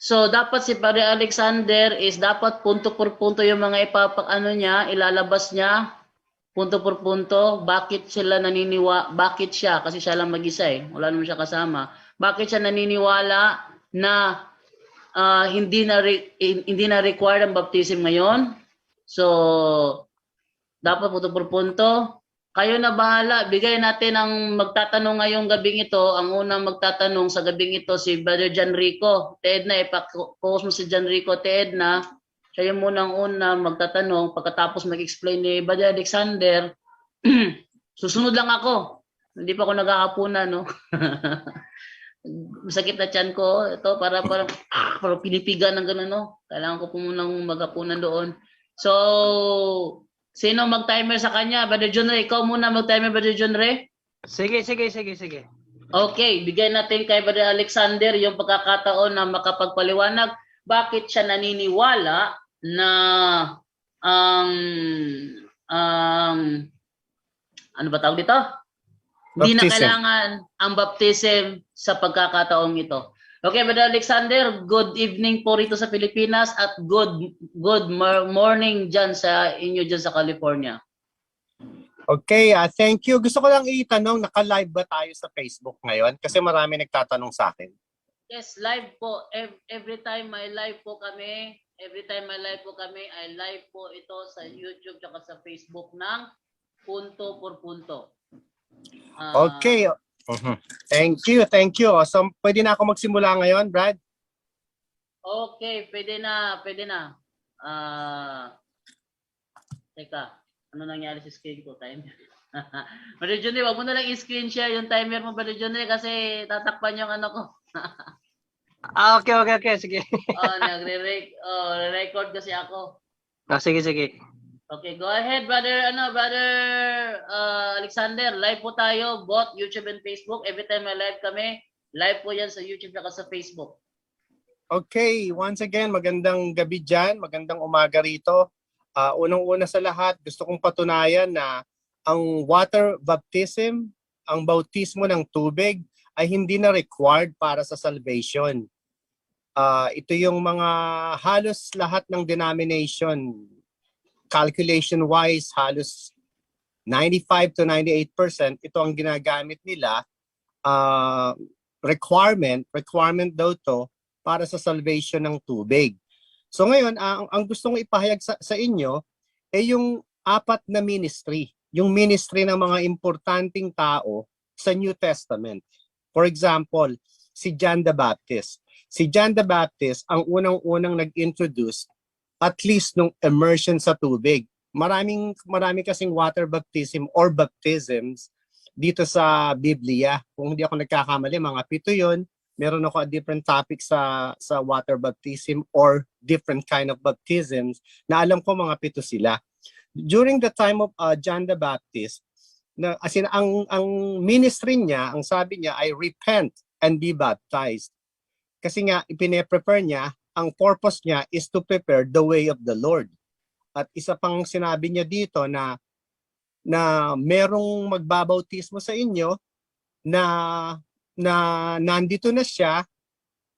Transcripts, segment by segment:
So, dapat si Padre Alexander is dapat punto por punto yung mga niya, ilalabas niya, punto por punto, bakit bakit siya, kasi siya lang mag-isa wala naman siya kasama, bakit siya naniniwala na hindi na required ang baptism ngayon. So, dapat punto por punto. Kayo na bahala. Bigay natin ang magtatanong ngayong gabing ito. Ang unang magtatanong sa gabing ito si Brother John Rico. Ted na, ipapost mo si John Rico. Ted na, siya yung munang una magtatanong. Pagkatapos mag-explain ni Brother Alexander, susunod lang ako. Hindi pa ako naghahapunan, no? Masakit na tiyan ko. Ito, para pinipigan ng gano'n, no? Kailangan ko po munang maghapunan doon. So, sino mag-timer sa kanya? Brother John Ray, ikaw muna mag-timer, Brother John Ray? Sige. Okay, bigyan natin kay Brother Alexander yung pagkakataon na makapagpaliwanag bakit siya naniniwala na ano ba tawag dito? Hindi na kailangan ang baptism sa pagkakataong ito. Okay, Brother Alexander, good evening po rito sa Pilipinas at good morning dyan sa inyo dyan sa California. Okay, thank you. Gusto ko lang itanong, naka-live ba tayo sa Facebook ngayon? Kasi marami nagtatanong sa akin. Yes, live po. Every time may live po kami, ay live po ito sa YouTube at sa Facebook ng punto por punto. Okay. Thank you. So, pwede na ako magsimula ngayon, Brad? Okay, pwede na. Teka, ano nangyari sa screen ko? Timer. Brother Johnny, wag mo na lang i-screen share yung timer mo, Brother Johnny, kasi tatakpan yung ano ko. Okay, sige. Record kasi ako. Sige. Okay, go ahead, brother Alexander. Live po tayo, both YouTube and Facebook. Every time may live kami, live po yan sa YouTube at sa Facebook. Okay, once again, magandang gabi dyan, magandang umaga rito. Unang-una sa lahat, gusto kong patunayan na ang water baptism, ang bautismo ng tubig, ay hindi na required para sa salvation. Ito yung mga halos lahat ng denomination, calculation-wise, halos 95 to 98%, ito ang ginagamit nila, requirement daw to para sa salvation ng tubig. So ngayon, ang gusto kong ipahayag sa inyo ay yung apat na ministry, yung ministry ng mga importanteng tao sa New Testament. For example, si John the Baptist. Si John the Baptist ang unang-unang nag-introduce at least nung immersion sa tubig. Marami kasing water baptism or baptisms dito sa Biblia. Kung hindi ako nagkakamali, mga 7 yun. Meron ako a different topic sa water baptism or different kind of baptisms na alam ko mga 7 sila. During the time of John the Baptist, ang ministry niya, ang sabi niya ay repent and be baptized. Kasi nga, ipine-prepare niya, ang purpose niya is to prepare the way of the Lord. At isa pang sinabi niya dito na merong magbabautismo sa inyo na nandito na siya,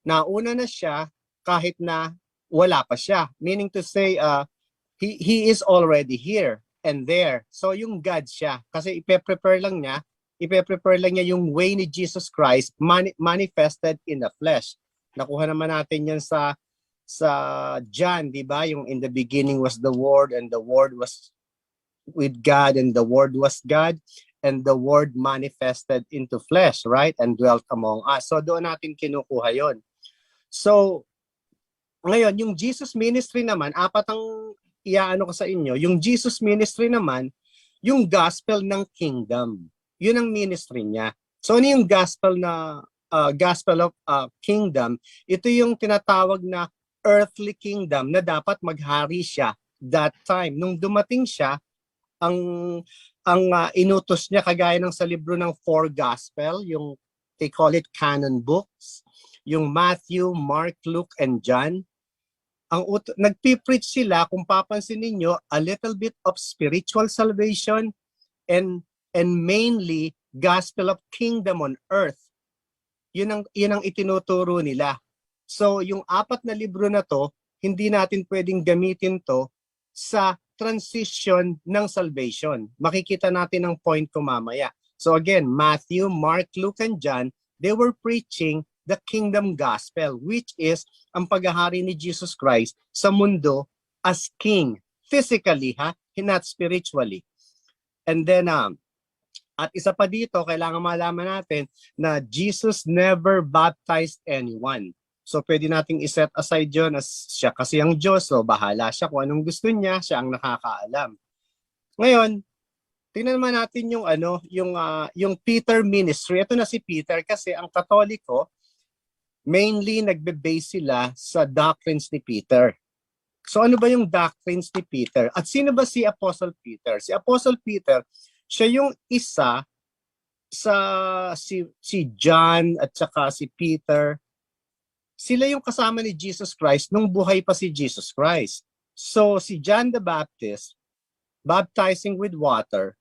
nauna na siya kahit na wala pa siya. Meaning to say, he is already here and there. So yung God siya. Kasi ipe-prepare lang niya yung way ni Jesus Christ manifested in the flesh. Nakuha naman natin yan sa John, di ba? Yung in the beginning was the Word and the Word was with God and the Word was God and the Word manifested into flesh, right? And dwelt among us. So doon natin kinukuha yon. So ngayon, yung Jesus ministry naman, apat ang iaano ko sa inyo. Yung Jesus ministry naman, yung gospel ng kingdom. Yun ang ministry niya. So ano yung gospel of kingdom? Ito yung tinatawag na earthly kingdom na dapat maghari siya that time. Nung dumating siya, ang inutos niya kagaya ng sa libro ng 4 gospel, yung they call it canon books, yung Matthew, Mark, Luke, and John. Nagpipreach sila, kung papansin ninyo, a little bit of spiritual salvation and mainly gospel of kingdom on earth. Yun ang itinuturo nila. So yung 4 na libro na to, hindi natin pwedeng gamitin to sa transition ng salvation. Makikita natin ang point ko mamaya. So again, Matthew, Mark, Luke, and John, they were preaching the kingdom gospel, which is ang paghahari ni Jesus Christ sa mundo as king, physically, not spiritually. And then, at isa pa dito, kailangan malaman natin na Jesus never baptized anyone. So pwede nating iset aside yun as siya kasi ang Diyos, so bahala siya kung anong gusto niya, siya ang nakakaalam. Ngayon, tingnan naman natin yung yung Peter ministry. Ito na si Peter kasi ang Katoliko mainly nagbe-base sila sa doctrines ni Peter. So ano ba yung doctrines ni Peter? At sino ba si Apostle Peter? Si Apostle Peter, siya yung isa sa si John at saka si Peter. Sila yung kasama ni Jesus Christ nung buhay pa si Jesus Christ. So si John the Baptist, baptizing with water,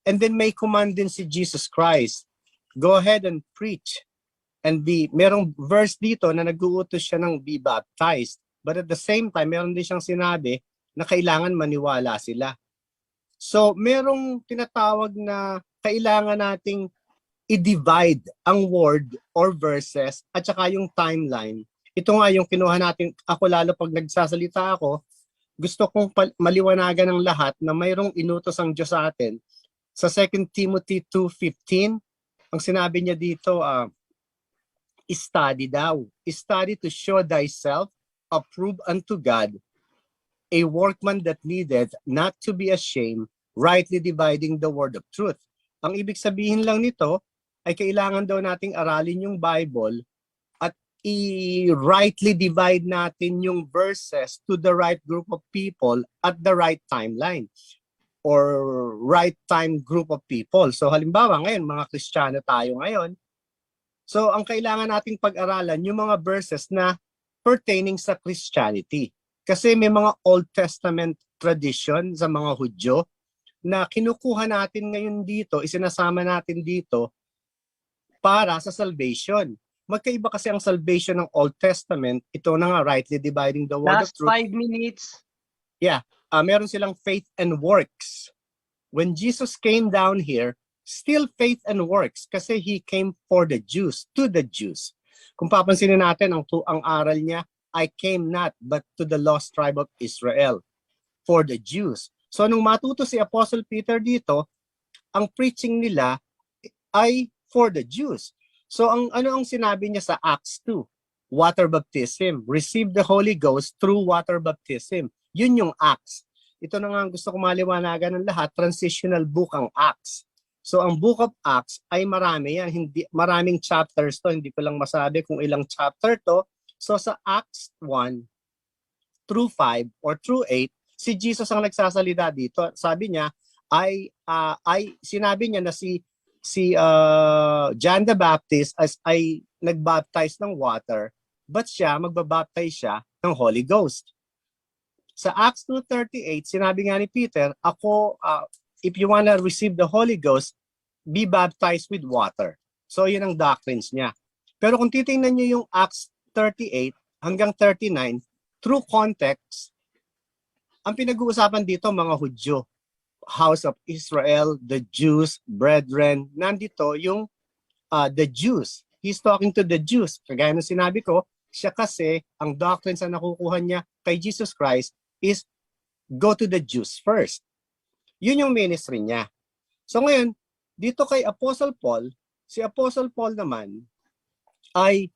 and then may command din si Jesus Christ, go ahead and preach. And merong verse dito na nag-uutos siya ng be baptized. But at the same time, meron din siyang sinabi na kailangan maniwala sila. So merong tinatawag na kailangan nating i-divide ang word or verses at saka yung timeline. Ito nga yung kinuha natin, ako lalo pag nagsasalita ako, gusto kong maliwanagan ng lahat na mayroong inutos ang Diyos sa atin. Sa 2 Timothy 2:15, ang sinabi niya dito, study daw. Study to show thyself approved unto God, a workman that needeth not to be ashamed, rightly dividing the word of truth. Ang ibig sabihin lang nito ay kailangan daw nating aralin yung Bible at i-rightly divide natin yung verses to the right group of people at the right timeline or right time group of people. So halimbawa ngayon, mga Kristiyano tayo ngayon. So ang kailangan nating pag-aralan yung mga verses na pertaining sa Christianity. Kasi may mga Old Testament tradition sa mga Hudyo na kinukuha natin ngayon dito, isinasama natin dito para sa salvation. Magkaiba kasi ang salvation ng Old Testament, ito na nga, rightly dividing the word of Last truth. 5 minutes. Meron silang faith and works. When Jesus came down here, still faith and works kasi He came for the Jews, to the Jews. Kung papansinin natin, ang aral niya, I came not but to the lost tribe of Israel, for the Jews. So nung matuto si Apostle Peter dito, ang preaching nila ay for the Jews. So ano ang sinabi niya sa Acts 2? Water baptism. Receive the Holy Ghost through water baptism. Yun yung Acts. Ito na nga ang gusto ko maliwanagan ng lahat, transitional book ang Acts. So ang book of Acts ay marami yan, maraming chapters to, hindi ko lang masabi kung ilang chapter to. So sa Acts 1 through 5 or through 8, si Jesus ang nagsasalita dito. Sabi niya sinabi niya na si John the Baptist ay nagbaptize ng water, but siya magbabaptize siya ng Holy Ghost. Sa Acts 2:38, sinabi nga ni Peter, if you want to receive the Holy Ghost, be baptized with water. So yun ang doctrines niya. Pero kung titingnan niyo yung Acts 38 hanggang 39, through context, ang pinag-uusapan dito mga Hudyo, house of Israel, the Jews, brethren, nandito yung the Jews. He's talking to the Jews. Kagaya ng sinabi ko, siya kasi, ang doctrines na nakukuha niya kay Jesus Christ is go to the Jews first. Yun yung ministry niya. So ngayon, dito kay Apostle Paul, si Apostle Paul naman ay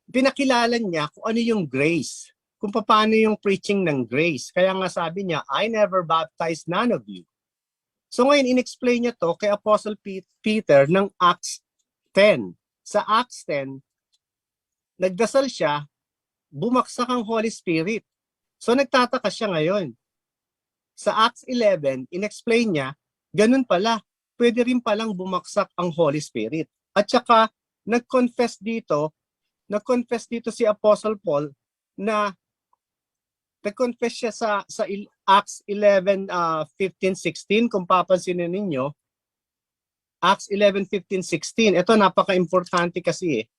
pinakilala niya kung ano yung grace, kung paano yung preaching ng grace. Kaya nga sabi niya, I never baptized none of you. So ngayon, in-explain niya to kay Apostle Peter ng Acts 10. Sa Acts 10, nagdasal siya, bumaksak ang Holy Spirit. So nagtataka siya ngayon. Sa Acts 11, in-explain niya, ganun pala, pwede rin palang bumaksak ang Holy Spirit. At saka, nag-confess dito si Apostle Paul na nag-confess siya sa Acts 11, 15, 16, kung papansinin ninyo, Acts 11, 15, 16. Ito napaka-importante kasi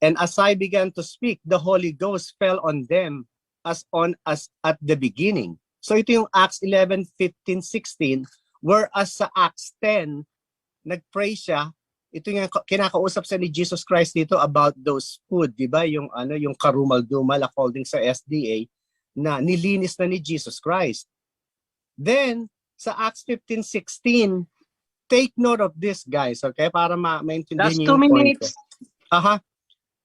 And as I began to speak, the Holy Ghost fell on them as on us at the beginning. So ito yung Acts 11, 15, 16, whereas sa Acts 10, nagpray siya, ito yung kinakausap sa ni Jesus Christ dito about those food, di ba? Yung yung karumal-dumal according sa SDA na nilinis na ni Jesus Christ. Then sa Acts 15, 16, take note of this, guys, okay? Para maintindihan That's niyo 2 yung point ko. minutes. Aha.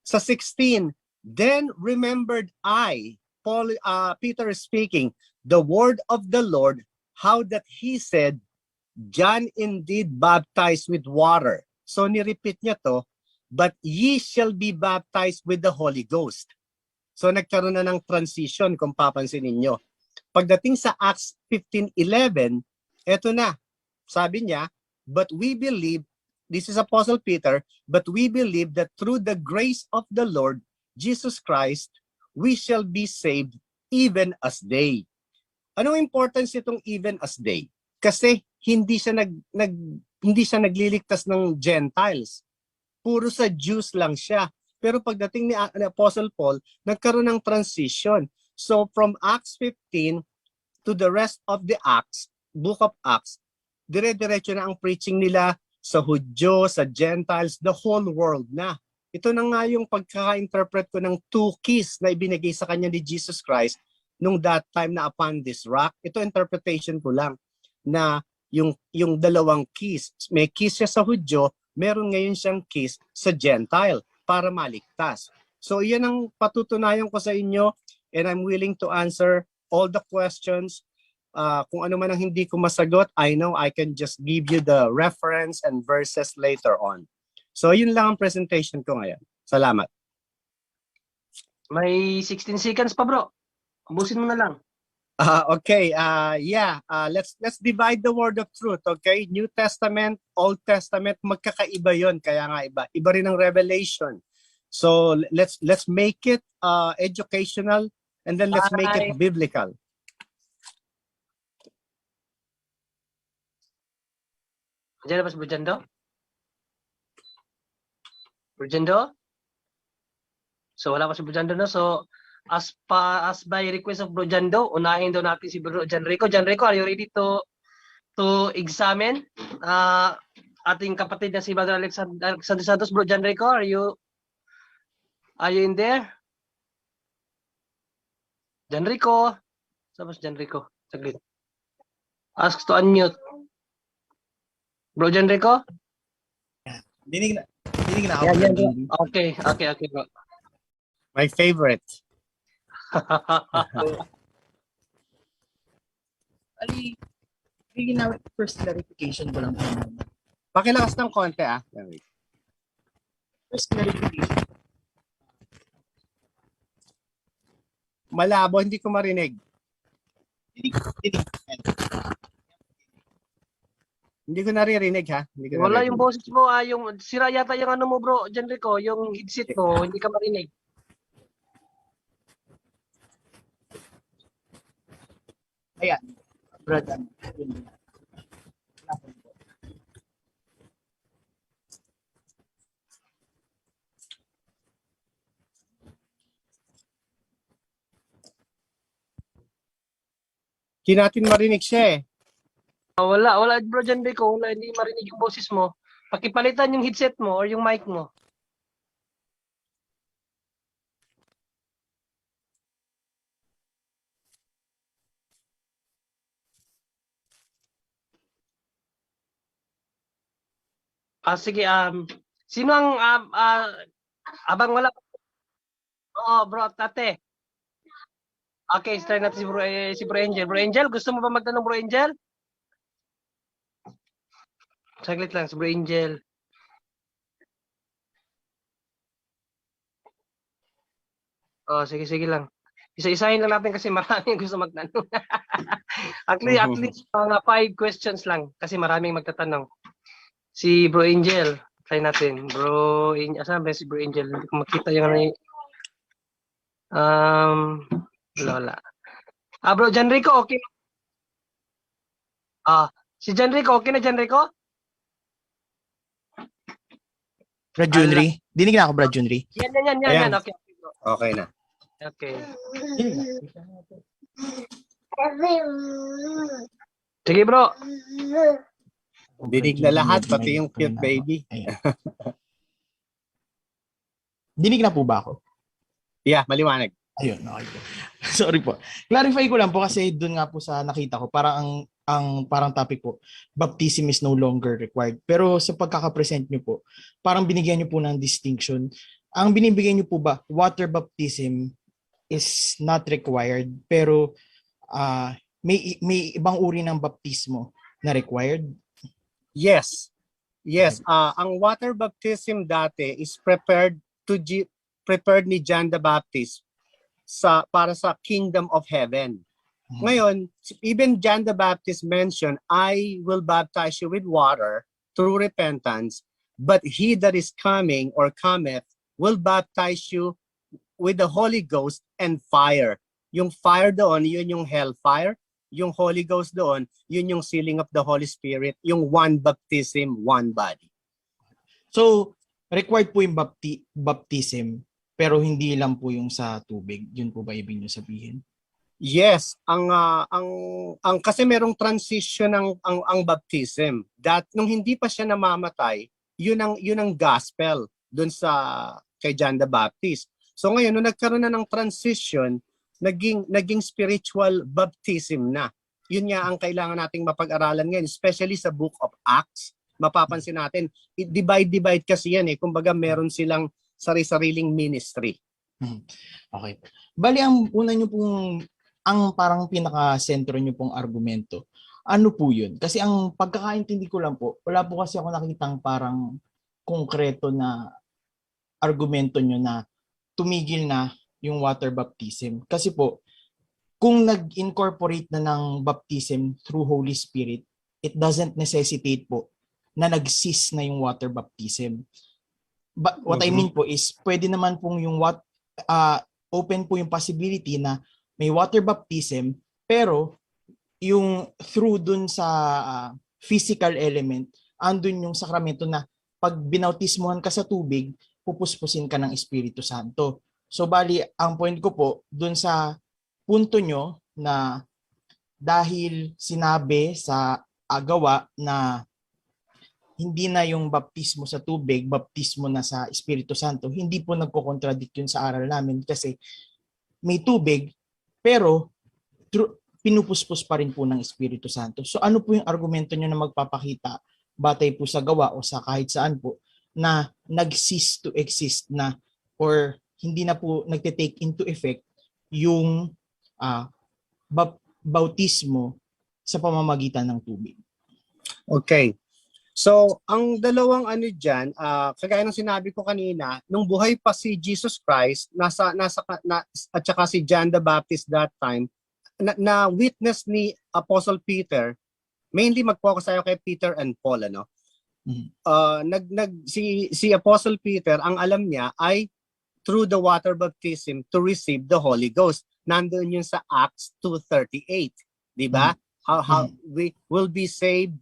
Sa 16, then remembered I, Peter is speaking, the word of the Lord, how that he said, John indeed baptized with water. So nirepeat niya to, but ye shall be baptized with the Holy Ghost. So nagkaroon na ng transition kung papansin ninyo. Pagdating sa Acts 15:11, eto na. Sabi niya, but we believe, this is Apostle Peter, but we believe that through the grace of the Lord Jesus Christ, we shall be saved even as they. Anong importance itong even as they? Kasi hindi siya hindi siya nagliligtas ng Gentiles. Puro sa Jews lang siya. Pero pagdating ni Apostle Paul, nagkaroon ng transition. So from Acts 15 to the rest of the Acts, book of Acts, dire-diretso na ang preaching nila sa Hudyo, sa Gentiles, the whole world na. Ito na nga yung pagkaka-interpret ko ng 2 keys na ibinigay sa kanya ni Jesus Christ nung that time na upon this rock. Ito interpretation ko lang na yung 2 keys. May keys siya sa Hudyo, meron ngayon siyang keys sa Gentile para maligtas. So yan ang patutunayan ko sa inyo, and I'm willing to answer all the questions. Kung ano man ang hindi ko masagot, I know I can just give you the reference and verses later on. So yun lang ang presentation ko ngayon. Salamat. May 16 seconds pa, bro. Ubusin mo na lang. Okay, let's divide the word of truth, okay? New Testament, Old Testament, magkakaiba yon, kaya nga iba. Iba rin ang revelation. So let's make it educational, and then let's make it biblical. Diyan na ba si Brujando? Brujando? So wala pa si Brujando na. So as by request of Brujando, unahin daw natin si Bro Janrico. Janrico, are you ready to examine ating kapatid na si Brother Alexander Santos? Bro Janrico, are you in there? Janrico. Saan ba si Janrico? Saglit. Ask to unmute. Bro Janrico? Dinig na ako. Yeah, yeah. Okay, bro. My favorite. Ali, first clarification ko lang po. Pakilakas ng konti, First clarification. Malabo, hindi ko marinig. Dinig. Hindi ko naririnig, ha? Hindi ko Wala naririnig. yung boses mo, yung sira yata yung ano mo, bro, Janrico, yung headset mo, hindi ka marinig. Ayan. Brother. Hindi natin marinig siya, eh. Wala, bro, Janrico, wala, hindi marinig yung boses mo. Pakipalitan yung headset mo or yung mic mo. Sige, sino ang, abang wala, bro, tate. Okay, start natin si Bro Angel. Bro Angel, gusto mo ba magtanong, Bro Angel? Saglit lang, si Bro Angel. Sige lang. Isa-isahin lang natin kasi maraming gusto magtanong. at least mga 5 questions lang kasi maraming magtatanong. Si Bro Angel, try natin. Bro Angel, asan ba si Bro Angel? Hindi ko makita yung ano. Wala. Bro Janrico, okay. Si Janrico, okay na Janrico? Brad Junry, Dinig na ako, Brad Junri. Yan. Ayan. Okay, okay, bro. Okay na. Okay. Dinig na. Sige, bro. Dinig na lahat, pati yung cute baby. Ayan. Dinig na po ba ako? Yeah, maliwanag. Ayun, okay po. Sorry po. Clarify ko lang po kasi doon nga po sa nakita ko, parang ang parang topic po, baptism is no longer required. Pero sa pagkakapresent nyo po, parang binigyan nyo po ng distinction. Ang binibigyan nyo po ba, water baptism is not required, pero may ibang uri ng baptismo na required? Yes. Yes, ang water baptism dati is prepared ni John the Baptist para sa kingdom of heaven. Ngayon, even John the Baptist mentioned, I will baptize you with water through repentance, but he that is coming or cometh will baptize you with the Holy Ghost and fire. Yung fire doon, yun yung hellfire. Yung Holy Ghost doon, yun yung sealing of the Holy Spirit. Yung one baptism, one body. So, required po yung baptism, pero hindi lang po yung sa tubig. Yun po ba ibig nyo sabihin? Yes, ang kasi merong transition ang baptism. Nung hindi pa siya namamatay, yun ang gospel doon sa kay John the Baptist. So ngayon nung nagkaroon na ng transition, naging spiritual baptism na. Yun nga ang kailangan nating mapag-aralan ngayon, especially sa Book of Acts. Mapapansin natin, divide kasi yan eh. Kumbaga meron silang sari-sariling ministry. Okay. Bali, ang una nyo pong, ang parang pinaka-sentro nyo pong argumento, ano po yun? Kasi ang pagkakaintindi ko lang po, wala po kasi ako nakitang parang konkreto na argumento nyo na tumigil na yung water baptism. Kasi po, kung nag-incorporate na ng baptism through Holy Spirit, it doesn't necessitate po na nag-cease na yung water baptism. But what I mean po is, pwede naman pong yung open po yung possibility na may water baptism, pero yung through dun sa physical element, andun yung sakramento na pag binautismuhan ka sa tubig, pupuspusin ka ng Espiritu Santo. So bali, ang point ko po, dun sa punto nyo na dahil sinabi sa gawa na hindi na yung baptismo sa tubig, baptismo na sa Espiritu Santo, hindi po nagko-contradict yun sa aral namin kasi may tubig, pero pinupuspos pa rin po ng Espiritu Santo. So ano po yung argumento nyo na magpapakita, batay po sa gawa o sa kahit saan po, na nag-cease to exist na or hindi na po nagte-take into effect yung bautismo sa pamamagitan ng tubig? Okay. So, ang dalawang dyan, kagaya ng sinabi ko kanina, nung buhay pa si Jesus Christ, at saka si John the Baptist that time, na witness ni Apostle Peter, mainly mag-focus tayo kay Peter and Paul, ano? Si Apostle Peter, ang alam niya ay through the water baptism to receive the Holy Ghost. Nandoon yun sa Acts 2:38, di ba? How we will be saved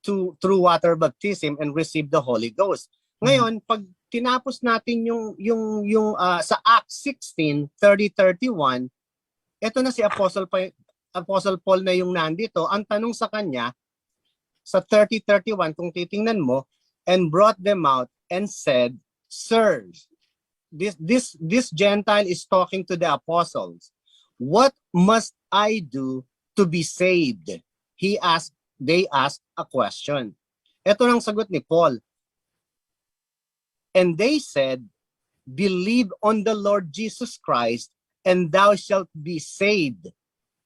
through water baptism and receive the Holy Ghost. Ngayon, pag tinapos natin yung sa Acts 16:30-31, ito na si Apostle Paul na yung nandito. Ang tanong sa kanya sa 30:31, kung titingnan mo, and brought them out and said, "Sirs, this Gentile is talking to the apostles. What must I do to be saved?" They asked a question. Ito ang sagot ni Paul. And they said, "Believe on the Lord Jesus Christ, and thou shalt be saved,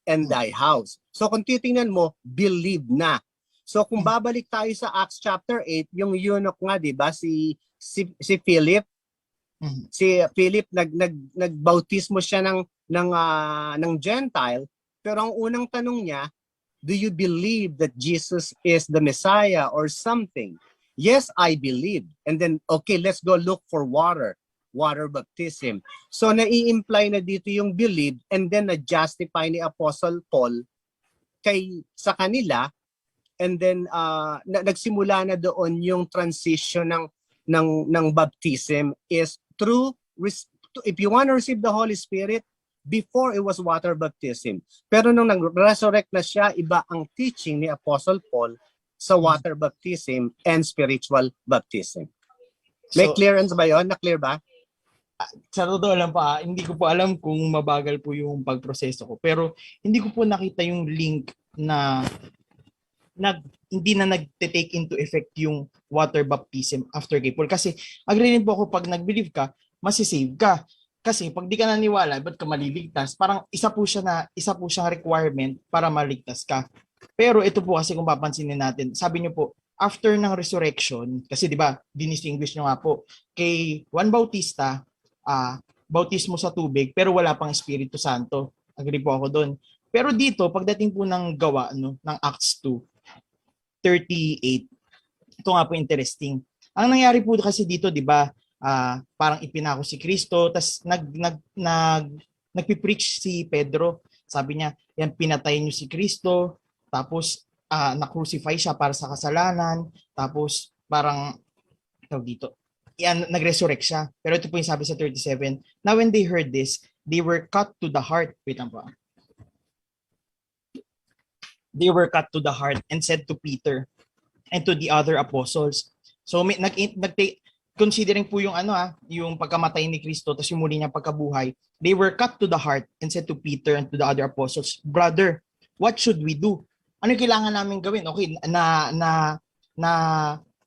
and thy house." So kung titingnan mo, believe na. So kung babalik tayo sa Acts chapter 8, yung eunuch nga, di ba, si Philip, si Philip nagbautismo siya ng Gentile, pero ang unang tanong niya, do you believe that Jesus is the Messiah or something? Yes, I believe. And then, okay, let's go look for water baptism. So nai-imply na dito yung believe, and then na-justify ni Apostle Paul sa kanila, and then nagsimula na doon yung transition ng baptism is through if you want to receive the Holy Spirit, before it was water baptism. Pero nung nag-resurrect na siya, iba ang teaching ni Apostle Paul sa water baptism and spiritual baptism. May So, clearance ba yon? Na-clear ba? sa totoo lang pa, hindi ko po alam kung mabagal po yung pagproseso ko. Pero hindi ko po nakita yung link na hindi na nag-take into effect yung water baptism after kay Paul. Kasi agree rin po ako, pag nag-believe ka, masisave ka. Kasi pag di ka naniwala, ba't ka maliligtas? Parang isa po siyang requirement para maligtas ka. Pero ito po kasi kung papansinin natin, sabi niyo po, after ng resurrection, kasi di ba, dinistinguish nyo nga po, kay Juan Bautista, bautismo sa tubig, pero wala pang Espiritu Santo. Agree po ako doon. Pero dito, pagdating po ng gawa, ng Acts 2:38, ito nga po interesting. Ang nangyari po kasi dito, di ba, parang ipinako si Kristo, tas nagpipreach si Pedro. Sabi niya, yan, pinatay niyo si Kristo, tapos na-crucify siya para sa kasalanan, tapos parang dito, yan, nag-resurrect siya. Pero ito po yung sabi sa 37, now when they heard this, they were cut to the heart. Wait lang po. They were cut to the heart and said to Peter and to the other apostles. So considering po yung yung pagkamatay ni Kristo tapos yung muli niya pagkabuhay, they were cut to the heart and said to Peter and to the other apostles, brother, what should we do? Ano yung kailangan namin gawin? Okay, na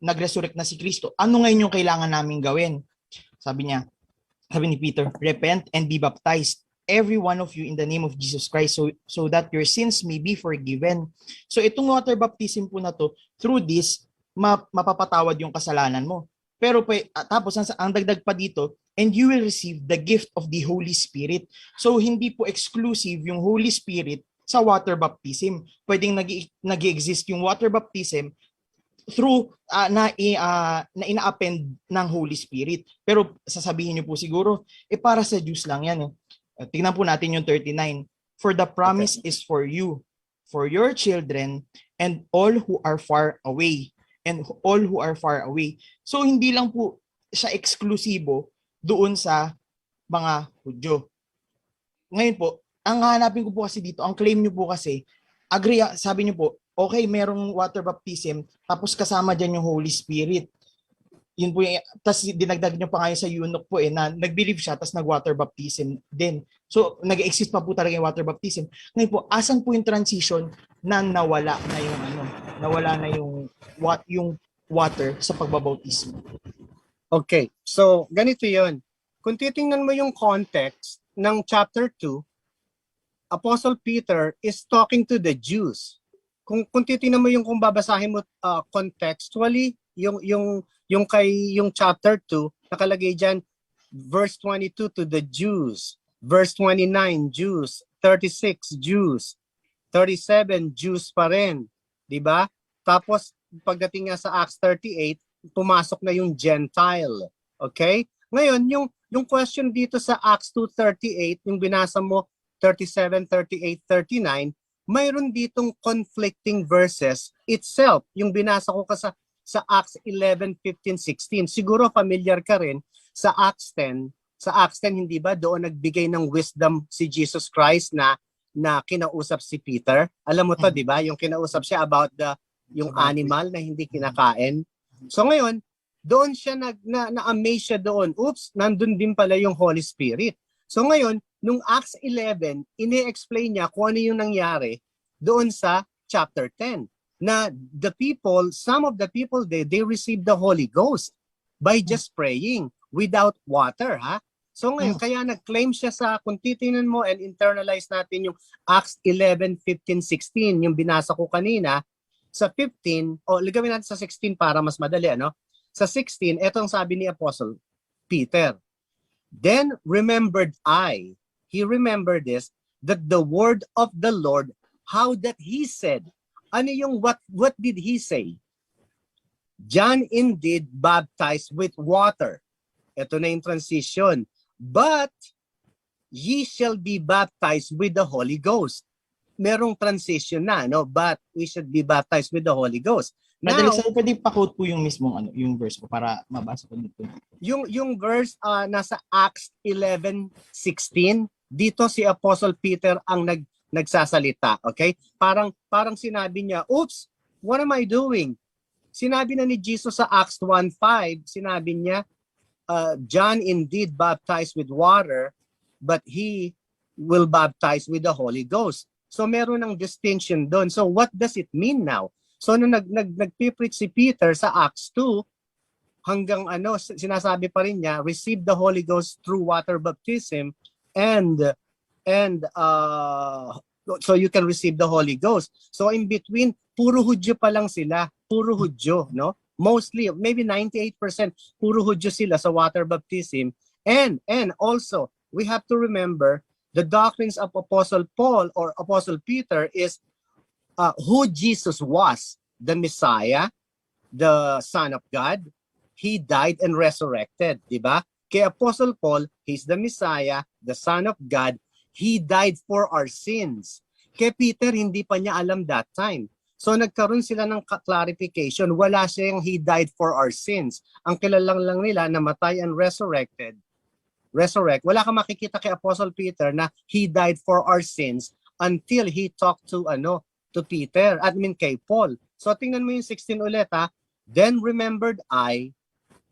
nag-resurrect na si Kristo. Ano ngayon yung kailangan namin gawin? Sabi ni Peter, repent and be baptized, every one of you in the name of Jesus Christ, so that your sins may be forgiven. So itong water baptism po na to, through this, mapapatawad yung kasalanan mo. Pero tapos ang dagdag pa dito, and you will receive the gift of the Holy Spirit. So hindi po exclusive yung Holy Spirit sa water baptism. Pwedeng nag-exist yung water baptism through na ina-append ng Holy Spirit. Pero sasabihin niyo po siguro, para sa Jews lang yan. Tingnan po natin yung 39. For the promise is for you, for your children, and all who are far away. And all who are far away. So hindi lang po siya eksklusibo doon sa mga Hudyo. Ngayon po, ang hanapin ko po kasi dito, ang claim niyo po kasi, sabi niyo po, okay, merong water baptism, tapos kasama dyan yung Holy Spirit. Yun po yung, tapos dinagdag niyo pa ngayon sa eunuch po na nag-believe siya, tapos nag-water baptism din. So, nag-exist pa po talaga yung water baptism. Ngayon po, asan po yung transition na nawala na yung water sa pagbabautismo? Okay, so ganito yon. Kung titingnan mo yung context ng chapter 2, Apostle Peter is talking to the Jews. Kung titingnan mo kung babasahin mo contextually, yung chapter 2, nakalagay diyan verse 22 to the Jews, verse 29 Jews, 36 Jews, 37 Jews pa rin, 'di ba? Tapos pagdating nga sa Acts 38, pumasok na yung Gentile. Okay? Ngayon, yung question dito sa Acts 2:38, yung binasa mo 37, 38, 39, mayroon ditong conflicting verses itself. Yung binasa ko sa Acts 11, 15, 16. Siguro familiar ka rin sa Acts 10. Sa Acts 10, hindi ba doon nagbigay ng wisdom si Jesus Christ na kinausap si Peter? Alam mo to, di ba? Yung kinausap siya about yung animal na hindi kinakain. So ngayon, doon siya na-amaze siya doon. Oops, nandun din pala yung Holy Spirit. So ngayon, nung Acts 11, ini-explain niya kung ano yung nangyari doon sa chapter 10. Na some of the people they received the Holy Ghost by just praying without water, ha? So ngayon, kaya nag-claim siya kung titingnan mo and internalize natin yung Acts 11, 15, 16, yung binasa ko kanina, sa 15, ligawin natin sa 16 para mas madali, ano? Sa 16, etong sabi ni Apostle Peter, then remembered he remembered this, that the word of the Lord, how that he said, ano yung what did he say? John indeed baptized with water. Ito na yung transition. But ye shall be baptized with the Holy Ghost. Merong transition na, no? But we should be baptized with the Holy Ghost. Brother Now, Alex, pwede pa-quote po yung mismong yung verse po para mabasa ko dito. yung verse nasa Acts 11:16, dito si Apostle Peter ang nagsasalita, okay? Parang sinabi niya, "Oops, what am I doing?" Sinabi na ni Jesus sa Acts 1:5, sinabi niya, John indeed baptized with water, but he will baptize with the Holy Ghost. So meron ng distinction doon. So what does it mean now? So nung nagpipreach si Peter sa Acts 2, hanggang sinasabi pa rin niya, receive the Holy Ghost through water baptism and so you can receive the Holy Ghost. So in between, puro Hudyo pa lang sila, puro Hudyo, no? Mostly, maybe 98% puro Hudyo sila sa water baptism. And also, we have to remember the doctrines of Apostle Paul or Apostle Peter is who Jesus was, the Messiah, the Son of God. He died and resurrected, di ba? Kay Apostle Paul, he's the Messiah, the Son of God. He died for our sins. Kay Peter, hindi pa niya alam that time. So nagkaroon sila ng clarification. Wala siyang he died for our sins. Ang kilalang lang nila, namatay and resurrect. Wala kang makikita kay Apostle Peter na he died for our sins until he talked to Peter, kay Paul. So tingnan mo yung 16 ulit ha. Then remembered I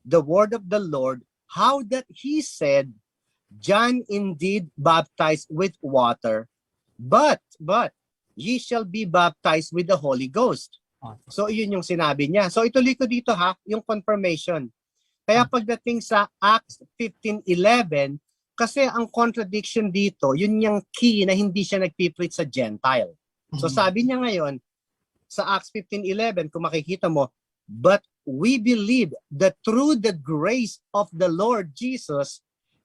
the word of the Lord, how that he said, John indeed baptized with water, but ye shall be baptized with the Holy Ghost. So yun yung sinabi niya. So ituloy ko dito ha, yung confirmation. Kaya pagdating sa Acts 15:11, kasi ang contradiction dito, yun yung key na hindi siya nagpipreach sa Gentile. So sabi niya ngayon, sa Acts 15:11, kung makikita mo, but we believe that through the grace of the Lord Jesus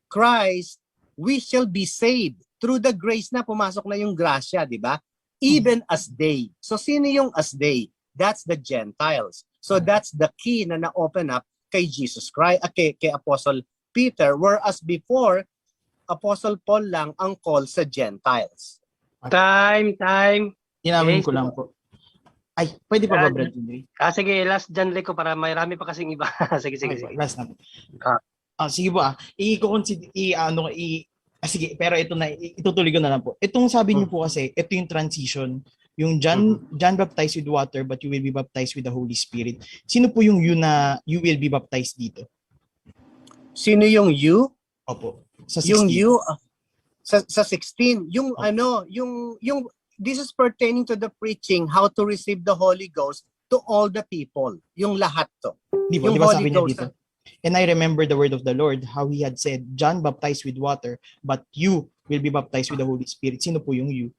Christ, we shall be saved. Through the grace na pumasok na yung grasya, di ba? Even as they. So sino yung as they? That's the Gentiles. So that's the key na na-open up kay Jesus Christ, kay Apostle Peter, whereas before, Apostle Paul lang ang call sa Gentiles. Time. Tinamin Yes, ko lang po. Ay, pwede pa ba, Brad Henry? Sige, last John Rico para may rami pa kasing iba. sige. Last na po. Ah. Sige po sige, pero ito na, itutuloy ko na lang po. Itong sabi niyo po kasi, ito yung transition. Yung John baptized with water, but you will be baptized with the Holy Spirit. Sino po yung you na you will be baptized dito? Sino yung you? Opo. Sa 16. Yung you sa 16, yung Okay. yung this is pertaining to the preaching how to receive the Holy Ghost to all the people. Yung lahat to. Di ba? Yung Di ba Holy sabi niya Ghost, dito? And I remember the word of the Lord, how he had said, John baptized with water, but you will be baptized with the Holy Spirit. Sino po yung you?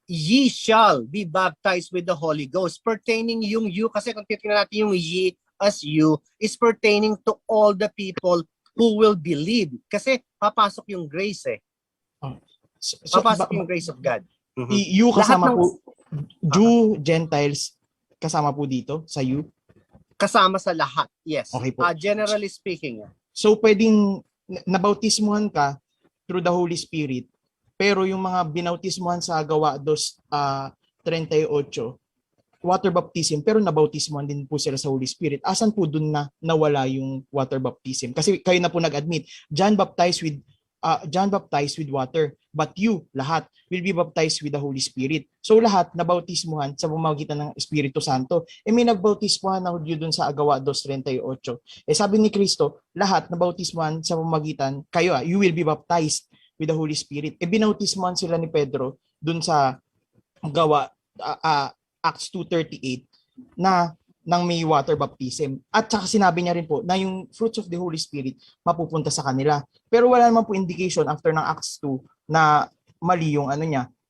ye shall be baptized with the Holy Ghost. Pertaining yung you, kasi kung titingnan natin yung ye as you, is pertaining to all the people who will believe. Kasi papasok yung grace eh. So, Papasok yung grace of God. You kasama Lahat ng- po, Jew, Gentiles, kasama po dito sa you? Kasama sa lahat, yes. Okay po. Generally speaking. So pwedeng nabautismuhan ka through the Holy Spirit, pero yung mga binautismuhan sa Gawa 2:38, water baptism, pero nabautismuhan din po sila sa Holy Spirit. Asan po dun na nawala yung water baptism? Kasi kayo na po nag-admit, John baptized with water, but you, lahat, will be baptized with the Holy Spirit. So lahat nabautismuhan sa pamamagitan ng Espiritu Santo. May nagbautismuhan na Hudyo dun sa Gawa 2:38. Sabi ni Kristo, lahat nabautismuhan sa pamamagitan, you will be baptized with the Holy Spirit. Binautismuhan sila ni Pedro dun sa Gawa Acts 2:38 na nang may water baptism. At saka sinabi niya rin po na yung fruits of the Holy Spirit mapupunta sa kanila. Pero wala naman po indication after ng Acts 2 na mali yung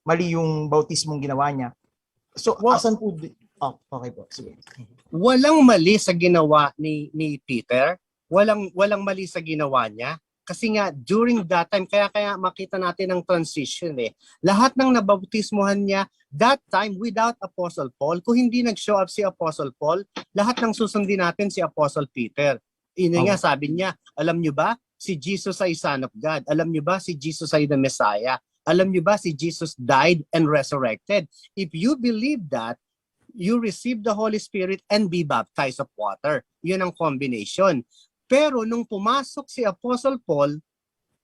mali yung bautismong ginawa niya. So, asan po okay po. Sige. Walang mali sa ginawa ni Peter. Walang mali sa ginawa niya. Kasi nga, during that time, kaya makita natin ang transition eh. Lahat ng nabautismuhan niya, that time, without Apostle Paul, kung hindi nag-show up si Apostle Paul, lahat ng susundin natin si Apostle Peter. Nga, sabi niya, alam niyo ba, si Jesus ay Son of God. Alam niyo ba, si Jesus ay the Messiah. Alam niyo ba, si Jesus died and resurrected. If you believe that, you receive the Holy Spirit and be baptized of water. Yun ang combination. Pero nung pumasok si Apostle Paul,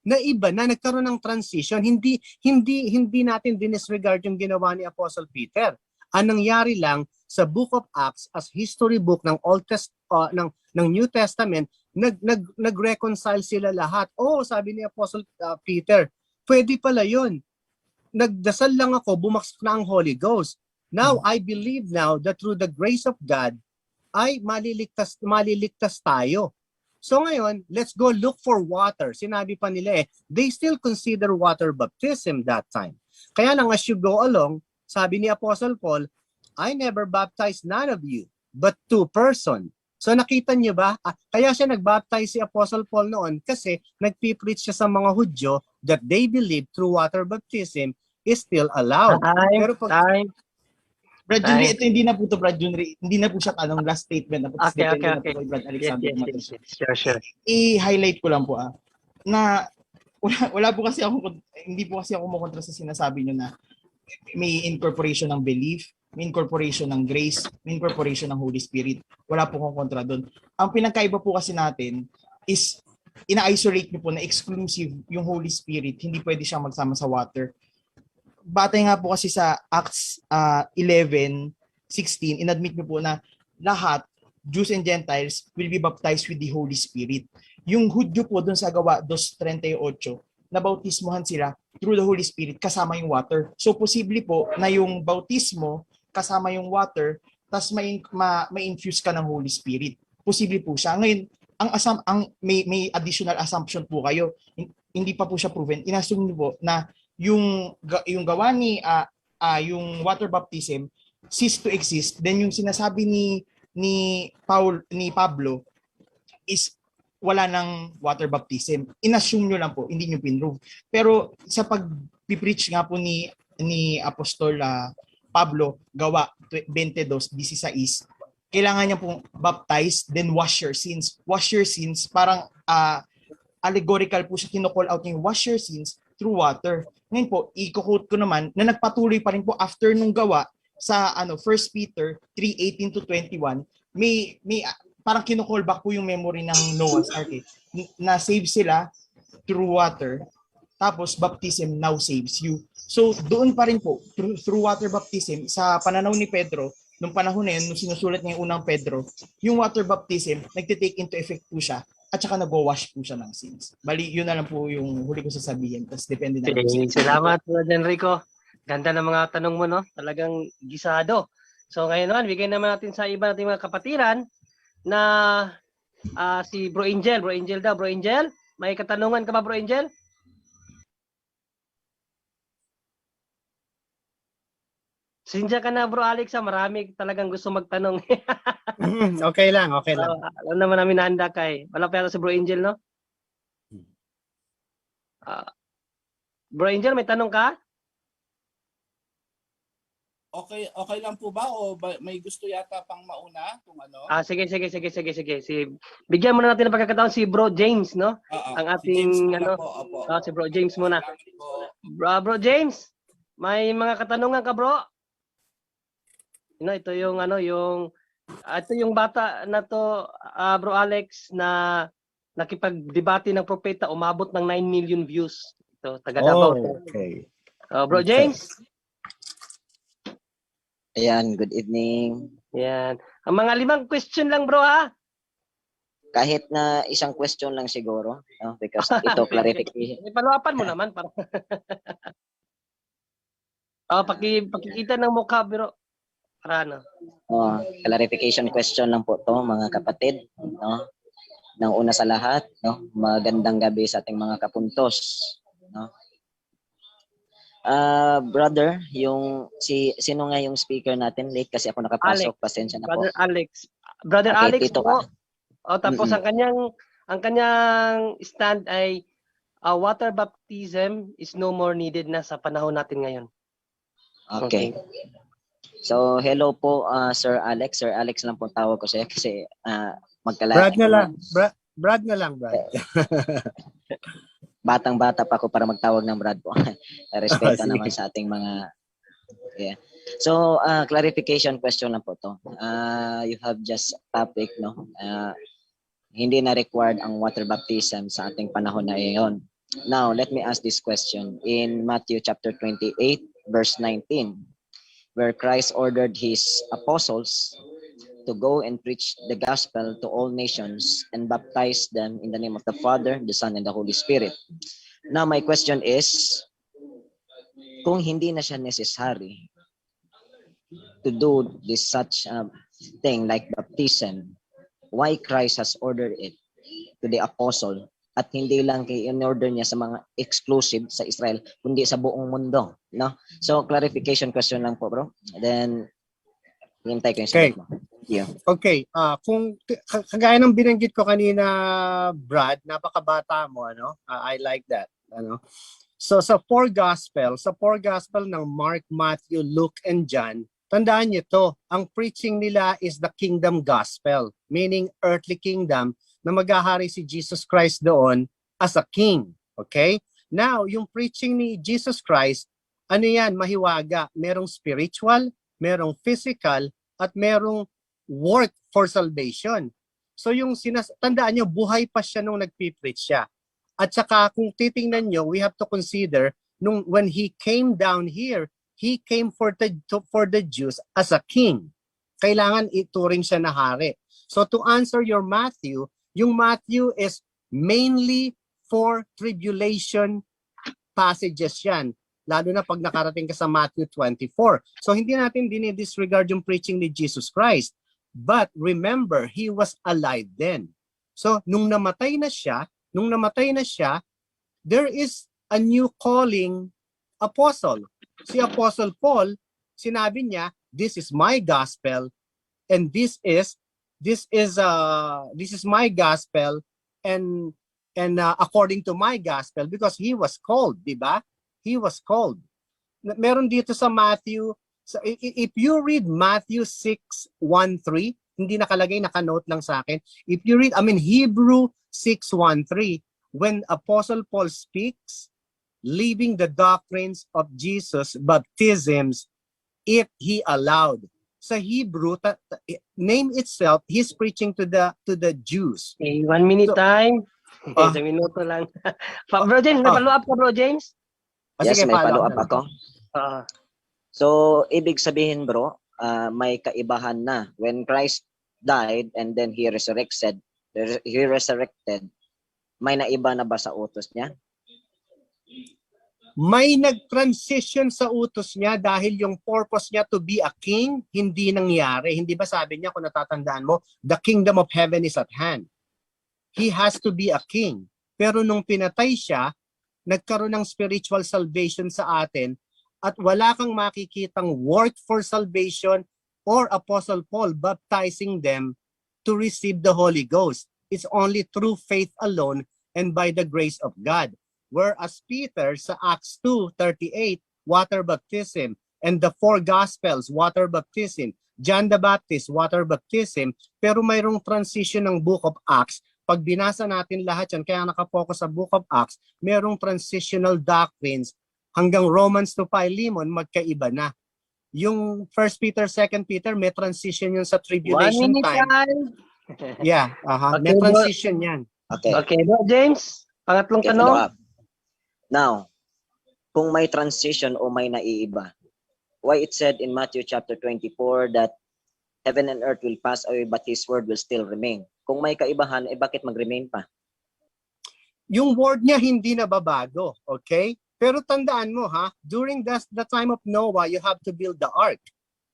na iba na, nagkaroon ng transition. Hindi natin dinisregard yung ginawa ni Apostle Peter. Ang nangyari lang sa Book of Acts as history book ng ng New Testament, nag-reconcile sila lahat. Oh, sabi ni Apostle Peter, pwede pala 'yun. Nagdasal lang ako, bumaksak na ang Holy Ghost. Now I believe now that through the grace of God ay maliligtas tayo. So ngayon, let's go look for water. Sinabi pa nila they still consider water baptism that time. Kaya lang as you go along, sabi ni Apostle Paul, I never baptized none of you, but 2 person. So nakita niyo ba? Kaya siya nagbaptize si Apostle Paul noon kasi nagpipreach siya sa mga Hudyo that they believe through water baptism is still allowed. Pero Time. Brad Junry, ito hindi na po to Brad Junry. Hindi na po siya tanong, last statement na po. Okay. Na po kay Brad Alexander Matos. Sure. I-highlight ko lang po na wala po kasi ako, hindi po kasi ako kumontra sa sinasabi niyo na may incorporation ng belief, may incorporation ng grace, may incorporation ng Holy Spirit. Wala po akong kontra doon. Ang pinagkaiba po kasi natin is ina-isolate niyo po na exclusive yung Holy Spirit, hindi pwede siyang magsama sa water. Batay nga po kasi sa Acts 11:16, inadmit niyo po na lahat, Jews and Gentiles, will be baptized with the Holy Spirit. Yung Hudyo po doon sa Gawa 2:38, nabautismohan sila through the Holy Spirit kasama yung water. So posible po na yung bautismo kasama yung water, tas may infuse ka ng Holy Spirit. Posible po siya. Ngayon, may additional assumption po kayo. Hindi pa po siya proven. Inassume niyo po na yung gawa ni yung water baptism cease to exist, then yung sinasabi ni Pablo is wala ng water baptism. Inassume nyo lang po, hindi nyo pinrove. Pero sa pag-preach nga po ni Apostol Pablo, Gawa 22:16, kailangan niya pong baptize, then wash your sins. Wash your sins, parang allegorical po siya, kino-call out niya, wash your sins through water. Ngayon po, i-quote ko naman na nagpatuloy pa rin po after nung Gawa sa 1 Peter 3:18-21, may parang kino-call back po yung memory ng Noah's Ark na save sila through water, tapos baptism now saves you. So doon pa rin po, through water baptism, sa pananaw ni Pedro, nung panahon na yun, nung sinusulat niya yung unang Pedro, yung water baptism, nagtitake into effect po siya, at saka nag-wash po siya ng sins. Bali, yun na lang po yung huli ko sasabihin. Tapos depende na po sa... Salamat, Brad Enrico. Ganda ng mga tanong mo, no? Talagang gisado. So ngayon naman, bigay naman natin sa iba nating mga kapatiran na si Bro Angel. Bro Angel daw. Bro Angel, may katanungan ka ba, Bro Angel? Sindiya ka na, Bro Alex. Marami talagang gusto magtanong. Okay lang. Alam naman namin na handa ka eh. Wala pa yata si Bro Angel, no? Bro Angel, may tanong ka? Okay lang po ba o may gusto yata pang mauna kung ano? Sige. Bigyan muna natin ng pagkakataon si Bro James, no? Ang ating si James opo. si Bro James muna. Bro James, may mga katanungan ka, bro? Ito yung ito yung bata na to, Bro Alex, na nakipagdebate ng propeta, umabot ng 9 million views. Ito, taga Davao. Okay. Bro James. Ayan, good evening. Yan. Ang mga 5 question lang, bro, ha? Kahit na isang question lang siguro, no? Because ito clarification. Ipaluapan mo naman. Pakikita ng mukha, bro. Para ano? Clarification question lang po to, mga kapatid, no? Nang una sa lahat, no? Magandang gabi sa ating mga kapuntos, no? Brother, sino nga yung speaker natin? Late kasi ako nakapasok, pasensya na po. Brother Okay, Alex Tito po. Tapos ang kanyang stand ay water baptism is no more needed na sa panahon natin ngayon. Okay. So, hello po, Sir Alex. Sir Alex lang po tawag ko siya kasi Brad na lang. Brad na lang, Brad. Batang-bata pa ako para magtawag ng Brad po. Respeto naman sa ating mga... Yeah. So, clarification question lang po to. You have just topic, no? Hindi na required ang water baptism sa ating panahon na iyon. Now, let me ask this question. In Matthew chapter 28, verse 19, where Christ ordered his apostles to go and preach the gospel to all nations and baptize them in the name of the Father, the Son, and the Holy Spirit. Now, my question is, kung hindi na siya necessary to do this such thing like baptism, why Christ has ordered it to the apostle at hindi lang kay in-order niya sa mga exclusive sa Israel, kundi sa buong mundo, no? So, clarification question lang po, bro. Then, hintay ko yung Okay. sagot mo. Thank you. Okay, kung kagaya ng binanggit ko kanina, Brad, napakabata mo, ano? I like that, ano? So sa four gospel ng Mark, Matthew, Luke, and John, tandaan niyo to, ang preaching nila is the kingdom gospel, meaning earthly kingdom na maghahari si Jesus Christ doon as a king. Okay? Now, yung preaching ni Jesus Christ, ano yan, mahiwaga. Merong spiritual, merong physical, at merong work for salvation. So yung tandaan nyo, buhay pa siya nung nagpipreach siya. At saka kung titingnan nyo, we have to consider when he came down here, he came for the Jews as a king. Kailangan ituring siya na hari. So to answer your Matthew, yung Matthew is mainly for tribulation passages yan. Lalo na pag nakarating ka sa Matthew 24. So hindi natin dinidisregard yung preaching ni Jesus Christ. But remember, he was alive then. So nung namatay na siya, there is a new calling apostle. Si Apostle Paul, sinabi niya, this is my gospel and this is my gospel and according to my gospel, because he was called, di ba? He was called. Meron dito sa Matthew, if you read Matthew 6:1-3, hindi nakalagay, naka-note lang sa akin. If you read, Hebrew 6:1-3, when Apostle Paul speaks, leaving the doctrines of Jesus, baptisms, if he allowed. Sa Hebrew, name itself, he's preaching to the Jews. Okay, 1 minute So, time. Sa minuto lang. Bro James, may follow up ka, Bro James? Yes, Sige, may follow follow up up ako. So, ibig sabihin, bro, may kaibahan na. When Christ died and then he resurrected, may naiba na ba sa utos niya? May nag-transition sa utos niya dahil yung purpose niya to be a king, hindi nangyari. Hindi ba sabi niya, kung natatandaan mo, the kingdom of heaven is at hand. He has to be a king. Pero nung pinatay siya, nagkaroon ng spiritual salvation sa atin at wala kang makikitang work for salvation or Apostle Paul baptizing them to receive the Holy Ghost. It's only through faith alone and by the grace of God. Whereas Peter sa Acts 2:38, water baptism, and the four Gospels, water baptism, John the Baptist, water baptism, pero mayroong transition ng Book of Acts. Pag binasa natin lahat yan, kaya nakapokus sa Book of Acts, mayroong transitional doctrines hanggang Romans to Philemon, magkaiba na. Yung 1 Peter, 2 Peter, may transition yun sa 1 tribulation minute time. time. Yeah, may Okay, transition yan. Okay. Okay, Bro James, pangatlong Okay, follow tanong. up. Now, kung may transition o may naiiba, why it said in Matthew chapter 24 that heaven and earth will pass away but His word will still remain? Kung may kaibahan, bakit mag-remain pa? Yung word niya hindi nababago, okay? Pero tandaan mo during the time of Noah, you have to build the ark.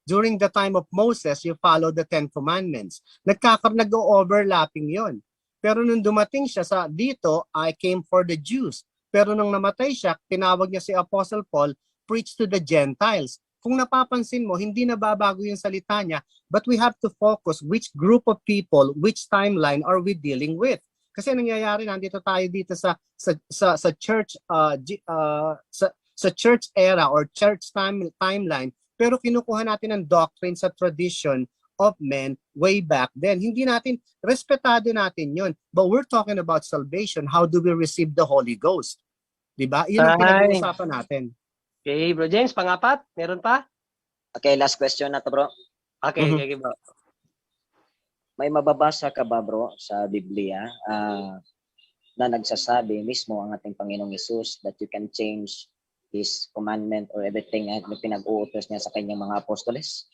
During the time of Moses, you follow the 10 commandments. Nag-overlapping yon. Pero nung dumating siya dito, I came for the Jews. Pero nung namatay siya, tinawag niya si Apostle Paul, preach to the Gentiles. Kung napapansin mo, hindi nababago yung salita niya, but we have to focus which group of people, which timeline are we dealing with. Kasi nangyayari, nandito tayo dito sa church sa church era or church timeline, pero kinukuha natin ang doctrine sa tradition of men way back then. Hindi natin, respetado natin yun. But we're talking about salvation. How do we receive the Holy Ghost? Diba? Yun ang pinag-uusapan natin. Okay, Bro James, pangapat, meron pa? Okay, last question na to, bro. Okay, Mhm. okay, bro. May mababasa ka ba, bro, sa Biblia na nagsasabi mismo ang ating Panginoong Hesus that you can change His commandment or everything na pinag-uutos niya sa kanyang mga apostoles?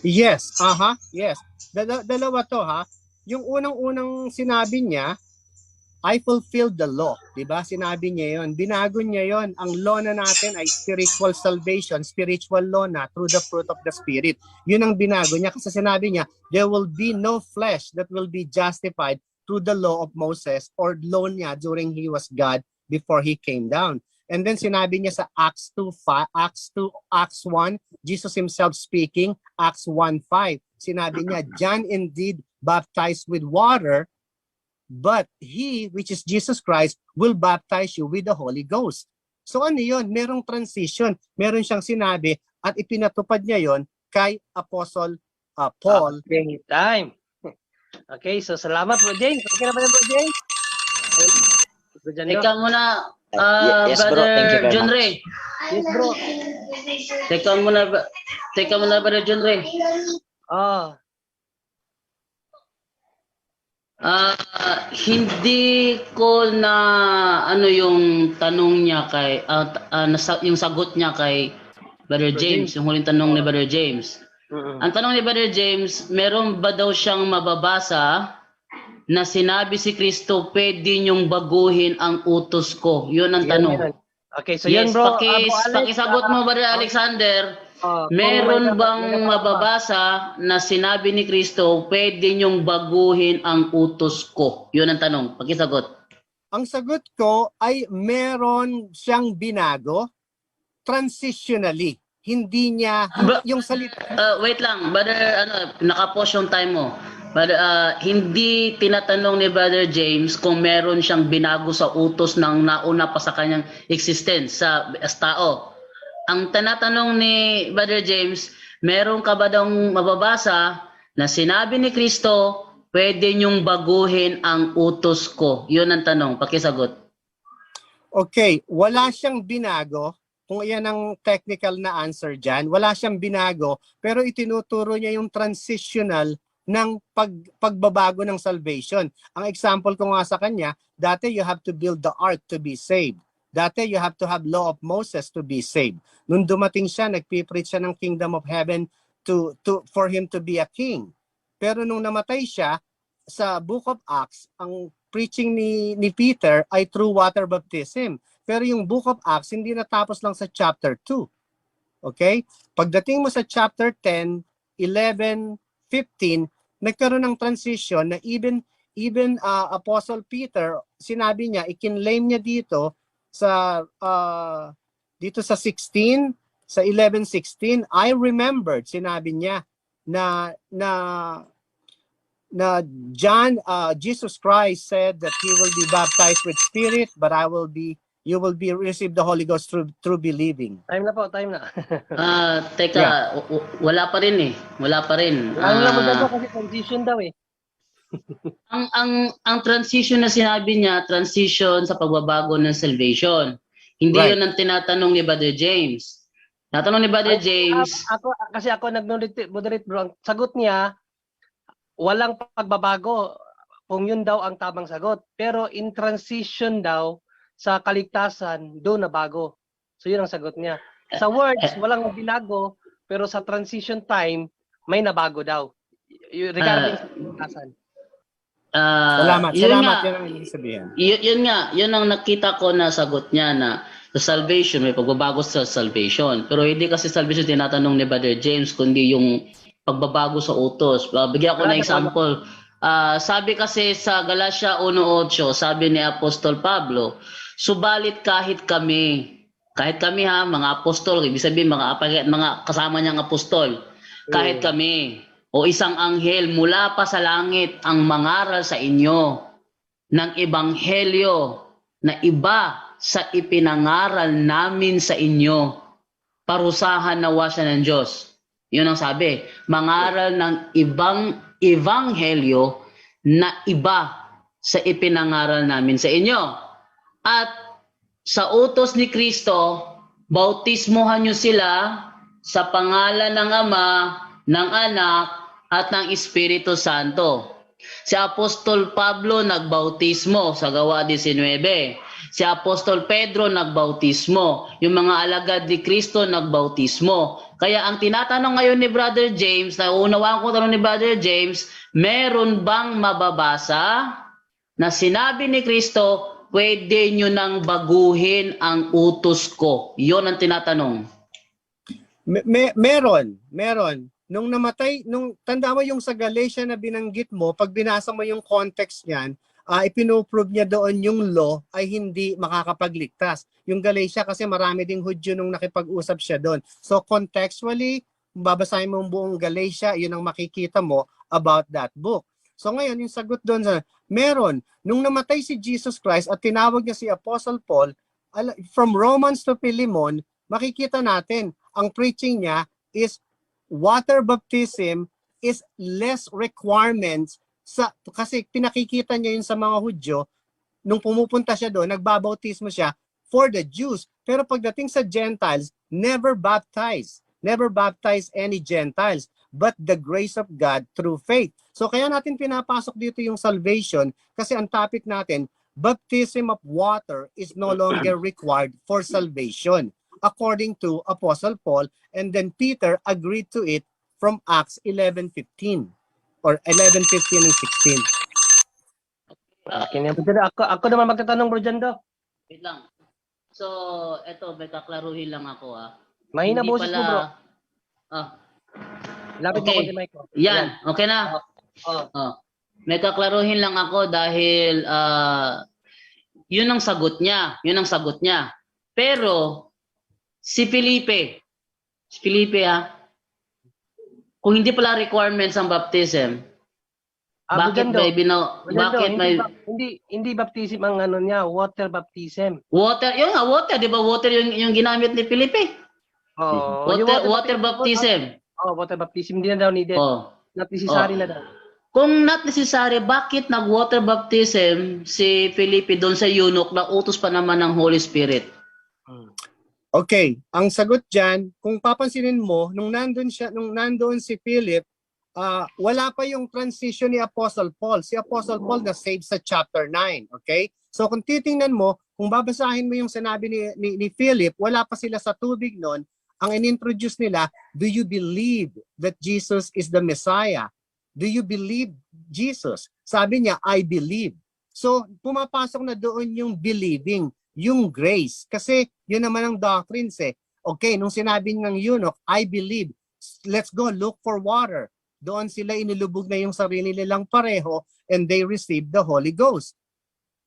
Yes, yes. Dalawa to ha. Yung unang-unang sinabi niya, I fulfilled the law. Diba? Sinabi niya yon. Binago niya yon. Ang law na natin ay spiritual salvation, spiritual law na through the fruit of the Spirit. Yun ang binago niya kasi sinabi niya, there will be no flesh that will be justified through the law of Moses or law niya during he was God before he came down. And then sinabi niya sa Acts 1, Jesus himself speaking, Acts 1:5. Sinabi niya, John indeed baptized with water, but he, which is Jesus Christ, will baptize you with the Holy Ghost. So ano yun? Merong transition. Meron siyang sinabi at ipinatupad niya yon kay Apostle Paul. Okay, time. Okay, so salamat, Bro James. Okay na ba yan, Bro James? Bro Jando? Teka muna, Yes, bro. Thank you Brother very John much. Ray. Yes, bro. Teka muna, Brother John Ray. Oh, Hindi ko na ano yung tanong niya kay yung sagot niya kay Brother James, yung huling tanong ni Brother James. mm-mm. Ang tanong ni Brother James, meron ba daw siyang mababasa na sinabi si Kristo, pwede niyong baguhin ang utos ko? Yun ang Yan, tanong. yan. Okay, so yan, bro. Bro Alex, Pakisagot mo, Brother Alexander. kung Meron may bang may mababasa na sinabi ni Kristo, pwede niyong baguhin ang utos ko? Yun ang tanong. Pakisagot. Ang sagot ko ay meron siyang binago transitionally. Hindi niya, yung salita. Wait lang, Brother, naka-pause yung time mo. Hindi tinatanong ni Brother James kung meron siyang binago sa utos ng nauna pa sa kanyang existence sa tao. Ang tinatanong ni Brother James, meron ka ba daw mababasa na sinabi ni Kristo, pwede niyong baguhin ang utos ko? Yun ang tanong. Pakisagot. Okay, wala siyang binago. Kung iyan ang technical na answer dyan, wala siyang binago, pero itinuturo niya yung transitional ng pagbabago ng salvation. Ang example ko nga sa kanya, dati you have to build the ark to be saved. Dati you have to have law of Moses to be saved. Nung dumating siya, nagpipreach siya ng kingdom of heaven for him to be a king. Pero nung namatay siya, sa Book of Acts, ang preaching ni Peter ay through water baptism. Pero yung Book of Acts, hindi natapos lang sa chapter 2. Okay? Pagdating mo sa chapter 10, 11, 15, nagkaroon ng transition na even Apostle Peter, sinabi niya, ikinlaim niya dito sa 16, sa 11:16, I remembered, sinabi niya na Jesus Christ said that he will be baptized with spirit, but you will be receive the Holy Ghost through believing. Time na po, time na. Teka, wala pa rin eh. Wala pa rin. Ano lang maganda kasi transition daw eh. Ang transition na sinabi niya, transition sa pagbabago ng salvation. Hindi Right. yun ang tinatanong ni Brother James. Tinatanong ni Brother James, Ako nag-moderate bro. Ang sagot niya, walang pagbabago kung yun daw ang tamang sagot. Pero in transition daw sa kaligtasan, doon na bago. So yun ang sagot niya. Sa words, walang binago, pero sa transition time, may nabago daw. Regarding sa kaligtasan. Salamat. yun Salamat. nga, Yan ang ibig sabihin. yun ang nakita ko na sagot niya na sa salvation, may pagbabago sa salvation. Pero hindi kasi salvation tinatanong ni Brother James, kundi yung pagbabago sa utos. Bigyan ko na example. Sabi kasi sa Galatia 1:8, sabi ni Apostol Pablo, subalit kahit kami ha, mga apostol, ibig sabihin mga kasama niyang apostol, kahit kami o isang anghel mula pa sa langit ang mangaral sa inyo ng ebanghelyo na iba sa ipinangaral namin sa inyo, parusahan nawa siya ng Diyos. Yun ang sabi, mangaral ng ibang ebanghelyo na iba sa ipinangaral namin sa inyo. At sa utos ni Kristo, bautismohan nyo sila sa pangalan ng Ama, ng Anak, at ng Espiritu Santo. Si Apostol Pablo nagbautismo sa Gawa 19. Si Apostol Pedro nagbautismo. Yung mga alagad ni Kristo nagbautismo. Kaya ang tinatanong ngayon ni Brother James, naunawaan ko tanong ni Brother James, meron bang mababasa na sinabi ni Kristo, pwede nyo nang baguhin ang utos ko? Yon ang tinatanong. Meron. Nung namatay, tanda mo yung sa Galatia na binanggit mo, pag binasa mo yung context niyan, ipinoprove niya doon yung law ay hindi makakapagligtas. Yung Galatia kasi marami ding Hudyo nung nakipag-usap siya doon. So contextually, babasahin mo ang buong Galatia, yun ang makikita mo about that book. So ngayon, yung sagot doon sa, meron. Nung namatay si Jesus Christ at tinawag niya si Apostle Paul, from Romans to Philemon, makikita natin, ang preaching niya is water baptism is less requirements kasi pinakikita niya yun sa mga Hudyo nung pumupunta siya doon, nagbabautismo siya for the Jews. Pero pagdating sa Gentiles, never baptize any Gentiles, but the grace of God through faith. So kaya natin pinapasok dito yung salvation kasi ang topic natin, baptism of water is no longer required for salvation, according to Apostle Paul, and then Peter agreed to it from Acts 11:15 or 11:15 and 16. Ako naman magtatanong, Bro Jando. Wait lang. So, eto, may kaklaruhin lang ako. Mahina Hindi boses mo, bro. Lapit mo Okay. konti mic ko. Yan, okay na. May kaklaruhin lang ako dahil yun ang sagot niya. Pero si Felipe kung hindi pala requirements ang baptism, bakit Bro Jando, bakit may hindi baptism ang ano niya, water baptism. water, yun nga, water, di ba water yung ginamit ni Felipe? Yung Water baptism. Water baptism hindi na daw needed. Not necessary na daw. Kung not necessary, bakit nag-water baptism si Felipe doon sa eunuch na utos pa naman ng Holy Spirit? Okay, ang sagot dyan, kung papansinin mo, nung nandoon si Philip, wala pa yung transition ni Apostle Paul. Si Apostle Paul na saved sa chapter 9. Okay? So kung titingnan mo, kung babasahin mo yung sinabi ni Philip, wala pa sila sa tubig noon. Ang inintroduce nila, do you believe that Jesus is the Messiah? Do you believe Jesus? Sabi niya, I believe. So pumapasok na doon yung believing, yung grace. Kasi yun naman ang doctrines eh. Okay, nung sinabi ng eunuch, I believe, let's go look for water. Doon sila inilubog na yung sarili nilang pareho and they received the Holy Ghost.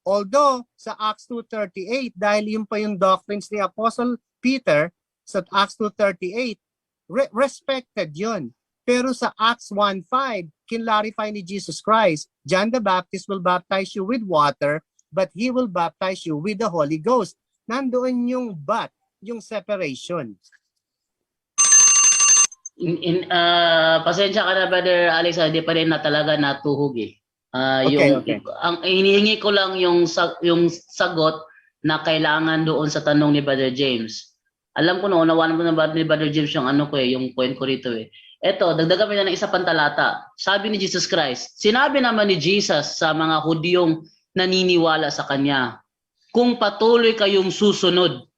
Although sa Acts 2:38, dahil yun pa yung doctrines ni Apostle Peter, sa Acts 2:38, respected yun. Pero sa Acts 1:5, kinlarify ni Jesus Christ, John the Baptist will baptize you with water, but he will baptize you with the Holy Ghost. Nandoon yung but, yung separation. Pasensya ka na, Brother Alex, hindi pa rin na talaga natuhog eh. Okay. Ang hinihingi ko lang yung sagot na kailangan doon sa tanong ni Brother James. Alam ko noon, nawanan ko na ni Brother James yung yung point ko rito eh. Eto, dagdagan mo na ng isa pang talata. Sabi ni Jesus Christ, sinabi naman ni Jesus sa mga Hudyong naniniwala sa Kanya, kung patuloy kayong susunod,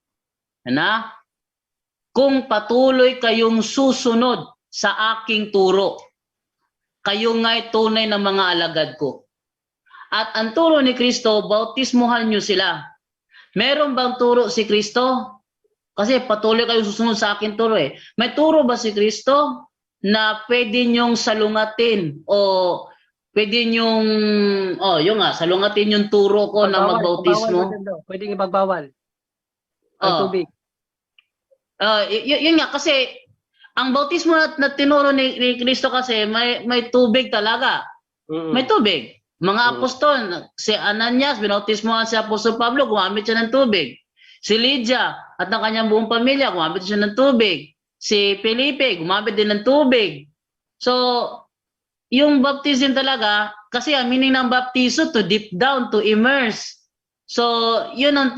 kung patuloy kayong susunod sa aking turo, kayo nga'y tunay na mga alagad ko. At ang turo ni Kristo, bautismuhan nyo sila. Meron bang turo si Kristo? Kasi patuloy kayong susunod sa aking turo eh. May turo ba si Kristo na pwede nyong salungatin o pwede nyong, yun nga, salungatin yung turo ko na magbautismo? Pwedeng ipagbawal. Ang tubig. Yun nga, kasi ang bautismo na tinuro ni Kristo kasi may tubig talaga. May tubig. Mga apostol, si Ananias, binautismohan si Apostol Pablo, gumamit siya ng tubig. Si Lydia at ang kanyang buong pamilya, gumamit siya ng tubig. Si Felipe, gumamit din ng tubig. So, yung baptism talaga, kasi ang meaning ng baptizo, to dip down, to immerse. So, yun ang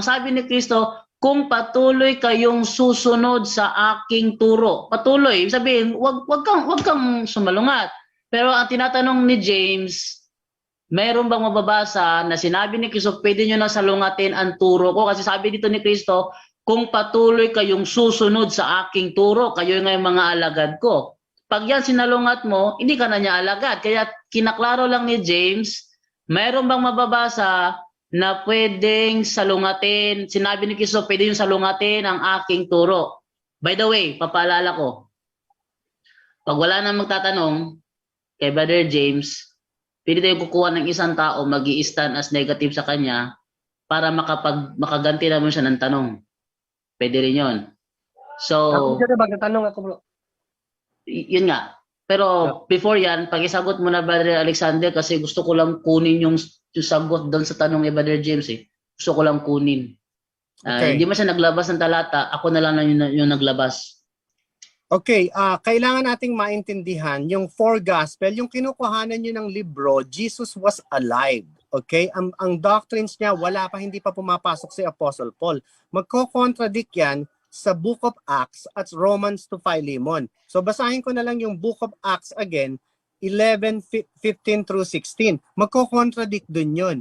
sabi ni Kristo, kung patuloy kayong susunod sa aking turo. Patuloy, ibig sabihin, wag kang sumalungat. Pero ang tinatanong ni James, mayroon bang mababasa na sinabi ni Kristo, pwede nyo na salungatin ang turo ko? Kasi sabi dito ni Kristo, kung patuloy kayong susunod sa aking turo, kayo nga yung mga alagad ko. Pag yan sinalungat mo, hindi ka na niya alagad. Kaya kinaklaro lang ni James, mayroon bang mababasa na pwedeng salungatin, sinabi ni Kristo, pwede yung salungatin ang aking turo. By the way, papaalala ko, pag wala nang magtatanong kay Brother James, pwede tayong kukuha ng isang tao, mag-i-stand as negative sa kanya para makaganti naman siya ng tanong. Pwede rin yun. So, Ako dyan, magtatanong ako bro. yun nga. Pero before yan, pag-isagot mo na Brother Alexander kasi gusto ko lang kunin yung sagot doon sa tanong ni Brother James eh. Gusto ko lang kunin. Okay. Hindi man siya naglabas ng talata, ako na lang yung naglabas. Okay, kailangan nating maintindihan yung four gospel, yung kinukuhanan nyo ng libro, Jesus was alive. Okay? Ang doctrines niya, hindi pa pumapasok si Apostle Paul. Magko-contradict yan sa Book of Acts at Romans to Philemon. So basahin ko na lang yung Book of Acts again, 11:15 through 16. Magko-contradict dun yun.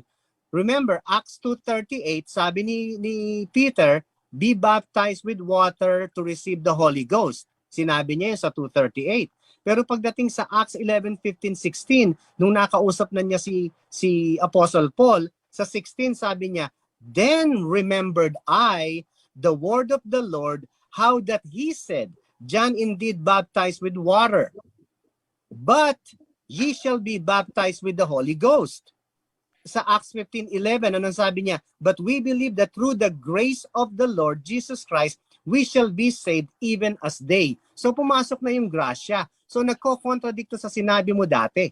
Remember, Acts 2:38, sabi ni Peter, be baptized with water to receive the Holy Ghost. Sinabi niya yun sa 2:38. Pero pagdating sa Acts 11:15-16, nung nakausap na niya si Apostle Paul, sa 16 sabi niya, then remembered I the word of the Lord, how that he said, John indeed baptized with water, but ye shall be baptized with the Holy Ghost. Sa Acts 15:11, anong sabi niya? But we believe that through the grace of the Lord Jesus Christ, we shall be saved even as they. So pumasok na yung grasya. So nagko-contradict sa sinabi mo dati.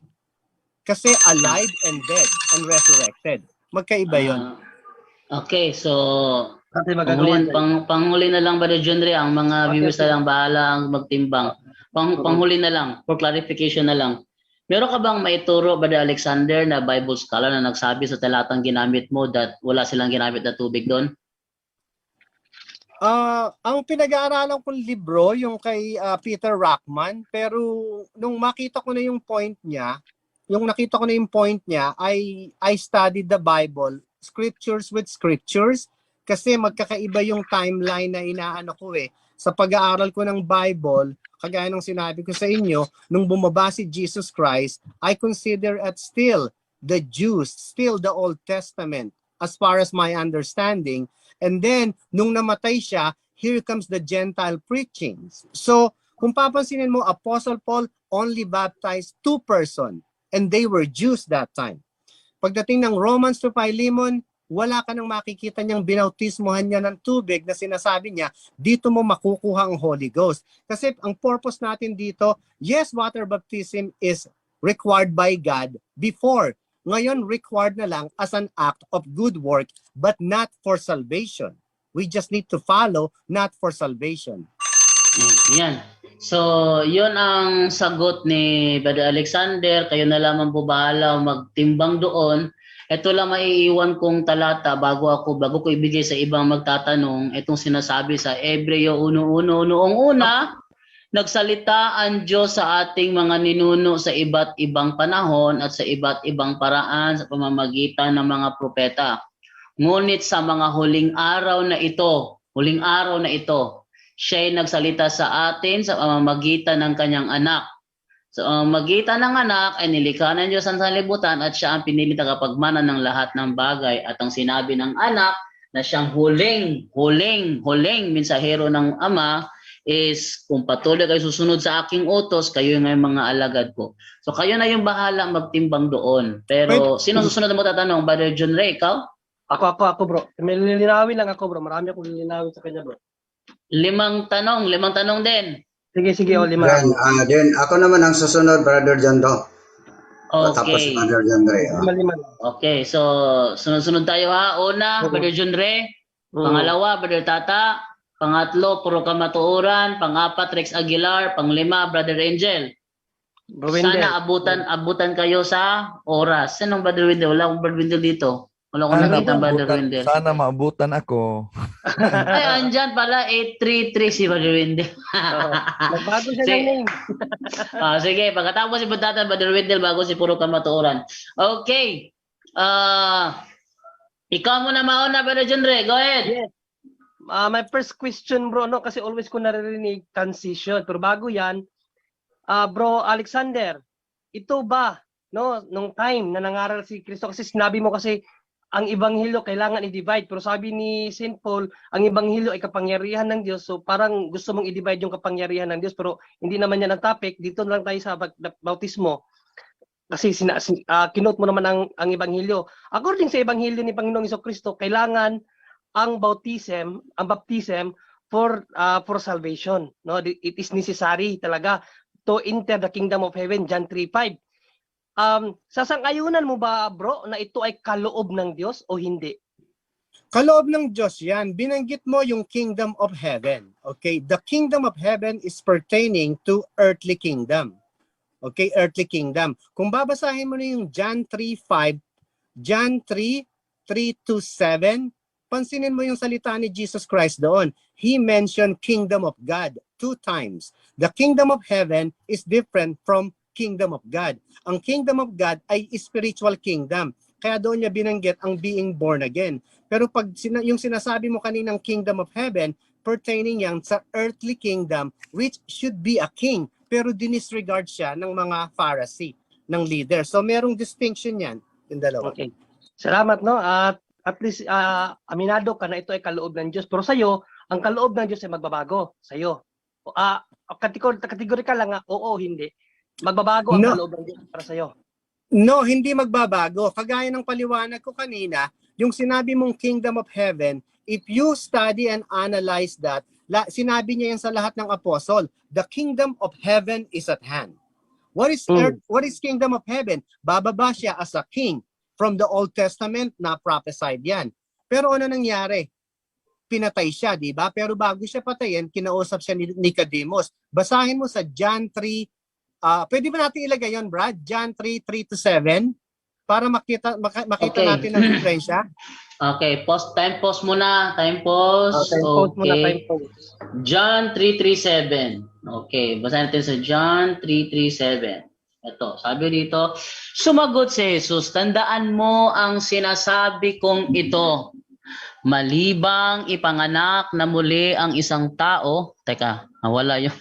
Kasi alive and dead and resurrected. Magkaiba yun. Okay, so Ate magagawa dyan. panghuli na lang Brother John Ray, ang mga viewers na lang bahala ang magtimbang. Panghuli na lang, for clarification na lang. Meron ka bang maituro, Brother Alexander, na Bible scholar na nagsabi sa talatang ginamit mo that wala silang ginamit na tubig doon? Ang pinag-aaralan kong libro, yung kay Peter Rockman, pero nung makita ko na yung point niya, I studied the Bible, scriptures with scriptures, kasi magkakaiba yung timeline na inaano ko eh. Sa pag-aaral ko ng Bible, kagaya ng sinabi ko sa inyo, nung bumaba si Jesus Christ, I consider it still the Jews, still the Old Testament, as far as my understanding. And then, nung namatay siya, here comes the Gentile preachings. So, kung papansinin mo, Apostle Paul only baptized 2 persons, and they were Jews that time. Pagdating ng Romans to Philemon, wala ka nang makikita niyang binautismohan niya ng tubig na sinasabi niya, dito mo makukuha ang Holy Ghost. Kasi ang purpose natin dito, yes, water baptism is required by God before. Ngayon, required na lang as an act of good work, but not for salvation. We just need to follow, not for salvation. Yan. So, yun ang sagot ni Brother Alexander. Kayo na lamang po bahala magtimbang doon. Ito lang maiiwan kong talata bago ko ibigay sa ibang magtatanong. Itong sinasabi sa Hebreo 1:1. Noong una, nagsalita ang Diyos sa ating mga ninuno sa iba't ibang panahon at sa iba't ibang paraan sa pamamagitan ng mga propeta. Ngunit sa mga huling araw na ito, siya'y nagsalita sa atin sa pamamagitan ng kanyang anak. Sa pamamagitan ng anak ay nilikha ng Diyos ang sanlibutan at siya ang pinili tagapagmana ng lahat ng bagay. At ang sinabi ng anak na siyang huling mensahero ng Ama is kung patuloy kayo susunod sa aking utos, kayo nga yung mga alagad ko. So kayo na yung bahala magtimbang doon. Pero sino susunod na magtatanong? Brother John Ray, ikaw? Ako bro. May lilinawin lang ako bro. Marami akong lilinawin sa kanya bro. 5 tanong din. Sige, 5. Then ako naman ang susunod, Brother John Do. Tapos Okay. Brother John Ray. 5. Okay, so sunod-sunod tayo ha. Una, Brother John Ray. Pangalawa, Brother Tata. Pangatlo, Puro Kamatuoran. Pang-4, Rex Aguilar. Pang-5, Brother Angel. Bro Wendell. Sana abutan kayo sa oras. Sinong Brother Wendell? Wala akong Brother Wendell dito. Wala ko nakita, Brother Wendell. Sana maabutan ako. Ay, andyan pala, 833 si Brother Wendell. Nagbago siya Sige. ng name. Sige, pagkatapos si Brother Wendell, bago si Puro Kamatuoran. Okay. Ikaw muna mauna, Brother John Ray. Go ahead. Yes. My first question, bro, no, kasi always ko naririnig transition. Pero bago yan, bro Alexander, ito ba, no, nung time na nangaral si Kristo, kasi sinabi mo kasi ang ebanghelyo kailangan i-divide. Pero sabi ni St. Paul, ang ebanghelyo ay kapangyarihan ng Diyos. So parang gusto mong i-divide yung kapangyarihan ng Diyos. Pero hindi naman yan ang topic. Dito na lang tayo sa bautismo. Kasi kinote mo naman ang ebanghelyo. According sa ebanghelyo ni Panginoong Jesucristo, kailangan ang baptism for salvation. No, it is necessary talaga to enter the kingdom of heaven. John 3:5. Sasang-ayunan mo ba, bro, na ito ay kaloob ng Diyos o hindi? Kaloob ng Diyos yan. Binanggit mo yung kingdom of heaven. Okay? The kingdom of heaven is pertaining to earthly kingdom. Okay? Earthly kingdom. Kung babasahin mo na yung John 3:5, John 3:3-7, pansinin mo yung salita ni Jesus Christ doon. He mentioned kingdom of God 2 times. The kingdom of heaven is different from kingdom of God. Ang kingdom of God ay spiritual kingdom. Kaya doon niya binanggit ang being born again. Pero pag yung sinasabi mo kaninang kingdom of heaven, pertaining yan sa earthly kingdom, which should be a king. Pero dinisregard siya ng mga Pharisee, ng leader. So merong distinction yan, yung dalawa. Okay. Salamat, no? At least aminado ka na ito ay kaloob ng Diyos. Pero sa'yo, ang kaloob ng Diyos ay magbabago. Sa'yo. Kategorikal lang, oo, hindi. Magbabago ang kaloob ng Diyos para sa'yo. No, hindi magbabago. Kagaya ng paliwanag ko kanina, yung sinabi mong kingdom of heaven, if you study and analyze that, sinabi niya yan sa lahat ng apostol, the kingdom of heaven is at hand. What is earth? What is kingdom of heaven? Bababa siya as a king. From the Old Testament, na prophesied yan. Pero ano nangyari? Pinatay siya, di ba? Pero bago siya patayin, kinausap siya ni Nicodemus. Basahin mo sa John 3, pwede ba natin ilagay yon, Brad? John 3:3-7 para makita Okay. natin ang diferensya. Okay, time pause muna. Time pause. Time pause muna, time pause. John 3:3-7. Okay, basahin natin sa John 3:3-7. Ito, sabi dito, sumagot si Jesus, tandaan mo ang sinasabi kong ito. Malibang ipanganak na muli ang isang tao, teka, nawala yun.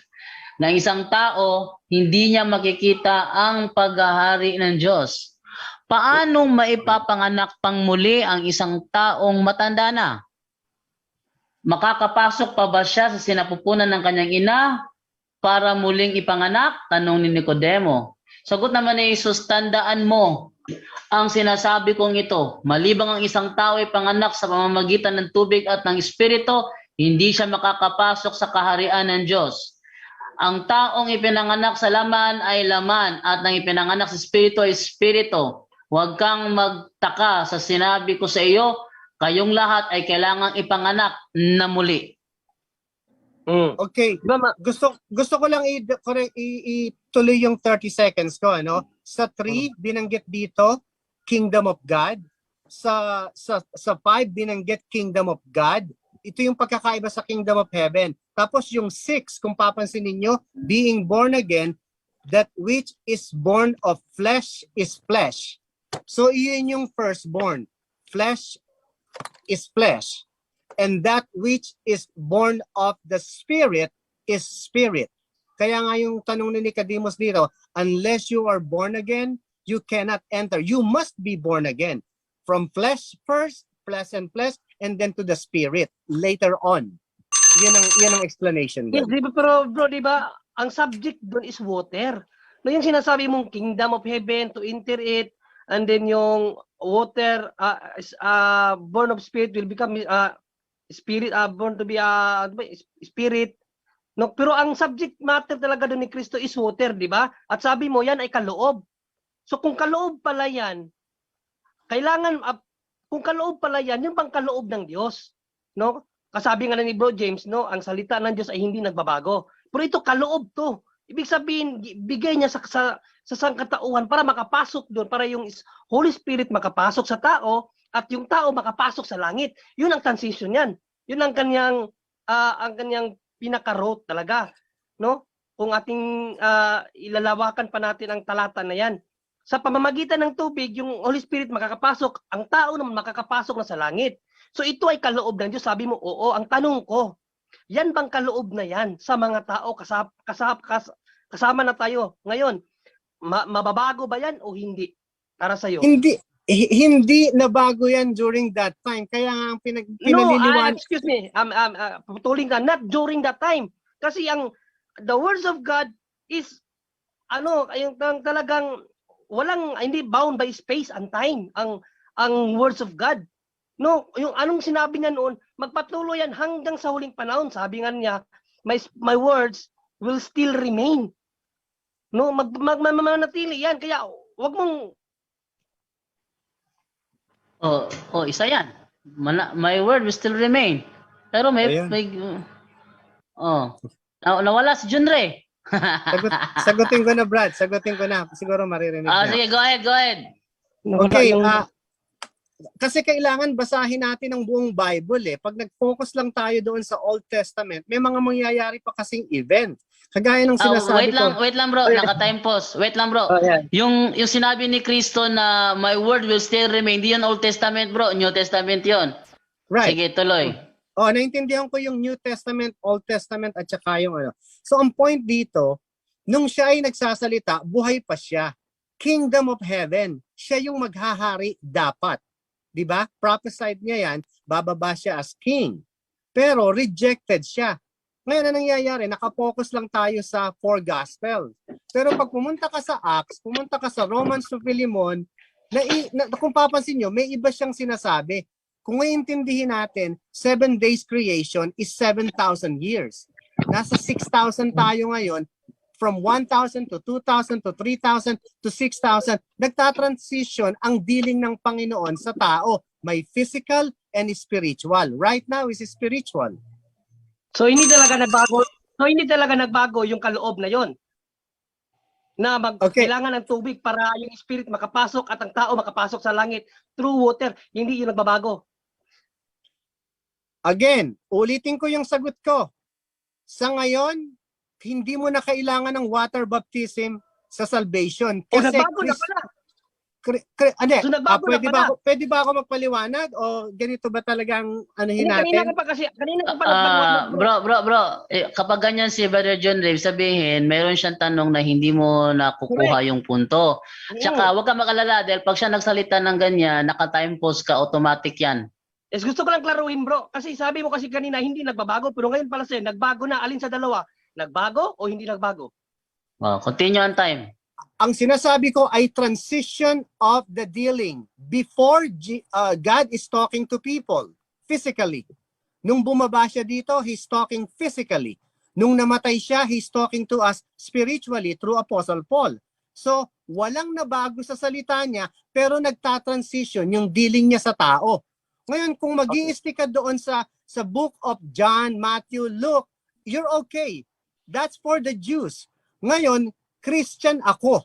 Na isang tao, hindi niya makikita ang paghahari ng Diyos. Paanong maipapanganak pang muli ang isang taong matanda na? Makakapasok pa ba siya sa sinapupunan ng kanyang ina para muling ipanganak? Tanong ni Nicodemo. Sagot naman ni Jesus, tandaan mo ang sinasabi kong ito. Malibang ang isang tao ay panganak sa pamamagitan ng tubig at ng espiritu, hindi siya makakapasok sa kaharian ng Diyos. Ang taong ipinanganak sa laman ay laman at ang ipinanganak sa espiritu ay espiritu. Huwag kang magtaka sa sinabi ko sa iyo, kayong lahat ay kailangang ipanganak na muli. Okay. Gusto ko lang ituloy yung 30 seconds ko, ano? Sa 3 binanggit dito kingdom of God. Sa 5 binanggit kingdom of God. Ito yung pagkakaiba sa kingdom of heaven. Tapos yung 6, kung papansin niyo, being born again, that which is born of flesh is flesh. So iyon yung firstborn. Flesh is flesh. And that which is born of the Spirit is Spirit. Kaya nga yung tanong ni Nicodemus dito, unless you are born again, you cannot enter. You must be born again. From flesh first, flesh and flesh, and then to the Spirit later on. Yan ang explanation Yes, doon. di ba, pero bro, di ba, ang subject doon is water. No, yung sinasabi mong kingdom of heaven, to enter it, and then yung water, born of spirit will become spirit, born to be spirit. No, pero ang subject matter talaga doon ni Kristo is water, di ba? At sabi mo, yan ay kaloob. So kung kaloob pala yan, kailangan, kung kaloob pala yan, yun bang kaloob ng Diyos? No? Kasabi nga na ni Bro James, no, ang salita ng Diyos ay hindi nagbabago. Pero ito kaloob to. Ibig sabihin, bigay niya sa sangkatauhan para makapasok doon, para yung Holy Spirit makapasok sa tao at yung tao makapasok sa langit. Yun ang transition yan. Yun ang kanyang pinaka-road talaga, no? Kung ating ilalawakan pa natin ang talata na yan. Sa pamamagitan ng tubig, yung Holy Spirit makakapasok, ang tao naman makakapasok na sa langit. So ito ay kaloob ng Diyos. Sabi mo, oo. Ang tanong ko, yan bang kaloob na yan sa mga tao kasama na tayo ngayon? Mababago ba yan o hindi? Para sa'yo. Hindi nabago yan during that time. Kaya nga ang pinaliliwan. Excuse me. Putulin ka. Not during that time. Kasi the words of God is yung talagang hindi bound by space and time ang words of God. No, yung anong sinabi niya noon, magpatuloy yan hanggang sa huling panahon. Sabi nga niya, my words will still remain. No, manatili yan. Kaya wag mong isa yan. My word will still remain. Pero Ayan. nawala si Junre. Sagutin ko na, Brad. Sagutin ko na. Siguro maririnig niya. Sige, go ahead. Okay, kasi kailangan basahin natin ang buong Bible eh. Pag nag-focus lang tayo doon sa Old Testament, may mga mangyayari pa kasing event. Kagaya ng sinasabi Wait lang bro, naka-time pause. Wait lang bro. Yung sinabi ni Kristo na my word will still remain, di yun Old Testament bro, New Testament yun. Right. Sige, tuloy. Naintindihan ko yung New Testament, Old Testament at saka yung ano. So ang point dito, nung siya ay nagsasalita, buhay pa siya. Kingdom of Heaven. Siya yung maghahari dapat. 'Di ba? Prophesied niya yan, bababa siya as king. Pero rejected siya. Ngayon na nangyayari, nakapokus lang tayo sa 4 gospel. Pero pag pumunta ka sa Acts, pumunta ka sa Romans to Philemon, kung papansin nyo, may iba siyang sinasabi. Kung iintindihin natin, 7 days creation is 7,000 years. Nasa 6,000 tayo ngayon, from 1,000 to 2,000 to 3,000 to 6,000, nagtatransition ang dealing ng Panginoon sa tao. May physical and spiritual. Right now is spiritual. So hindi talaga nagbago yung kaloob na yon. Na kailangan ng tubig para yung spirit makapasok at ang tao makapasok sa langit through water. Hindi yun nagbabago. Again, ulitin ko yung sagot ko. Sa ngayon, hindi mo na kailangan ng water baptism sa salvation. Kasi nagbago na pala. So, nagbago pwede na pala. Pwede ba ako magpaliwanag o ganito ba talagang anuhin Kanina natin? ka pa Bro, kapag ganyan si Brother John Ray, sabihin, meron siyang tanong na hindi mo nakukuha yung punto. Tsaka huwag ka makalala dahil pag siya nagsalita ng ganyan, naka-time pause ka, automatic yan. Gusto ko lang klaruhin bro, kasi sabi mo kasi kanina hindi nagbabago, pero ngayon pala sa'yo, nagbago na. Alin sa dalawa? Nagbago o hindi nagbago? Continue on time. Ang sinasabi ko ay transition of the dealing. Before God is talking to people physically. Nung bumaba siya dito, He's talking physically. Nung namatay siya, He's talking to us spiritually through Apostle Paul. So, walang nabago sa salita niya, pero nagtatransition yung dealing niya sa tao. Ngayon, kung mag-i-stick ka doon sa book of John, Matthew, Luke, you're okay. That's for the Jews. Ngayon, Christian ako.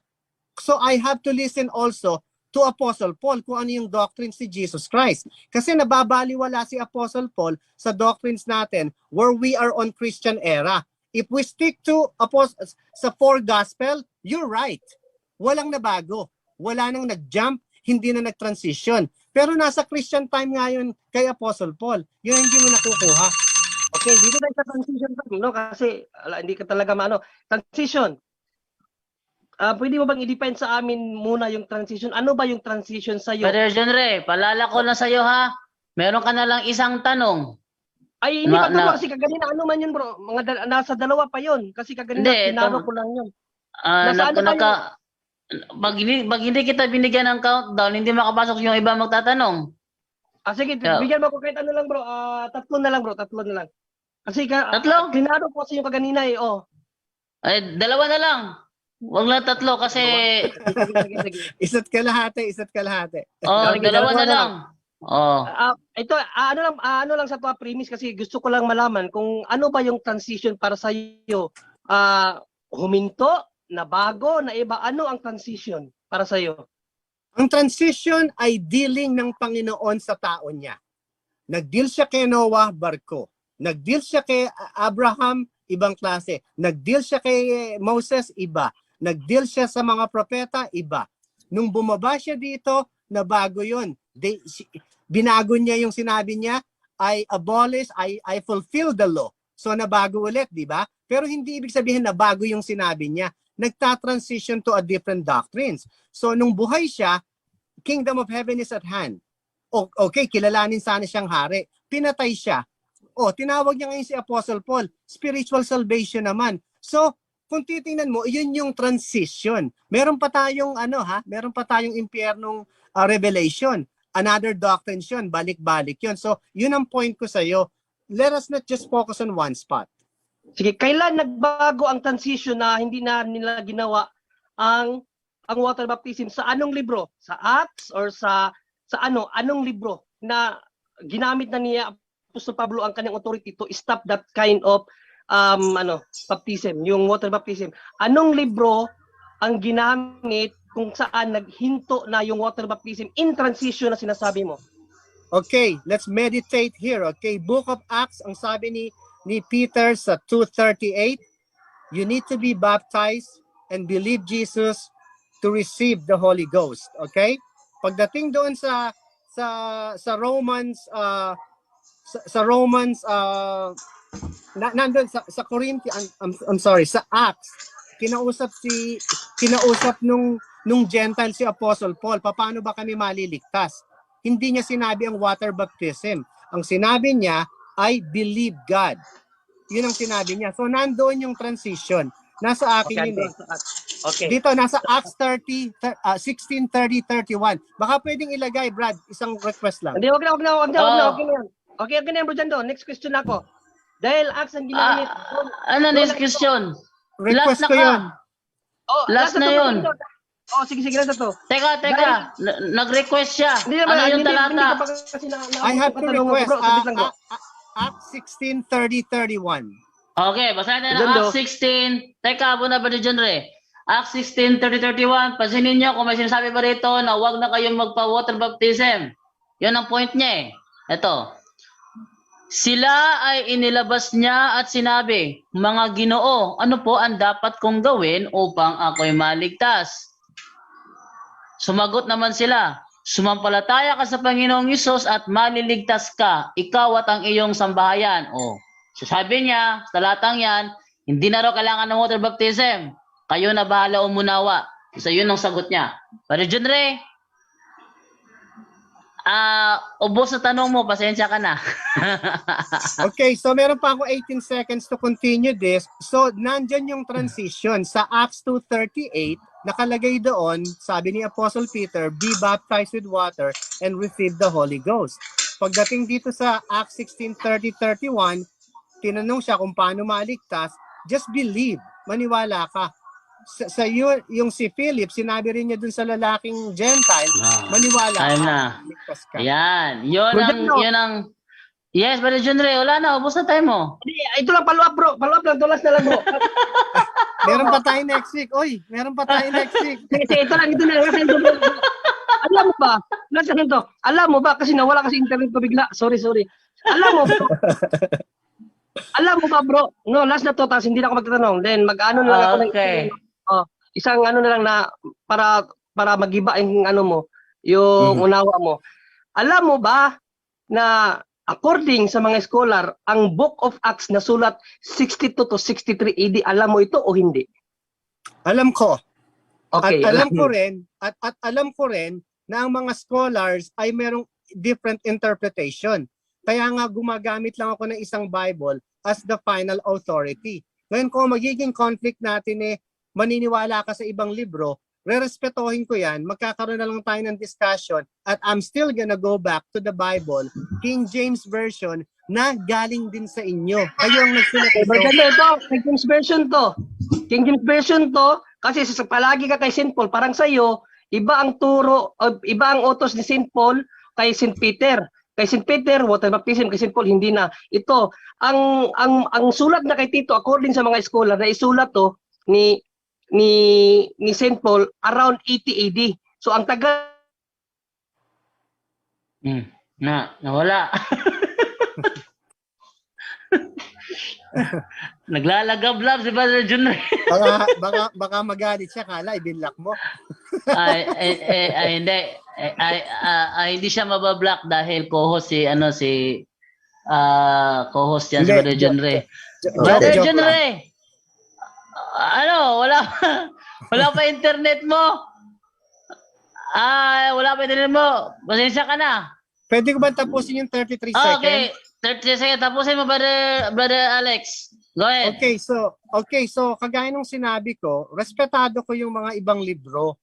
So I have to listen also to Apostle Paul kung ano yung doctrines si Jesus Christ. Kasi nababaliwala si Apostle Paul sa doctrines natin where we are on Christian era. If we stick to sa 4 gospel, you're right. Walang nabago. Wala nang nag-jump, hindi na nag-transition. Pero nasa Christian time ngayon kay Apostle Paul, yun hindi mo nakukuha. Okay, dito tayo sa transition no? Kasi hindi ka talaga transition. Pwede mo bang i-define sa amin muna yung transition? Ano ba yung transition sa iyo? Brother John Ray, palala ko na sa iyo ha. Meron ka na lang isang tanong. Ay, hindi pa tanong kasi kaganina ano man yun bro? Nasa dalawa pa yun. Kasi kaganina tinaro ko lang yun. Pag hindi kita binigyan ng countdown, hindi makapasok yung iba magtatanong. Sige, bigyan mo ko kahit ano lang bro. Tatlo na lang bro, tatlo na lang. Kasi tatlo? Tinaro ko kasi yung kaganina eh. Ay, dalawa na lang. Wag lang tatlo kasi Isa't kalahati. dalawa na lang. Ito ano lang sa premise kasi gusto ko lang malaman kung ano ba yung transition para sa iyo. Huminto, nabago, na iba, ano ang transition para sa iyo? Ang transition ay dealing ng Panginoon sa tao niya. Nag-deal siya kay Noah, barko. Nag-deal siya kay Abraham, ibang klase. Nag-deal siya kay Moses, iba. Nag-deal siya sa mga propeta, iba. Nung bumaba siya dito, nabago yun. Binago niya yung sinabi niya, I abolish, I fulfill the law. So nabago ulit, di ba? Pero hindi ibig sabihin na bago yung sinabi niya. Nagta-transition to a different doctrines. So nung buhay siya, kingdom of heaven is at hand. Okay, kilalanin sana siyang hari. Pinatay siya. Tinawag niya ngayon si Apostle Paul. Spiritual salvation naman. So, kung titingnan mo, yun yung transition. Meron pa tayong meron pa tayong impyernong revelation. Another doctrine yun, balik-balik yun. So, yun ang point ko sa iyo. Let us not just focus on one spot. Sige, kailan nagbago ang transition na hindi na nila ginawa ang water baptism? Sa anong libro? Sa Acts or sa anong libro na ginamit na niya Apostol Pablo ang kanyang authority to stop that kind of baptism, yung water baptism? Anong libro ang ginamit kung saan naghinto na yung water baptism in transition na sinasabi mo? Okay, let's meditate here. Okay, Book of Acts, ang sabi ni Peter sa 2:38, you need to be baptized and believe Jesus to receive the Holy Ghost. Okay? Pagdating doon sa Romans nandun sa Corinthians, I'm sorry, sa Acts, kinausap nung Gentile si Apostle Paul, paano ba kami maliligtas? Hindi niya sinabi ang water baptism. Ang sinabi niya ay believe God. Yun ang sinabi niya. So nandoon yung transition. Nasa akin yun eh. Okay. Dito, nasa Acts 16:30-31. Baka pwedeng ilagay, Brad, isang request lang. Hindi, wag na. Okay na yan, Bro Jando. Next question ako. Dahil Acts ang ginamit. Next question? Request Last na ko ka. yun. Last na yun. Sige, last na to. Teka. Nag-request siya. Ano yung talata? I have to request. Acts 16:30-31. Okay, basahin natin ang Acts 16. Teka, muna ba John Ray? Acts 16:30-31. Pansinin niyo kung may sinasabi ba rito na huwag na kayong magpa-water baptism. Yun ang point niya eh. Ito. Sila ay inilabas niya at sinabi, mga Ginoo, ano po ang dapat kong gawin upang ako'y maligtas? Sumagot naman sila, sumampalataya ka sa Panginoong Hesus at maliligtas ka, ikaw at ang iyong sambahayan. So sabi niya, sa talatang yan, hindi na raw kailangan ng water baptism. Kayo na bahala umunawa. So yun ang sagot niya. Pero John Ray, ubos sa tanong mo, pasensya ka na. Okay, so meron pa ako 18 seconds to continue this. So nandyan yung transition. Sa Acts 2:38, nakalagay doon, sabi ni Apostle Peter, be baptized with water and receive the Holy Ghost. Pagdating dito sa Acts 16:30-31, tinanong siya kung paano maligtas, just believe, maniwala ka. Sa yung si Philip, sinabi rin niya dun sa lalaking Gentile, maniwala ka. Maligtas ka. Yan. Yun ang yes, Brother John Ray, wala na, ubos na time mo. Ito lang, follow up bro. Follow up lang, tulas na lang bro. Meron pa tayo next week. Oy, meron pa tayo next week. Ito lang. Alam mo ba? Alam mo ba? Kasi nawala kasi internet ko bigla. Sorry. Alam mo ba bro? No, last na to, tapos hindi na ako magtatanong. Then mag-ano na lang ako. Okay. Isang ano na lang na para mag-iba yung ano mo, yung unawa mo. Alam mo ba na according sa mga scholar, ang Book of Acts na sulat 62 to 63 AD, alam mo ito o hindi? Alam ko. Okay. At alam ko rin na ang mga scholars ay merong different interpretation. Kaya nga gumagamit lang ako ng isang Bible as the final authority. Ngayon kung magiging conflict natin maniniwala ka sa ibang libro, rerespetohin ko yan, magkakaroon na lang tayo ng discussion at I'm still gonna go back to the Bible, King James Version, na galing din sa inyo. Kayo ang nagsulat ito. King James Version to. King James Version to, kasi palagi ka kay St. Paul, parang sa'yo, iba ang utos ni St. Paul kay St. Peter. Kay St. Peter, water baptism, kay St. Paul, hindi na. Ito, ang sulat na kay Tito, according sa mga scholar, na isulat to ni St. Paul around 80 AD. So ang tagal Nawala. Naglalagablab si Brother Junre. Baka magalit siya, kala ibinlock mo. Hindi. Hindi siya mabablock dahil co-host si co-host yan si Hindi, Brother Junre. Joke Brother lang. Junre! Wala pa internet mo? Wala pa internet mo. Pasensya ka na. Pwede ko ba tapusin yung 33 seconds? Okay. 30 seconds. Tapusin mo, Brother Alex. Go ahead. Okay, so kagaya ng sinabi ko, respetado ko yung mga ibang libro.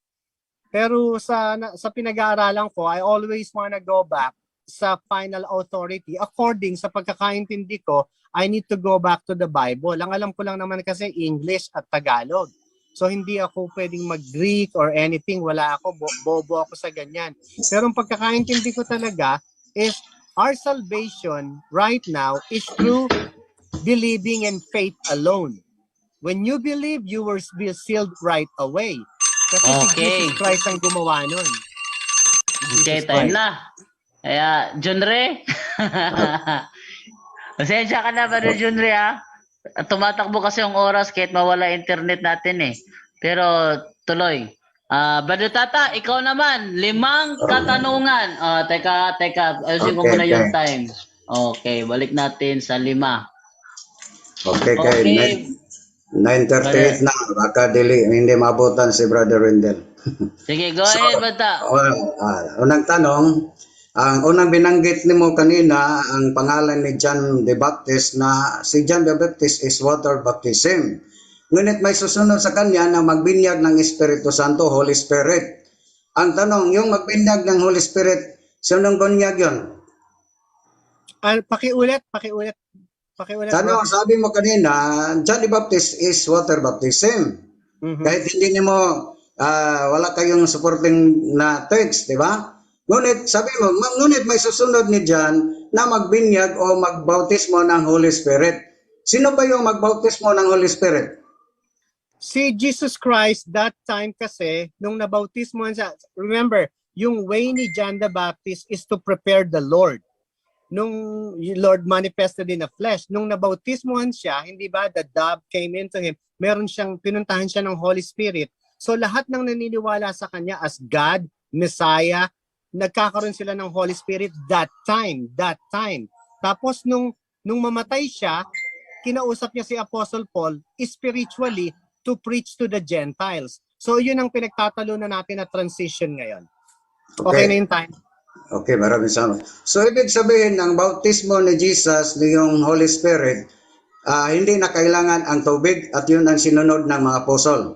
Pero sa pinag-aaralan ko, I always wanna go back sa final authority. According sa pagkakaintindi ko, I need to go back to the Bible. Ang alam ko lang naman kasi English at Tagalog. So hindi ako pwedeng mag-Greek or anything. Wala ako, bobo ako sa ganyan. Pero ang pagkakaintindi ko talaga is our salvation right now is through believing in faith alone. When you believe, you will be sealed right away. Kasi si Jesus Christ ang gumawa nun. Okay, time na. Kaya, Junre, pasensya ka na, Brother Junre, ha? Tumatakbo kasi yung oras kahit mawala internet natin, eh. Pero, tuloy. Brother Tata, ikaw naman, 5 katanungan. Teka, ayusin ko muna yung time. Okay, balik natin sa 5. Okay. 9:38 na. Baka hindi maabutan si Brother Wendell. Sige, go ahead, Bata. Unang tanong, ang unang binanggit ni mo kanina, ang pangalan ni John the Baptist na si John the Baptist is water baptism. Ngunit may susunod sa kanya na magbinyag ng Espiritu Santo, Holy Spirit. Ang tanong, yung magbinyag ng Holy Spirit, sinong bunyag yun? Pakiulit. Tanong, sabi mo kanina, John the Baptist is water baptism. Kahit hindi mo, wala kayong supporting na text, di ba? Ngunit, sabi mo, ngunit may susunod ni John na magbinyag o magbautismo ng Holy Spirit. Sino ba yung magbautismo ng Holy Spirit? Si Jesus Christ, that time kasi, nung nabautismo siya, remember, yung way ni John the Baptist is to prepare the Lord. Nung Lord manifested in the flesh, nung nabautismohan siya, hindi ba, the dove came into him, pinuntahan siya ng Holy Spirit. So lahat ng naniniwala sa kanya as God, Messiah, nagkakaroon sila ng Holy Spirit that time. Tapos nung mamatay siya, kinausap niya si Apostle Paul spiritually to preach to the Gentiles. So yun ang pinagtatalunan natin na transition ngayon. Okay na yung time? Okay, maraming salamat. So, ibig sabihin, ang bautismo ni Jesus, yung Holy Spirit, hindi na kailangan ang tubig at yun ang sinunod ng mga apostol.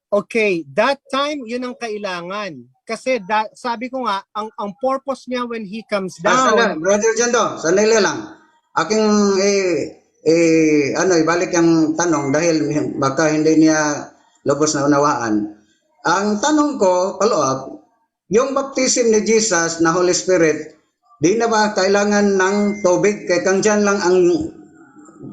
Okay, that time, yun ang kailangan. Kasi sabi ko nga, ang purpose niya when he comes down. Brother Jando, sandali lang. Aking ibalik ang tanong dahil baka hindi niya lubos na unawaan. Ang tanong ko, follow up, yung baptism ni Jesus na Holy Spirit, di na ba kailangan ng tubig? Kaya kang dyan lang ang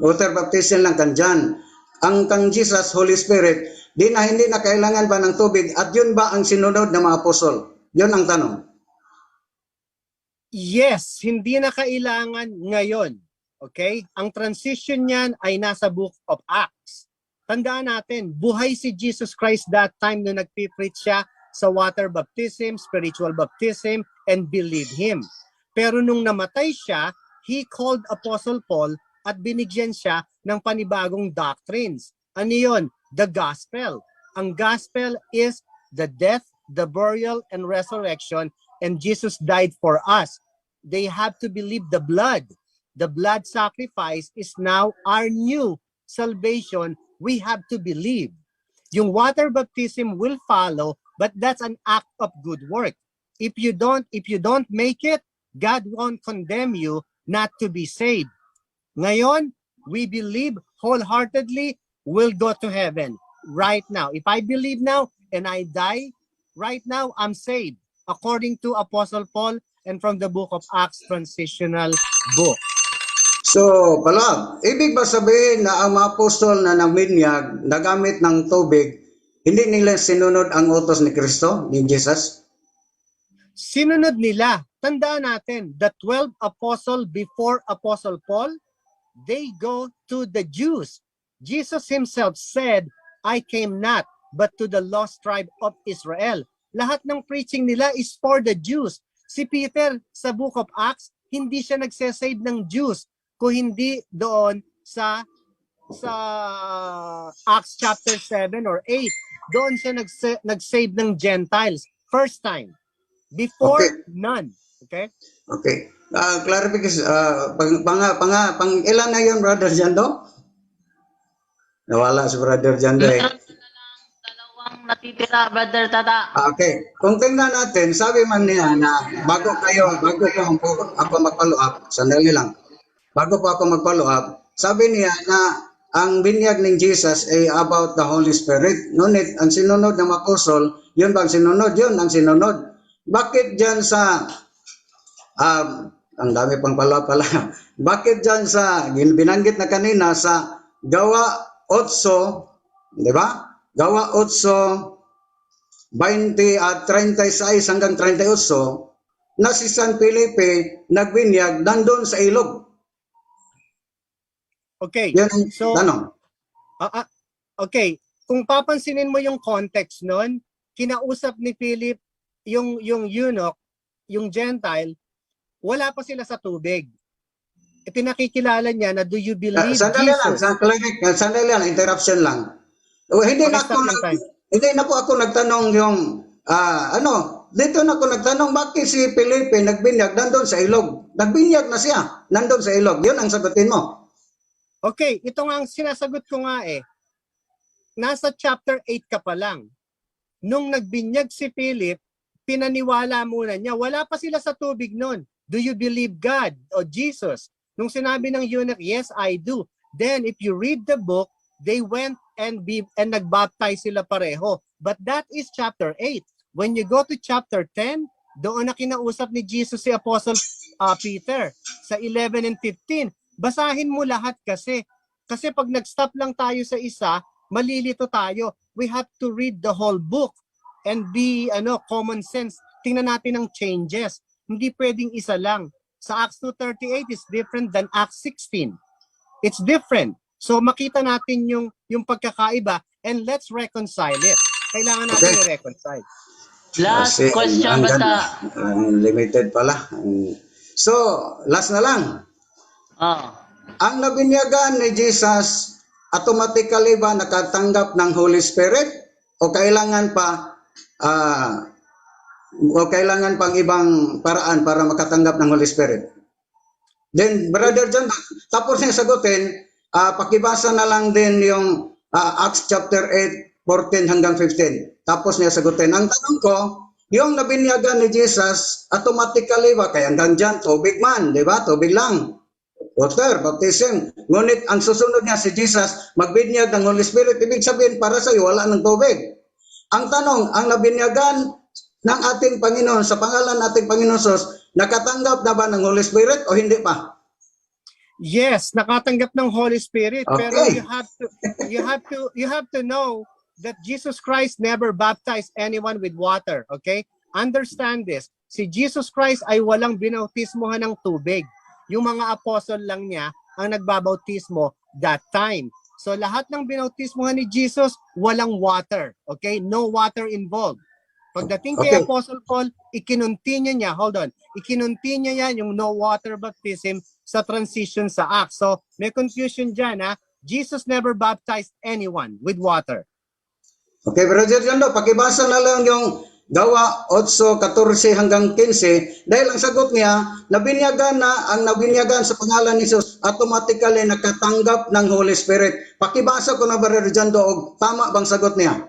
water baptism lang kang dyan. Ang kang Jesus, Holy Spirit, hindi na kailangan ba ng tubig? At yun ba ang sinunod ng mga apostol? Yun ang tanong. Yes, hindi na kailangan ngayon. Okay? Ang transition niyan ay nasa Book of Acts. Tandaan natin, buhay si Jesus Christ that time nung nagpipreach siya sa water baptism, spiritual baptism, and believe Him. Pero nung namatay siya, He called Apostle Paul at binigyan siya ng panibagong doctrines. Ano yun? The gospel. Ang gospel is the death, the burial, and resurrection, and Jesus died for us. They have to believe the blood. The blood sacrifice is now our new salvation. We have to believe. Yung water baptism will follow, but that's an act of good work. If you don't make it, God won't condemn you not to be saved. Ngayon, we believe wholeheartedly, we'll go to heaven right now. If I believe now and I die, right now I'm saved. According to Apostle Paul and from the book of Acts transitional book. So, pala, ibig ba sabihin na ang mga apostol na nagbinyag, nagamit ng tubig, hindi nila sinunod ang utos ni Kristo, ni Jesus? Sinunod nila, tandaan natin, the 12 apostle before Apostle Paul, they go to the Jews. Jesus himself said, I came not but to the lost tribe of Israel. Lahat ng preaching nila is for the Jews. Si Peter sa Book of Acts, hindi siya nagsasave ng Jews, kung hindi doon sa Acts chapter 7 or 8. Doon siya nagsave ng Gentiles. First time. Before, Okay. none. Okay? Okay. Clarification, pang ilan na yun, Brother Jando? Nawala si Brother Jando eh. Meron na lang dalawang natitira, Brother Tata. Okay. Kung tingnan natin, sabi man niya na bago ako mag-follow up, sandali lang. Bago po ako mag-follow up, sabi niya na ang binyag ng Jesus ay about the Holy Spirit. Ngunit ang sinunod ng apostol, yun bang sinunod? Yun ang sinunod. Bakit dyan sa ang dami pang pala. Bakit dyan sa, binanggit na kanina sa Gawa 8, di ba? Gawa 8, 20 at 36 hanggang 38, na si San Felipe nagbinyag nandun sa ilog. Okay. Yan ang So, tanong. okay. Kung papansinin mo yung context nun, kinausap ni Philip yung eunuch, yung Gentile, wala pa sila sa tubig. Pinakikilala niya na, do you believe Sandali lang, Jesus? sandali lang, interruption lang. Hindi na Stop lang tayo. hindi na po ako nagtanong yung dito na ako nagtanong bakit si Felipe nagbinyag nandun sa ilog. Nagbinyag na siya nandun sa ilog. Yun ang sagutin mo. Okay, ito nga ang sinasagot ko nga eh. Nasa chapter 8 ka pa lang. Nung nagbinyag si Philip, pinaniwala muna niya. Wala pa sila sa tubig nun. Do you believe God o Jesus? Nung sinabi ng eunuch, yes, I do. Then if you read the book, they went and nagbaptize sila pareho. But that is chapter 8. When you go to chapter 10, doon na kinausap ni Jesus si Apostle Peter sa 11 and 15. Basahin mo lahat kasi. Kasi pag nag-stop lang tayo sa isa, malilito tayo. We have to read the whole book and be common sense. Tingnan natin ang changes. Hindi pwedeng isa lang. Sa Acts 2:38 is different than Acts 16. It's different. So makita natin yung pagkakaiba and let's reconcile it. Kailangan natin i-reconcile. Last Kasi question, Bata. limited pala. So, last na lang. Ang nabinyagan ni Jesus, automatically ba nakatanggap ng Holy Spirit? O kailangan pang ibang paraan para makatanggap ng Holy Spirit? Then, Brother John, tapos niya sagutin, pakibasa na lang din yung Acts chapter 8, 14 hanggang 15. Tapos niya sagutin. Ang tanong ko, yung nabinyagan ni Jesus, automatically ba? Kaya hanggang dyan, tubig man, di ba? Tubig lang. Water, baptism. Ngunit ang susunod niya si Jesus, magbinyag ng Holy Spirit. Ibig sabihin, para sa iyo, wala ng tubig. Ang tanong, ang nabinyagan ng ating Panginoon, sa pangalan ng ating Panginoon Sus, nakatanggap na ba ng Holy Spirit o hindi pa? Yes, nakatanggap ng Holy Spirit, Okay. pero you have to know that Jesus Christ never baptized anyone with water, okay? Understand this. Si Jesus Christ ay walang binautismohan ng tubig. Yung mga apostle lang niya ang nagbabautismo that time. So lahat ng binautismohan ni Jesus, walang water, okay? No water involved. Pagdating kay Okay. Apostle Paul, ikinontinue niya, ikinontinue niya yung no water baptism sa transition sa Acts. So may confusion dyan, ha? Jesus never baptized anyone with water. Okay, Brother Jondo, pakibasa na lang yung Gawa 8:14 hanggang 15 dahil ang sagot niya, nabinyagan sa pangalan ni Jesus, automatically nakatanggap ng Holy Spirit. Pakibasa ko na, Brother Jondo, og tama bang sagot niya?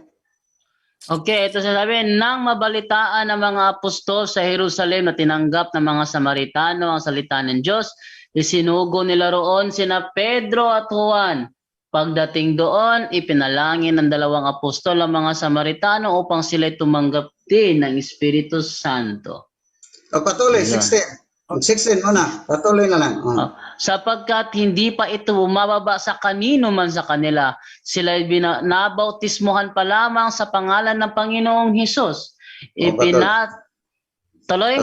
Okay, ito sasabi, nang mabalitaan ng mga apostol sa Jerusalem na tinanggap ng mga Samaritano ang salita ng Diyos, isinugo nila roon sina Pedro at Juan. Pagdating doon, ipinalangin ng dalawang apostol ang mga Samaritano upang sila'y tumanggap din ng Espiritu Santo. Patuloy, Ayan. 16 muna. Patuloy na lang. Sapagkat hindi pa ito bumababa sa kanino man sa kanila, sila'y nabautismuhan pa lamang sa pangalan ng Panginoong Hesus. Patuloy.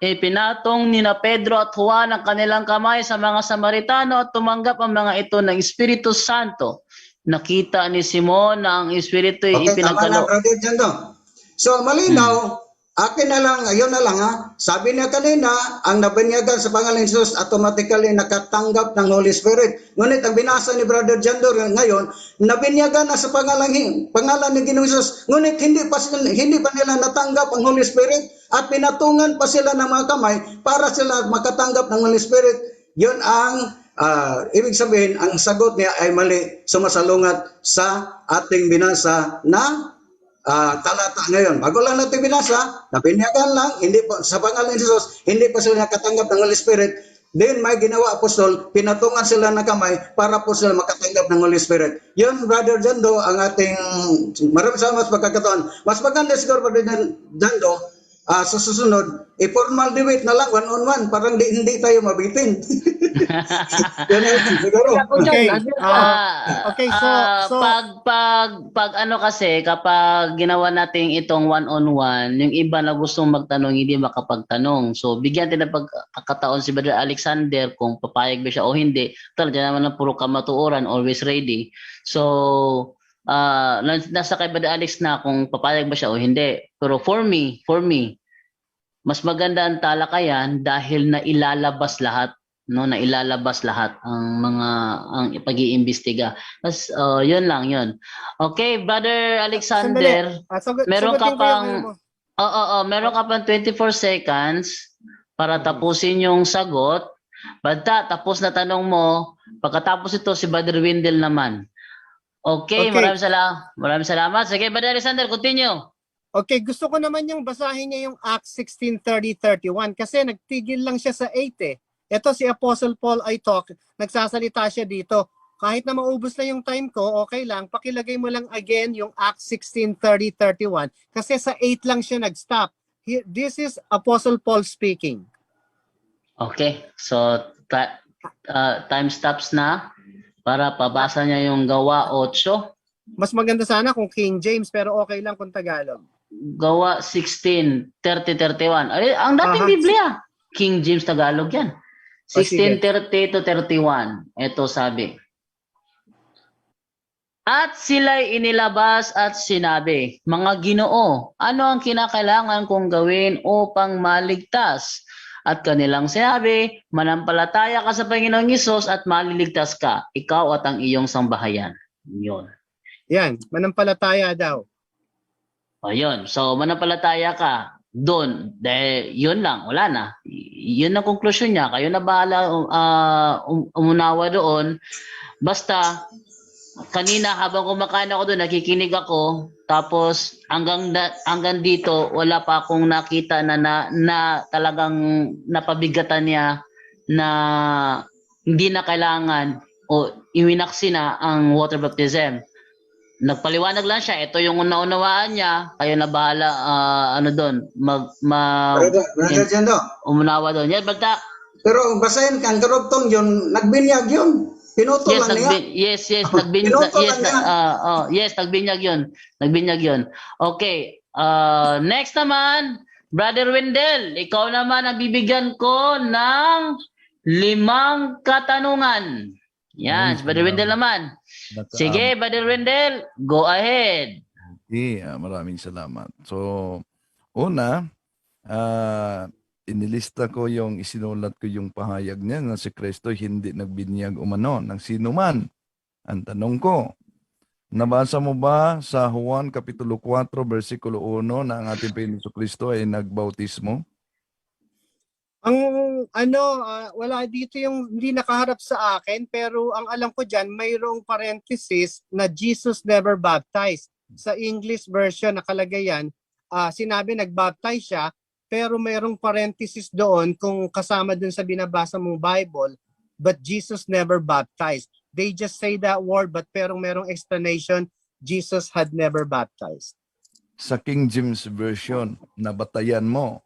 ipinatong ni na Pedro at Juan ang kanilang kamay sa mga Samaritano at tumanggap ang mga ito ng Espiritu Santo. Nakita ni Simon na ang Espiritu ay Okay, tama na, ipinagkaloob. Brother Jando. So, malinaw, akin na lang, ayun na lang ha. Sabi niya kanina, ang nabinyagan sa pangalan ni Jesus, automatically nakatanggap ng Holy Spirit. Ngunit ang binasa ni Brother Jando ngayon, nabinyagan na sa pangalan ni Ginoong Jesus, ngunit hindi pa nila natanggap ang Holy Spirit at pinatungan pa sila ng mga kamay para sila makatanggap ng Holy Spirit. Yun ang ibig sabihin, ang sagot niya ay mali, sumasalungat sa ating binasa na talata ngayon. Bago lang natin binasa, nabinyagan lang, hindi pa, sa pangalan ni Jesus, hindi pa sila nakatanggap ng Holy Spirit. Then may ginawa apostol, pinatungan sila ng kamay para po sila makatanggap ng Holy Spirit. Yun, Brother Jando, ang ating maraming salamat sa pagkakataon. Mas maganda siguro, Brother Jando, sa susunod, formal debate na lang, one-on-one, parang hindi tayo mabitin. Yan ang siguro. Okay. Ah, Okay, so pag ano kasi kapag ginawa natin itong one-on-one, yung iba na gustong magtanong hindi makapagtanong. So bigyan natin ng pagkakataon si Brother Alexander kung papayag ba siya o hindi. Talaga naman ng puro kamatuoran, always ready. So nasa kay Brother Alex na kung papayag ba siya o hindi. Pero for me, mas maganda ang talakayan dahil nailalabas lahat, no, nailalabas lahat ang pag-iimbestiga. Mas yun lang yun. Okay, Brother Alexander, meron ka pang meron ka pang 24 seconds para tapusin yung sagot. Basta tapos na tanong mo, pagkatapos ito si Brother Windel naman. Okay, Okay. maraming salamat. Sige, Brother Alexander, continue. Okay, gusto ko naman yung basahin niya yung Acts 16:30-31 kasi nagtigil lang siya sa 8 eh. Ito si Apostle Paul ay nagsasalita siya dito. Kahit na maubos na yung time ko, okay lang, pakilagay mo lang again yung Acts 16:30-31 kasi sa 8 lang siya nag-stop. This is Apostle Paul speaking. Okay, so time stops na para pabasa niya yung Gawa 8. Mas maganda sana kung King James pero okay lang kung Tagalog. Gawa 16:30-31. Ay, ang dating Aha. Biblia. King James Tagalog yan. sige. 16:30-31. Ito sabi. At sila'y inilabas at sinabi, mga Ginoo, ano ang kinakailangan kong gawin upang maligtas? At kanilang sinabi, manampalataya ka sa Panginoong Hesus at maliligtas ka, ikaw at ang iyong sambahayan. Yun. Yan, manampalataya daw. O yun. So, manampalataya ka doon. Dahil yun lang, wala na. Yun ang konklusyon niya. Kayo na bahala umunawa doon. Basta, kanina habang kumakain ako doon, nakikinig ako. Tapos, hanggang dito, wala pa akong nakita na talagang napabigatan niya na hindi na kailangan o iwinaksi na ang water baptism. Nagpaliwanag lang siya. Ito yung naunawaan niya. Kayo na bahala, doon. Brother Jando. Umunawa doon. Yan, basta. Pero basahin kang karugtong yun, nagbinyag yun. Pinutol lang niya. Yes, Pinutol lang niya. yes, nagbinyag yun. Nagbinyag yun. Okay. Next naman, Brother Wendell, ikaw naman ang bibigyan ko ng 5 katanungan. Yan, si Brother Wendell naman. Sige, Brother Wendell, go ahead. Maraming salamat. So, una, inilista ko yung isinulat ko yung pahayag niya na si Kristo hindi nagbinyag umano ng sino man. Ang tanong ko, nabasa mo ba sa Juan Kapitulo 4, versikulo 1 na ang ating Panginoon Kristo ay nagbautismo? Ang wala dito yung hindi nakaharap sa akin pero ang alam ko diyan mayroong parenthesis na Jesus never baptized. Sa English version nakalagay yan, sinabi nagbaptize siya pero mayroong parenthesis doon kung kasama dun sa binabasa mong Bible, but Jesus never baptized. They just say that word but pero mayroong explanation, Jesus had never baptized. Sa King James Version, nabatayan mo.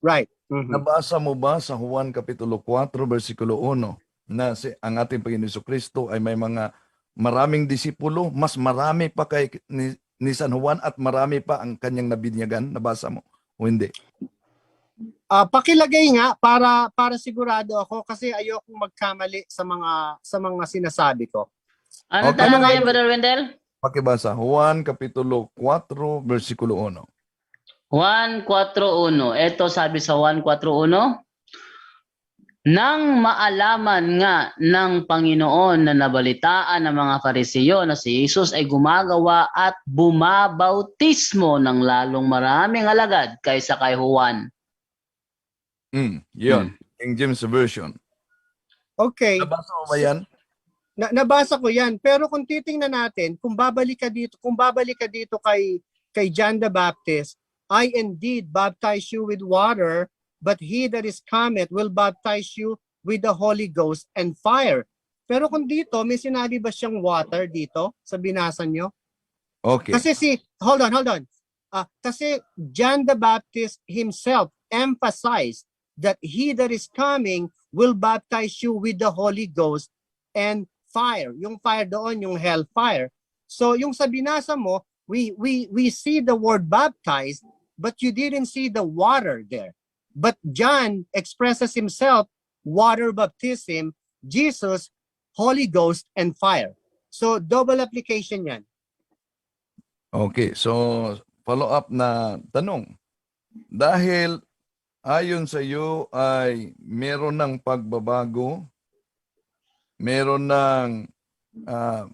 Right. Mhm. Nabasa mo ba sa Juan Kapitulo 4, versikulo 1 na ang ating Panginoon Kristo ay may maraming disipulo, mas marami pa kay ni San Juan at marami pa ang kanyang nabinyagan? Nabasa mo o hindi? Pakilagay nga para sigurado ako kasi ayokong magkamali sa mga sinasabi ko. Ano Okay. tanong ngayon, Brother Wendell? Pakibasa, Juan Kapitulo 4, versikulo 1. Juan 4:1. Ito sabi sa Juan 4:1. Nang maalaman nga ng Panginoon na nabalitaan ng mga Fariseo na si Jesus ay gumagawa at bumabautismo ng lalong maraming alagad kaysa kay Juan. Yun. King James Version. Okay. Nabasa mo ba yan? Nabasa ko 'yan, pero kung titingnan natin, kung babalik ka dito kay John the Baptist, I indeed baptize you with water, but he that is cometh will baptize you with the Holy Ghost and fire. Pero kung dito, may sinabi ba siyang water dito sa binasa nyo? Okay. Kasi hold on. Kasi John the Baptist himself emphasized that he that is coming will baptize you with the Holy Ghost and fire. Yung fire doon, yung hellfire. So yung sa binasa mo, we see the word baptized, but you didn't see the water there. But John expresses himself, water baptism, Jesus, Holy Ghost, and fire. So double application yan. Okay, so follow-up na tanong. Dahil ayon sa iyo ay meron ng pagbabago, meron ng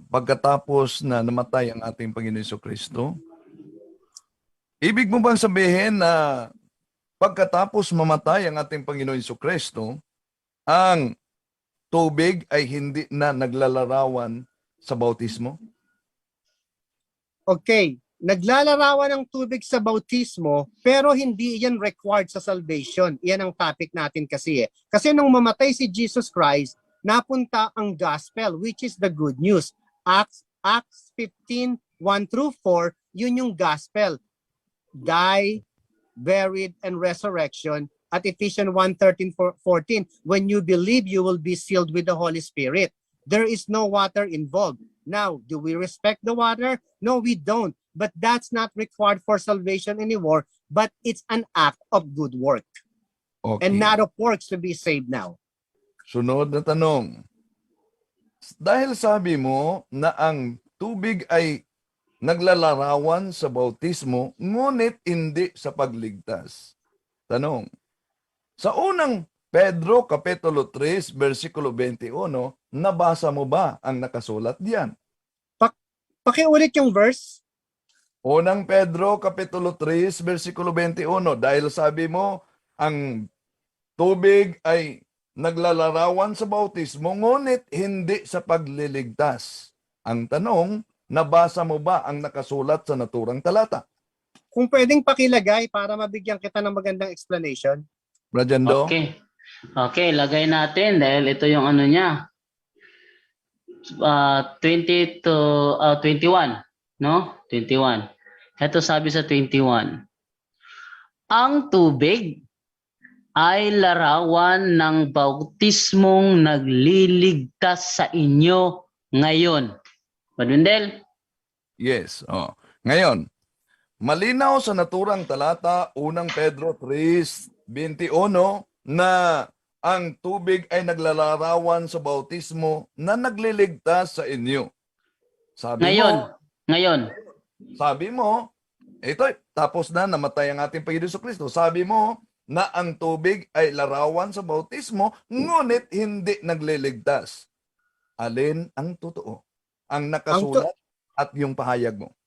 pagkatapos na namatay ang ating Panginoon Jesucristo, ibig mo bang sabihin na pagkatapos mamatay ang ating Panginoon Jesucristo, ang tubig ay hindi na naglalarawan sa bautismo? Okay, naglalarawan ng tubig sa bautismo, pero hindi yan required sa salvation. Yan ang topic natin kasi. Kasi nung mamatay si Jesus Christ, napunta ang gospel, which is the good news. Acts 15, 1-4, yun yung gospel. Die, buried, and resurrection. At Ephesians 1:13-14, when you believe, you will be sealed with the Holy Spirit. There is no water involved. Now, do we respect the water? No, we don't. But that's not required for salvation anymore, but it's an act of good work. Okay. And not of works to be saved now. Sunod na tanong. Dahil sabi mo na ang tubig ay naglalarawan sa bautismo, ngunit hindi sa pagligtas. Tanong. Sa unang Pedro Kapitulo 3, versikulo 21, nabasa mo ba ang nakasulat diyan? Pakiulit yung verse. Unang Pedro Kapitulo 3, versikulo 21, dahil sabi mo, ang tubig ay naglalarawan sa bautismo, ngunit hindi sa pagliligtas. Ang tanong, nabasa mo ba ang nakasulat sa naturang talata? Kung pwedeng pakilagay para mabigyan kita ng magandang explanation. Brajando? Okay, lagay natin dahil ito yung ano niya. 20 to 21, no? 21. Ito sabi sa 21. Ang tubig ay larawan ng bautismong nagliligtas sa inyo ngayon. Padwindel? Yes. Oh. Ngayon, malinaw sa naturang talata, unang Pedro 3:21, na ang tubig ay naglalarawan sa bautismo na nagliligtas sa inyo. Sabi mo, ito, tapos na namatay ang ating Panginoon Jesucristo. Sabi mo na ang tubig ay larawan sa bautismo, ngunit hindi nagliligtas. Alin ang totoo? Ang nakasulat at yung pahayag mo.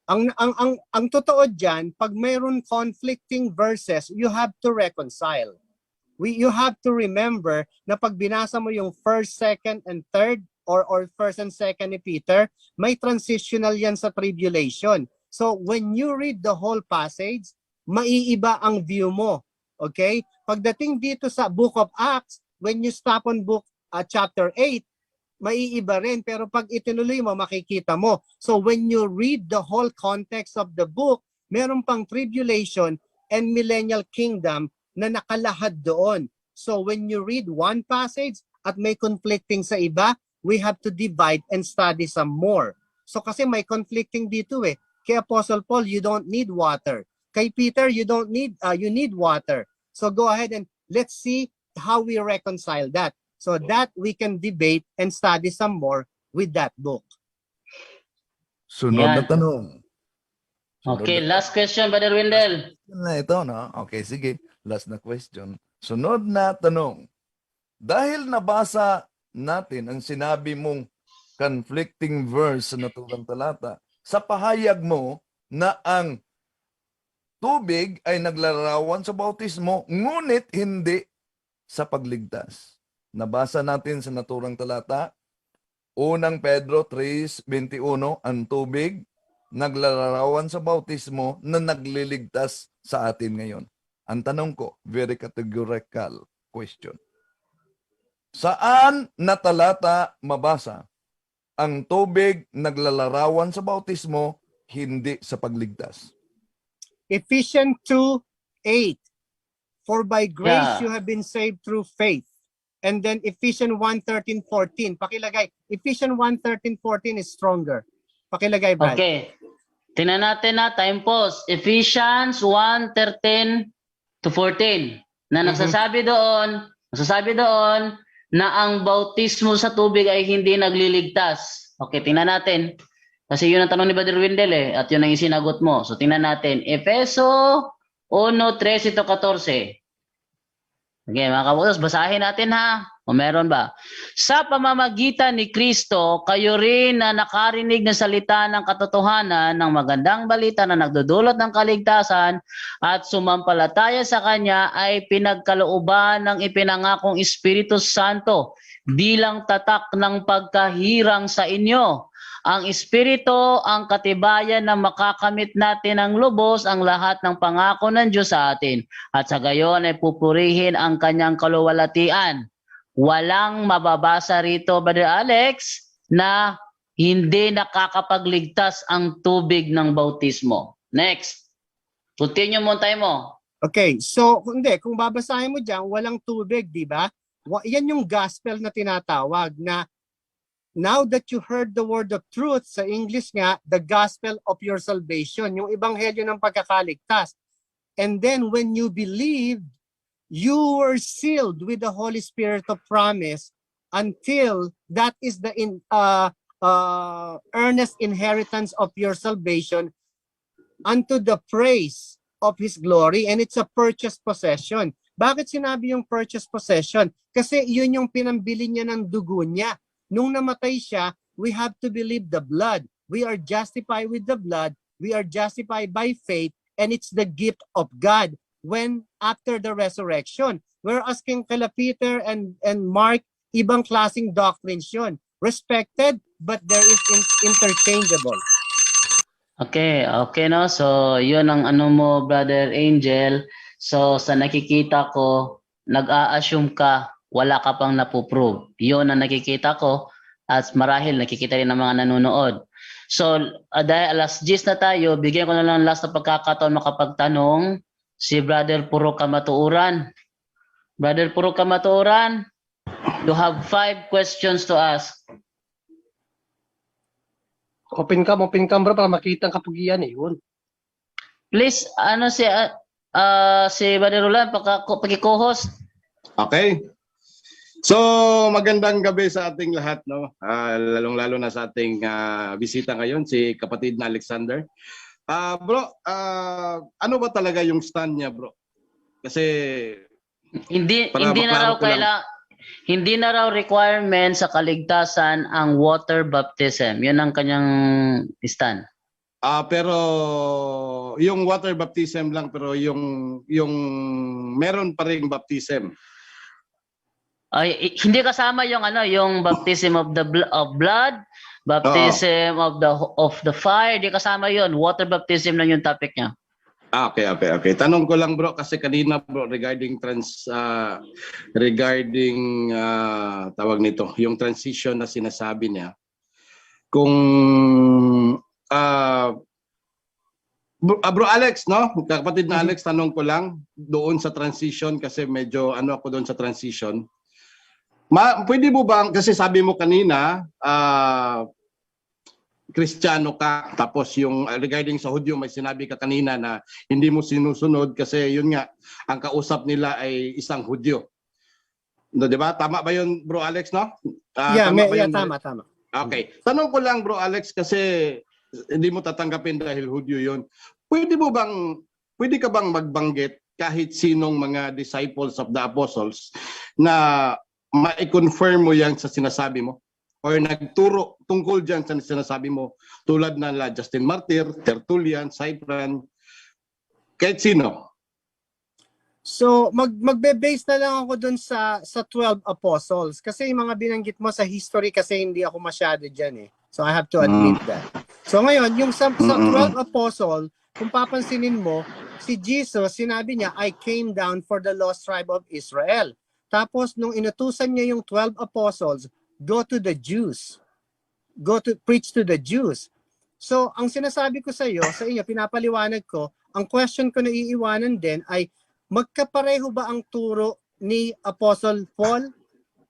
Ang totoo diyan, pag mayroon conflicting verses, you have to reconcile. You have to remember na pag binasa mo yung 1st, 2nd, and 3rd or 1st and 2nd ni Peter, may transitional yan sa tribulation. So when you read the whole passage, maiiba ang view mo. Okay? Pagdating dito sa Book of Acts, when you stop on chapter 8, maiiba rin. Pero pag itinuloy mo, makikita mo. So when you read the whole context of the book, meron pang tribulation and millennial kingdom na nakalahad doon. So when you read one passage at may conflicting sa iba, we have to divide and study some more. So kasi may conflicting dito eh. Kay Apostle Paul, you don't need water. Kay Peter, you need water. So go ahead and let's see how we reconcile that so that we can debate and study some more with that book. Sunod na Yan. tanong. Sunod Okay, na last question, Brother Wendell. na ito, no? Okay, sige. Last na question. Sunod na tanong. Dahil nabasa natin ang sinabi mong conflicting verse sa naturang talata, sa pahayag mo na ang tubig ay naglarawan sa bautismo, ngunit hindi sa pagligtas. Nabasa natin sa naturang talata, unang Pedro 3:21, ang tubig naglalarawan sa bautismo na nagliligtas sa atin ngayon. Ang tanong ko, very categorical question. Saan na talata mabasa ang tubig naglalarawan sa bautismo, hindi sa pagligtas? Ephesians 2:8. For by grace Yeah. you have been saved through faith. And then Ephesians 1:13-14. Pakilagay. Ephesians 1:13-14 is stronger. Pakilagay, Brad. Okay. Tingnan natin na time pause. Ephesians 1:13-14 na nagsasabi doon na ang bautismo sa tubig ay hindi nagliligtas. Okay, tingnan natin. Kasi yun ang tanong ni Brother Wendell at yun ang isinagot mo. So tingnan natin. Efeso 1:13-14. Okay, mga kabutos, basahin natin ha. O meron ba? Sa pamamagitan ni Kristo, kayo rin na nakarinig ng salita ng katotohanan ng magandang balita na nagdudulot ng kaligtasan at sumampalataya sa Kanya ay pinagkalooban ng ipinangakong Espiritu Santo bilang tatak ng pagkahirang sa inyo. Ang Espiritu ang katibayan na makakamit natin ng lubos ang lahat ng pangako ng Diyos sa atin at sa gayon ay pupurihin ang Kanyang kaluwalhatian. Walang mababasa rito, Brother Alex, na hindi nakakapagligtas ang tubig ng bautismo. Next. Continue mo tayo mo. Okay, so kung babasahin mo diyan, walang tubig, di ba? Yan yung gospel na tinatawag na now that you heard the word of truth, sa English nga, the gospel of your salvation, yung ebanghelyo ng pagkakaligtas. And then when you believed, you were sealed with the Holy Spirit of promise until that is the earnest inheritance of your salvation unto the praise of His glory, and it's a purchased possession. Bakit sinabi yung purchased possession? Kasi yun yung pinambili niya ng dugo niya. Nung namatay siya, we have to believe the blood. We are justified with the blood. We are justified by faith, and it's the gift of God when after the resurrection. We're asking kila Peter and Mark, ibang klaseng doctrines yun. Respected, but there is interchangeable. Okay, no? So, yun ang ano mo, Brother Angel. So, sa nakikita ko, nag-a-assume ka, wala ka pang napuprove. Yun ang nakikita ko at marahil nakikita rin ng mga nanonood. So, dahil alas 10 na tayo, bigyan ko na lang last na pagkakataon makapagtanong si Brother Puro Kamatuuran. Brother Puro Kamatuuran, you have 5 questions to ask. Open cam bro para makita ang kapugian eh. Yun. Please, si Brother Roland, paki-co-host. Okay. So, magandang gabi sa ating lahat, no? Lalong-lalo na sa ating bisita ngayon, si kapatid na Alexander. Bro, ano ba talaga yung stand niya, bro? Kasi Hindi na raw requirement sa kaligtasan ang water baptism. 'Yun ang kanyang stand. pero yung water baptism lang, pero yung meron pa ring baptism. Ay, hindi kasama yung yung baptism of the blood, baptism of the fire, di kasama yon. Water baptism lang yung topic niya. Okay. Tanong ko lang, bro, kasi kanina, bro, regarding tawag nito, yung transition na sinasabi niya. Kung Bro Alex, no? Kapatid na Alex, tanong ko lang doon sa transition kasi medyo ako doon sa transition. Pwede mo ba, kasi sabi mo kanina, Kristiyano ka, tapos yung regarding sa Hudyo, may sinabi ka kanina na hindi mo sinusunod kasi yun nga, ang kausap nila ay isang Hudyo. No, di ba? Tama ba yun, Bro Alex, no? Tama ba yun? tama. Okay. Tanong ko lang, Bro Alex, kasi hindi mo tatanggapin dahil Hudyo yun. Pwede ka bang magbanggit kahit sinong mga disciples of the apostles na ma-confirm mo yan sa sinasabi mo? Or nagturo tungkol dyan sa sinasabi mo, tulad na Justin Martyr, Tertullian, Cyprian, kahit sino? So magbe-base na lang ako dun sa 12 apostles kasi yung mga binanggit mo sa history kasi hindi ako masyado diyan eh. So I have to admit that. So ngayon, yung sa 12 apostle, kung papansinin mo, si Jesus, sinabi niya, I came down for the lost tribe of Israel. Tapos nung inutusan niya yung 12 apostles, go to the Jews. Go to preach to the Jews. So, ang sinasabi ko sa inyo, pinapaliwanag ko, ang question ko na iiwanan din ay, magkapareho ba ang turo ni Apostle Paul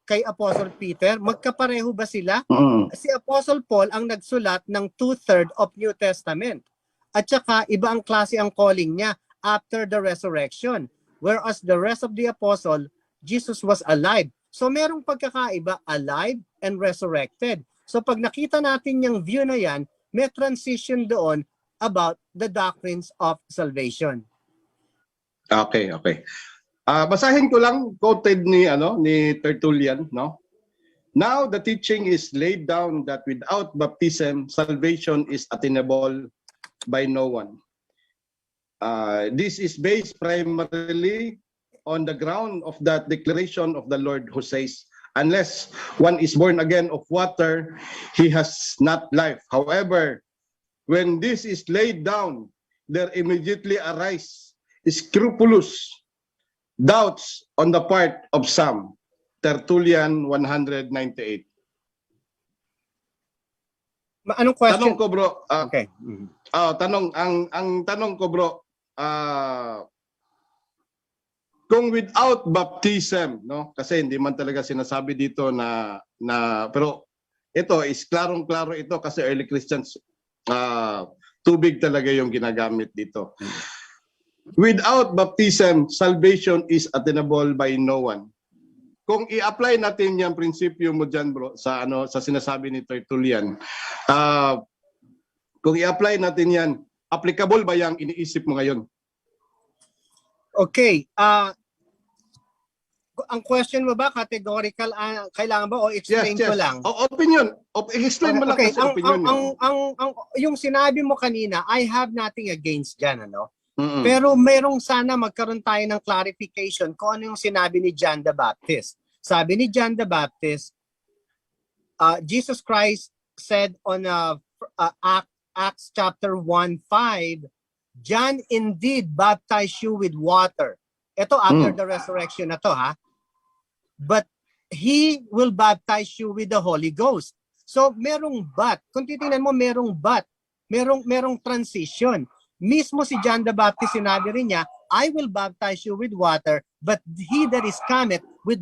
kay Apostle Peter? Magkapareho ba sila? Si Apostle Paul ang nagsulat ng 2/3 of New Testament. At saka, iba ang klase ang calling niya after the resurrection. Whereas the rest of the apostle, Jesus was alive. So merong pagkakaiba, alive and resurrected. So pag nakita natin yung view na yan, may transition doon about the doctrines of salvation. Okay. Basahin ko lang quoted ni Tertullian, no? Now the teaching is laid down that without baptism salvation is attainable by no one. This is based primarily on the ground of that declaration of the Lord who says, unless one is born again of water, he has not life. However, when this is laid down, there immediately arise scrupulous doubts on the part of some. Tertullian 198. Anong question? Tanong ko, bro. Okay. Ang tanong ko, bro, kung without baptism, no? Kasi hindi man talaga sinasabi dito na pero ito is klarong-klaro ito kasi early Christians tubig talaga yung ginagamit dito. Without baptism, salvation is attainable by no one. Kung i-apply natin yung prinsipyo mo diyan, bro, sa sinasabi ni Tertullian, kung i-apply natin yan, applicable ba yang iniisip mo ngayon? Okay. Ang question mo ba, categorical, kailangan ba o explain ko lang? Opinion. Explain mo lang kasi opinion. Yung sinabi mo kanina, I have nothing against dyan, ano? Mm-mm. Pero merong sana magkaroon tayo ng clarification kung ano yung sinabi ni John the Baptist. Sabi ni John the Baptist, Jesus Christ said on Acts chapter 1:5, John indeed baptized you with water. Ito after the resurrection na to, ha? But he will baptize you with the Holy Ghost. So merong but. Kung titingnan mo, merong but. Merong transition. Mismo si John the Baptist, sinabi rin niya, I will baptize you with water, but he that is cometh will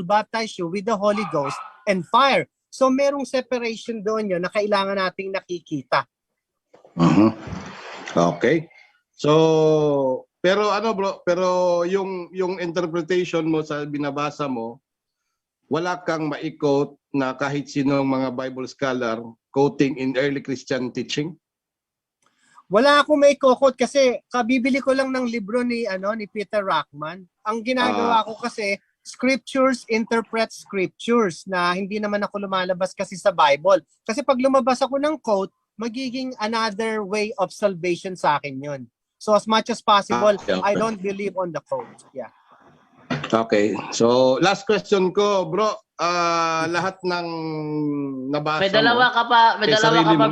baptize you with the Holy Ghost and fire. So merong separation doon yun na kailangan nating nakikita. Okay. So, pero bro, pero yung interpretation mo sa binabasa mo, wala kang ma-quote na kahit sinong mga Bible scholar quoting in early Christian teaching? Wala akong may quote kasi kabibili ko lang ng libro ni Peter Ruckman. Ang ginagawa ko kasi scriptures interpret scriptures na hindi naman ako lumalabas kasi sa Bible. Kasi pag lumabas ako ng quote, magiging another way of salvation sa akin yun. So as much as possible, Okay. I don't believe on the quote. Yeah. Okay. So, last question ko, bro. Lahat ng nabasa May dalawa mo, ka pa, may dalawa ka pa,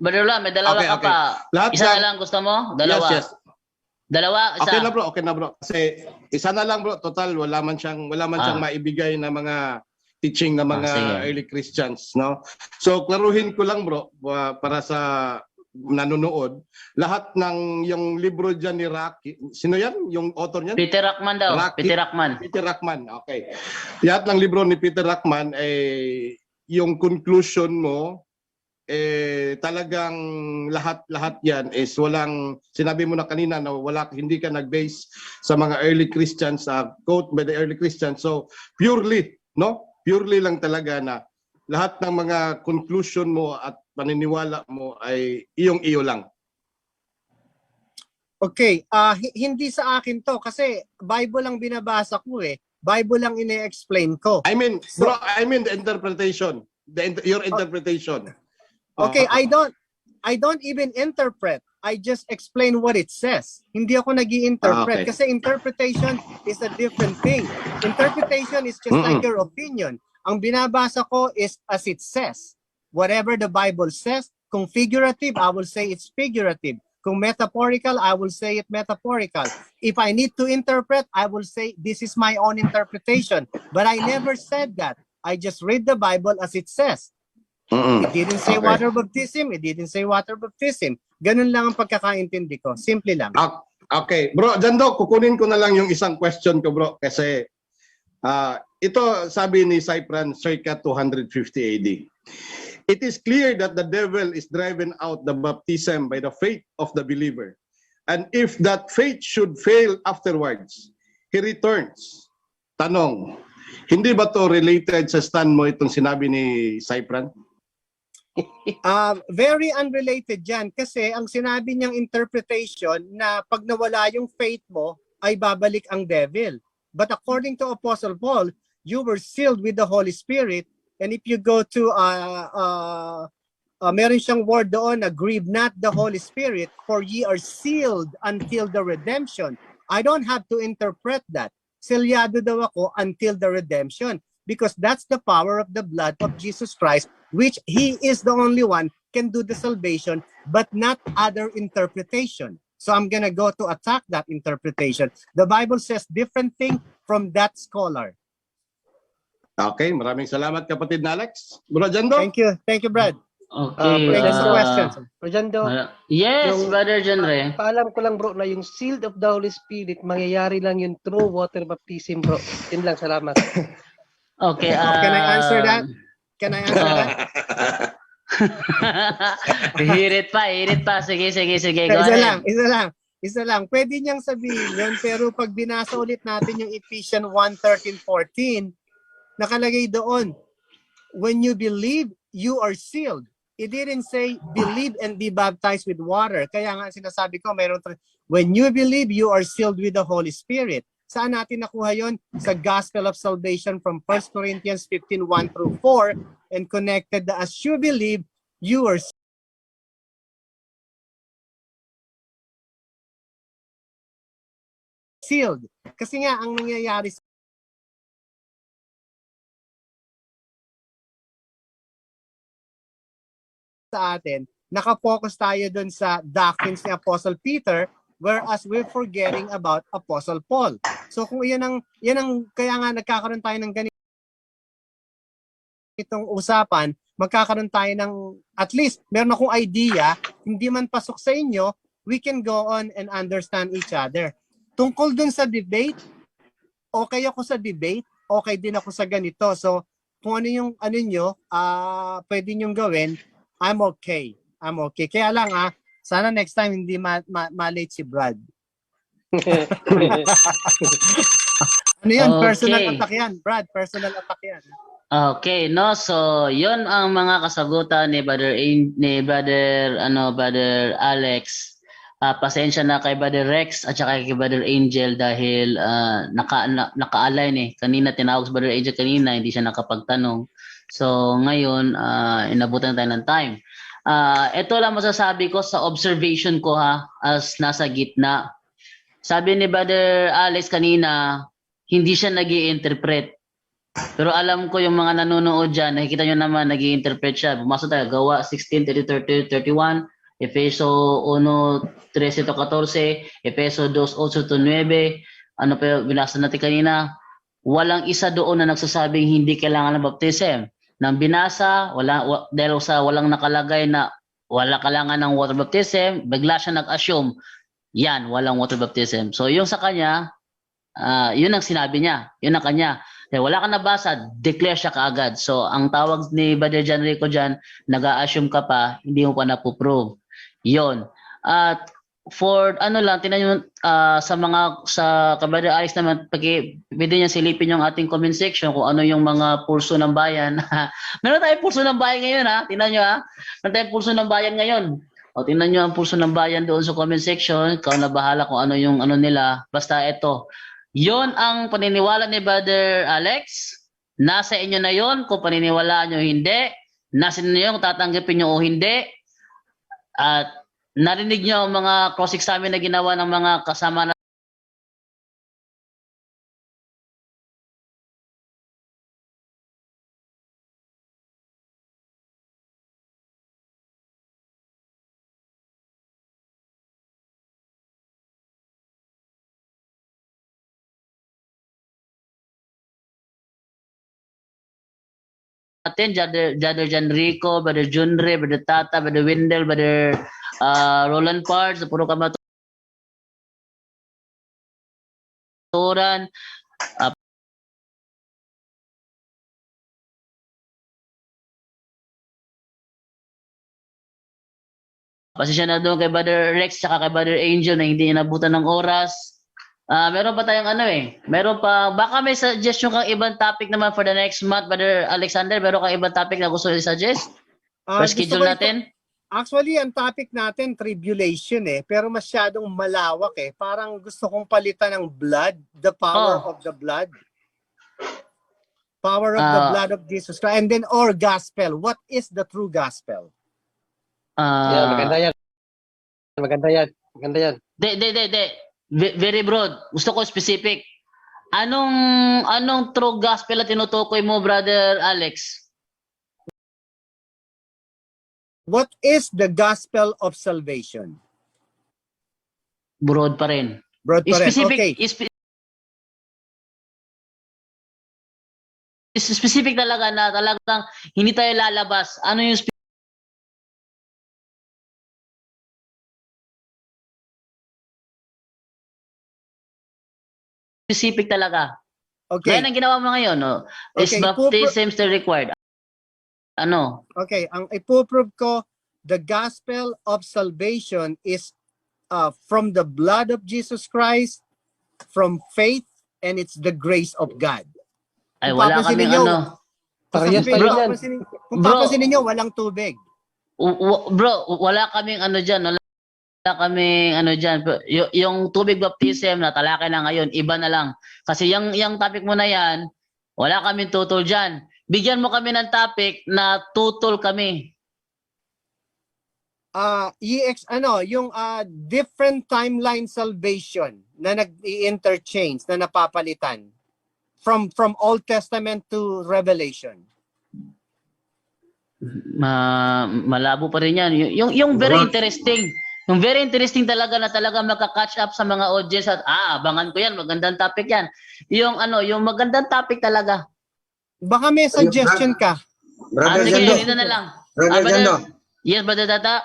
Brother Roland, may dalawa Okay, ka okay. pa. Lahat Isa ng- na lang gusto mo? Dalawa. Yes. Dalawa, isa. Okay na bro. Kasi isa na lang bro, total wala man siyang maibigay na mga teaching ng mga sige. early Christians, no? So klaruhin ko lang bro para sa nanonood, lahat ng yung libro diyan ni Rocky, sino yan? Yung author niyan? Peter Ruckman daw. Rocky. Peter Ruckman. Peter Ruckman, okay. Lahat ng libro ni Peter Ruckman ay yung conclusion mo talagang lahat yan is walang, sinabi mo na kanina na hindi ka nag-base sa mga early Christians, quote by the early Christians. So purely lang talaga na lahat ng mga conclusion mo at paniniwala mo ay iyong-iyo lang. Okay, hindi sa akin to kasi Bible lang binabasa ko eh. Bible lang ine-explain ko. I mean, bro, I mean the interpretation, your interpretation. Okay, I don't even interpret. I just explain what it says. Hindi ako nag-i-interpret Okay. kasi interpretation is a different thing. Interpretation is just like your opinion. Ang binabasa ko is as it says. Whatever the Bible says, kung figurative, I will say it's figurative. Kung metaphorical, I will say it metaphorical. If I need to interpret, I will say this is my own interpretation. But I never said that. I just read the Bible as it says. It didn't say Okay. water baptism. It didn't say water baptism. Ganun lang ang pagkakaintindi ko. Simple lang. Okay, bro, Jando, kukunin ko na lang yung isang question ko, bro, kasi ito sabi ni Cyprian circa 250 AD. It is clear that the devil is driven out the baptism by the faith of the believer. And if that faith should fail afterwards, he returns. Tanong, hindi ba to related sa stand mo itong sinabi ni Cyprian? Very unrelated yan kasi ang sinabi niyang interpretation na pag nawala yung faith mo ay babalik ang devil. But according to Apostle Paul, you were sealed with the Holy Spirit, and if you go to meron siyang word doon na grieve not the Holy Spirit, for ye are sealed until the redemption. I don't have to interpret that. Selyado daw ako until the redemption because that's the power of the blood of Jesus Christ, which he is the only one can do the salvation, but not other interpretation. So I'm gonna go to attack that interpretation. The Bible says different thing from that scholar. Okay, maraming salamat kapatid na Alex. Bro Jando? Thank you, Brad. Okay. Thank you sa question. Rojando, Yes, Yung- Brother John Ray. paalam ko lang bro na yung sealed of the Holy Spirit, mangyayari lang yung true water baptism bro. Yun lang, salamat. Okay. Can I answer that? Can I answer that? Hirit pa. Sige. Go ahead. Isa lang. Pwede niyang sabihin yun, pero pag binasa ulit natin yung Ephesians 1:13-14, nakalagay doon, when you believe, you are sealed. It didn't say believe and be baptized with water. Kaya nga sinasabi ko, when you believe, you are sealed with the Holy Spirit. Saan natin nakuha yon? Sa Gospel of Salvation from 1 Corinthians 15:1-4, and connected that as you believe, you are sealed. Kasi nga, ang nangyayari sa atin, nakapokus tayo dun sa doctrines ni Apostle Peter, whereas we're forgetting about Apostle Paul. So kung yan ang kaya nga nagkakaroon tayo ng ganitong usapan, magkakaroon tayo ng, at least, meron akong idea, hindi man pasok sa inyo, we can go on and understand each other. Tungkol dun sa debate, okay ako sa debate, okay din ako sa ganito. So kung ano yung nyo, pwede nyong gawin, I'm okay. Kaya lang sana next time hindi ma-late si Brad. Ano yan? Okay. Personal attack yan. Brad, personal attack yan. Okay, no. So, 'yon ang mga kasagutan ni Brother Alex. Pasensya na kay Brother Rex at saka kay Brother Angel dahil naka-align eh. Kanina tinawag si Brother Angel kanina, hindi siya nakapagtanong. So, ngayon inabutan tayo ng time. Ito lang masasabi ko sa observation ko as nasa gitna. Sabi ni Brother Alex kanina, hindi siya nag-i-interpret. Pero alam ko yung mga nanonood dyan, nakikita nyo naman nag-i-interpret siya. Pumasok tayo, Gawa 16:30-31, Efeso 1:13-14, Efeso 2:8-9, ano pa yung binasa natin kanina? Walang isa doon na nagsasabing hindi kailangan ng baptism. Nang binasa, dahil sa walang nakalagay na wala kailangan ng water baptism, bigla siya nag-assume, yan, walang water baptism. So yung sa kanya, yun ang sinabi niya, yun ang kanya. Kaya wala ka nabasa, declare siya kaagad. So, ang tawag ni Brother John Rico dyan, nag-a-assume ka pa, hindi mo pa napuprove. Yon. At for ano lang, tinan nyo, sa Brother Alex naman, pwede niya silipin yung ating comment section kung ano yung mga pulso ng bayan. Meron tayong pulso ng bayan ngayon, ha? Tinan nyo, ha? Meron tayong pulso ng bayan ngayon. O, tingnan nyo ang pulso ng bayan doon sa comment section. Ikaw na bahala kung ano yung ano nila. Basta ito. Yon ang paniniwala ni Brother Alex. Nasa inyo na yon kung paniniwalaan nyo o hindi. Nasa inyo yun kung tatanggapin nyo o hindi. At narinig nyo ang mga cross-examine na ginawa ng mga kasama na natin, Brother John Rico, Brother Junre, Brother Tata, Brother Wendell, Brother Roland Parts, puro kamaturan, pasensya na doon kay Brother Rex tsaka kay Brother Angel na hindi nabutan ng oras. Meron pa tayong ano meron pa, baka may suggestion kang ibang topic naman for the next month, Brother Alexander, meron kang ibang topic na gusto i-suggest? For Gusto schedule ko natin? Actually, ang topic natin, tribulation pero masyadong malawak Parang gusto kong palitan ng blood, the power of the blood. Power of the blood of Jesus Christ. And then, or gospel. What is the true gospel? Yeah, maganda yan. Maganda yan. Maganda yan. Very broad. Gusto ko specific. Anong true gospel na tinutukoy mo, Brother Alex? What is the gospel of salvation? Broad pa rin. Broad pa rin. Specific, Okay. Specific talaga na talagang hindi tayo lalabas. Ano yung specific talaga? Okay. Kaya ang ginawa mo ngayon, no? Is Okay, baptism still required? Ano? Okay, ang ipoprove ko, the gospel of salvation is from the blood of Jesus Christ, from faith, and it's the grace of God. Ay, Kung wala papansinin kaming nyo, ano. Parehas kung tayo yan. kung Bro. papansinin nyo, walang tubig. Bro, wala kaming ano dyan. Wala kaming ano dyan. Yung tubig baptism na talakay na ngayon, iba na lang. Kasi yung topic mo na yan, wala kaming tutol dyan. Bigyan mo kami ng topic na tutol kami. Yung different timeline salvation na nag-interchange, na napapalitan from Old Testament to Revelation. Malabo pa rin yan. Yung very interesting. Yung very interesting talaga na talaga magka-catch up sa mga audience at abangan ko yan, magandang topic yan. Yung magandang topic talaga. Baka may suggestion ka. Brother Sige, Jando, dito na lang. Brother Jando, Yes, Brother Tata.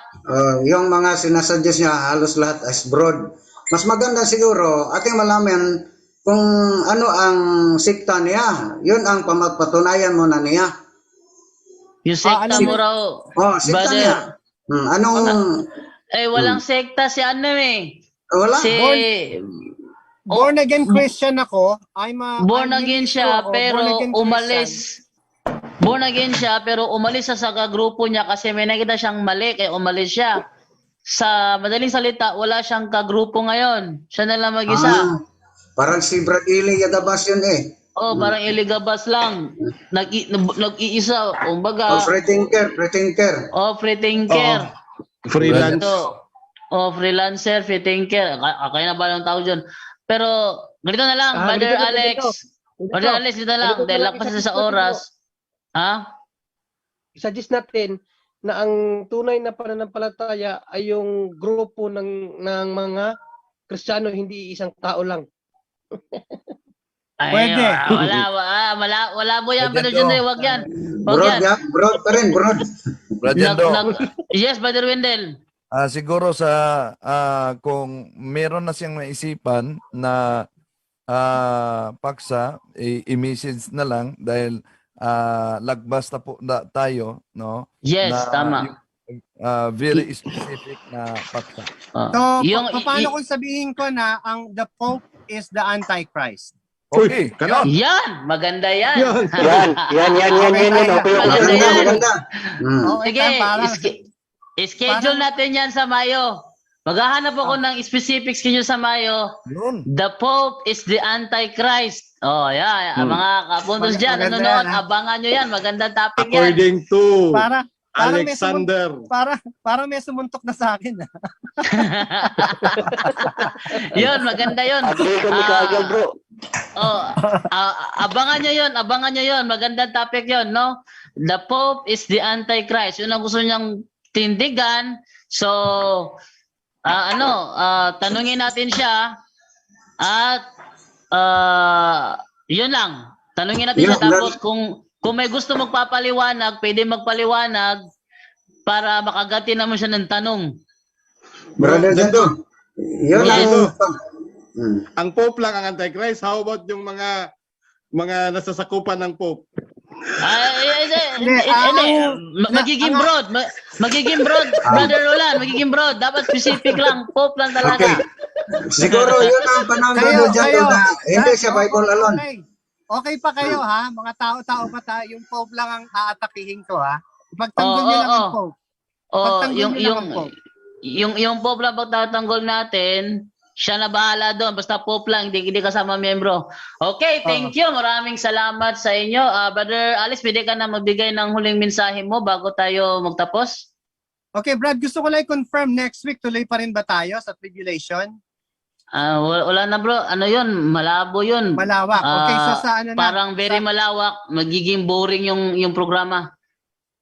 yung mga sinasuggest niya halos lahat as broad. Mas maganda siguro ating malaman kung ano ang sikta niya. Yun ang pamagpatunayan mo na niya. Yung sekta mo raw. Sikta Brother. niya. Anong Walang sekta si ano wala? Si Born again Christian ako. I'm born again siya born pero again umalis. Born again siya pero umalis sa grupo niya kasi may nakita siyang mali kaya umalis siya. Sa madaling salita, wala siyang kagrupo ngayon. Siya na lang mag-isa. Parang si Brad Ili Yagabas yun Parang iligabas lang. Nag-iisa. Kumbaga. free thinker. Free thinker. Freelance. Freelancer, free thinker. Kaya na ba ng tao dyan? Pero, ganito na lang, Brother Alex. Brother Alex, dito na lang. Dahil lakpas na sa oras. Ha? I-suggest natin na ang tunay na pananampalataya ay yung grupo ng mga Kristiyano, hindi isang tao lang. Ay, Pwede. wala mo yan, Brother Junre. Wag yan. Broad pa rin, broad. Brother Jando, Yes, Brother Wendell. siguro kung meron na siyang naisipan na paksa, i-message na lang dahil lagbas na po tayo, no? Yes, Na tama. very specific na paksa. So, Yung- paano kung sabihin ko na ang the Pope is the Antichrist? Okay, Kanan. Yan, maganda yan. Yan. Okay, Maganda, yan. maganda. Okay, Sige, parang, schedule natin yan sa Mayo. Maghahanap ako ng specific schedule sa Mayo. yun. The Pope is the Antichrist. Oh, yeah. Mga kapuntos dyan, Maganda nanonood, yan, ha? abangan nyo yan. Magandang topic yan. According to para Alexander. para may sumuntok na sa akin. Yun, maganda yun. Abangan nyo yun. Magandang topic yun, no? The Pope is the Antichrist. Yun ang gusto niyang tindigan. So, tanungin natin siya at yun lang. Tanungin natin siya, tapos kung may gusto magpapaliwanag, pwede magpaliwanag para makagati naman siya ng tanong. Brother Jando, yun Yes. Ang Pope lang ang Antichrist. How about yung mga nasasakupan ng Pope? Magiging broad. Magiging broad, Brother Roland. Magiging broad. Dapat specific lang. Pope lang talaga. Okay. Siguro yun ang panahon, Brother Jando, na hindi siya Bible alone. Okay pa kayo, ha? Mga tao-tao pa tayo. Yung Pope lang ang aatakihin ko, ha? Ipagtanggol niyo lang ang Pope. Ipagtanggol niyo lang ang Pope. Yung Pope lang pagtatanggol natin, siya na bahala doon. Basta Pope lang, hindi kasama miyembro. Okay, thank you. Maraming salamat sa inyo. Brother Alice, pwede ka na magbigay ng huling mensahe mo bago tayo magtapos? Okay, Brad, gusto ko lang i-confirm next week, tuloy pa rin ba tayo sa tribulation? Wala na bro. Ano yun? Malabo yun. Malawak. Okay, so sa ano na? Parang very malawak. Magiging boring yung programa.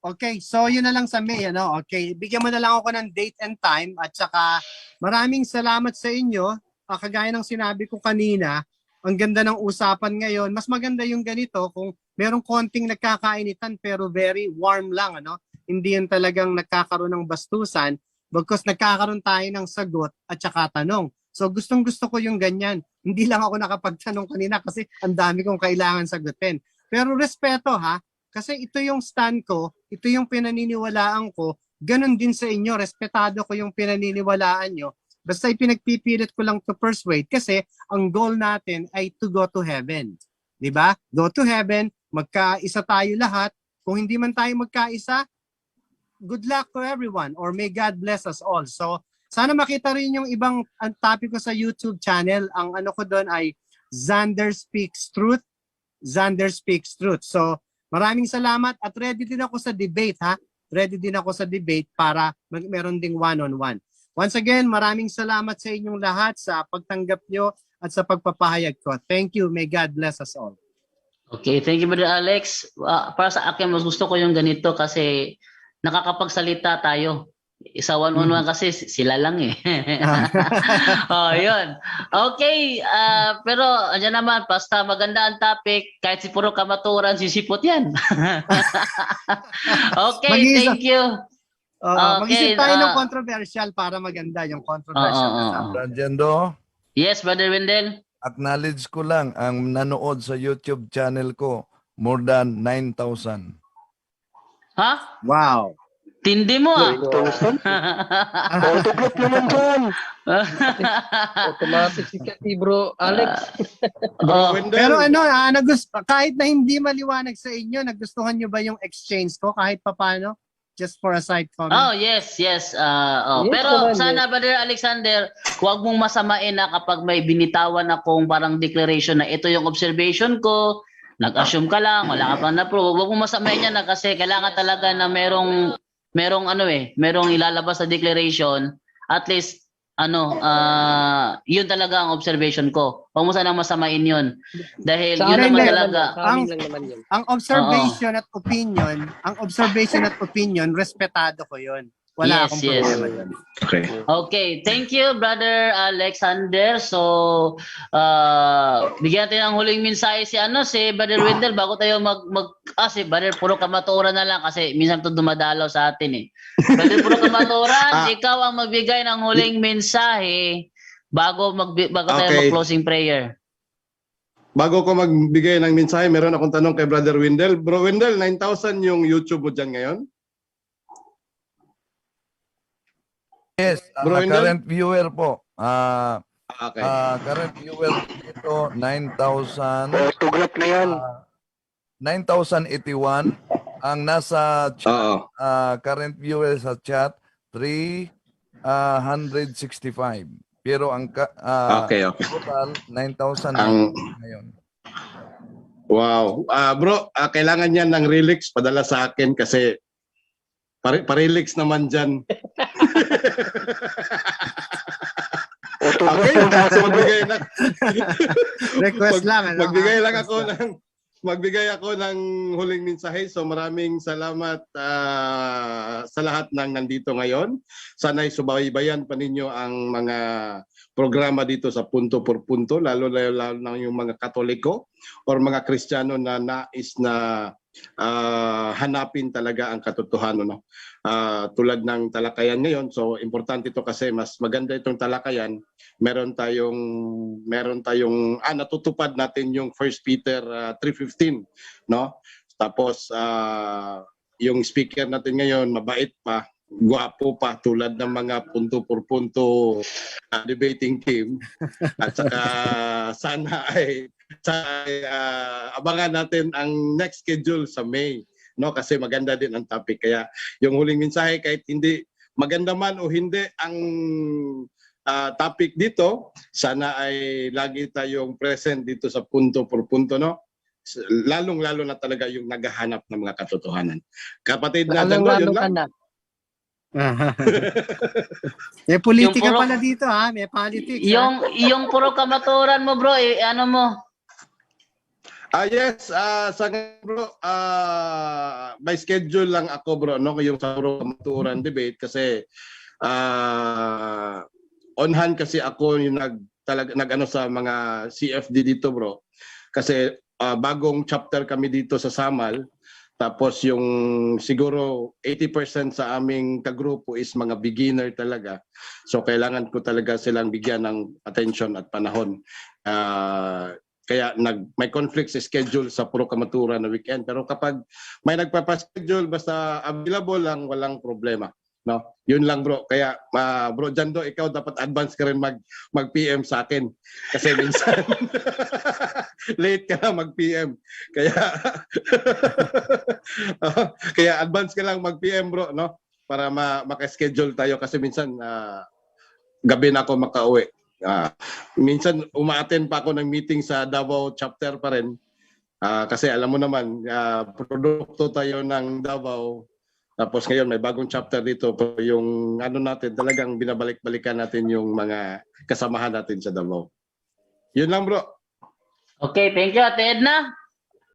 Okay, so yun na lang sa May, ano? Okay, bigyan mo na lang ako ng date and time at saka maraming salamat sa inyo. Kagaya ng sinabi ko kanina, ang ganda ng usapan ngayon. Mas maganda yung ganito kung merong konting nagkakainitan pero very warm lang, ano? Hindi yan talagang nagkakaroon ng bastusan bagkus nagkakaroon tayo ng sagot at saka tanong. So gustong-gusto ko yung ganyan. Hindi lang ako nakapagtanong kanina kasi ang dami kong kailangan sagutin. Pero respeto ha, kasi ito yung stand ko, ito yung pinaniniwalaan ko, ganun din sa inyo, respetado ko yung pinaniniwalaan nyo. Basta ipinagpipilit ko lang to persuade kasi ang goal natin ay to go to heaven. 'Di ba? Go to heaven, magkaisa tayo lahat. Kung hindi man tayo magkaisa, good luck to everyone or may God bless us all. So, sana makita rin yung ibang topic ko sa YouTube channel. Ang ano ko doon ay Xander Speaks Truth. Xander Speaks Truth. So, maraming salamat at ready din ako sa debate ha. Ready din ako sa debate para meron ding one-on-one. Once again, maraming salamat sa inyong lahat sa pagtanggap nyo at sa pagpapahayag ko. Thank you. May God bless us all. Okay, thank you Brother Alex. Para sa akin, mas gusto ko yung ganito kasi nakakapagsalita tayo. Isa one-on-one kasi sila lang eh. Yun. Okay, pero andyan naman, basta maganda ang topic, kahit si puro kamaturan, sisipot yan. Okay, thank you. Mag-isip tayo ng controversial para maganda yung controversial. Brandendo, Yes, Brother Wendell. acknowledge ko lang ang nanood sa YouTube channel ko, more than 9,000. Ha? Wow. Tindi mo ah. Autograph naman dyan. Automatic si Bro Alex. Wendell, Pero ano, kahit na hindi maliwanag sa inyo, nagustuhan nyo ba yung exchange ko kahit papano? Just for a side comment. Oh, yes. Yes Pero naman, sana, Brother Alexander, huwag mong masamain na kapag may binitawan akong parang declaration na ito yung observation ko, nag-assume ka lang, wala ka pang na-prove. Huwag mong masamain yan na kasi kailangan talaga na merong ilalabas sa declaration. At least, yun talaga ang observation ko. Huwag mo sanang masamain yun. Dahil Sa yun amin naman lang talaga. naman, sa amin lang naman yun. Ang observation at opinion, respetado ko yun. Wala akong problema yun. okay. Okay, thank you Brother Alexander. So, bigyan natin ng huling mensahe si Brother Wendell bago tayo si Brother puro kamaturan na lang kasi minsan to dumadalaw sa atin eh. Brother puro kamaturan, ikaw ang magbigay ng huling mensahe bago tayo Okay. mag-closing prayer. bago ko magbigay ng mensahe, meron akong tanong kay Brother Wendell. Bro Wendell, 9,000 yung YouTube mo dyan ngayon? Yes, Bro, Wendell? current viewer po. Okay. Current viewer ito 9,000. Tuglap na yan. 9,081. Ang nasa chat, Oo. current viewer sa chat 365. Pero ang Okay. total 9,000 Ang- ngayon. Wow. Bro, kailangan niyan ng relics padala sa akin kasi pa-relics naman dyan. Okay, magbigay na. Request lang. Ano, Magbigay ha? lang ako ng huling mensahe. So maraming salamat sa lahat ng nandito ngayon. Sana'y subaybayan pa ninyo ang mga programa dito sa Punto por Punto, lalo na yung mga Katoliko or mga Kristiyano na nais na hanapin talaga ang katotohanan, no? Tulad ng talakayan ngayon, so importante ito kasi mas maganda itong talakayan. Meron tayong natutupad natin yung 1 Peter 3:15, no? Tapos yung speaker natin ngayon mabait pa, gwapo pa, tulad ng mga punto por punto debating team. At saka sana ay abangan natin ang next schedule sa May, no? Kasi maganda din ang topic. Kaya yung huling mensahe, kahit hindi maganda man o hindi ang topic dito, sana ay lagi tayong present dito sa Punto por Punto, no? Lalong-lalo na talaga yung naghahanap ng mga katotohanan. Kapatid na yun lang. May politika Yung puro- pala dito, ha? May politics. Yung puro kamaturan mo, bro, ano mo? Yes, sa ngayon, bro, may schedule lang ako, bro, no, yung sa kamaturan debate kasi on hand kasi ako yung nag-ano sa mga CFD dito, bro. Kasi bagong chapter kami dito sa Samal. Tapos yung siguro 80% sa aming kagrupo is mga beginner talaga. So kailangan ko talaga silang bigyan ng attention at panahon. Kaya may conflict sa schedule sa puro kamaturan na weekend. Pero kapag may nagpapaschedule, basta available lang, walang problema. No? Yun lang, bro. Kaya bro Jando, ikaw dapat advance ka rin mag-PM sa akin. Kasi minsan late ka na mag-PM. Kaya advance ka lang mag-PM, bro, no? Para maka-schedule tayo kasi minsan gabi na ako makauwi. Minsan umaattend pa ako ng meeting sa Davao chapter pa rin. Kasi alam mo naman, produkto tayo ng Davao. Tapos ngayon may bagong chapter dito, yung ano natin, talagang binabalik-balikan natin yung mga kasamahan natin sa Davao. Yun lang, bro. Okay, thank you, Ate Edna.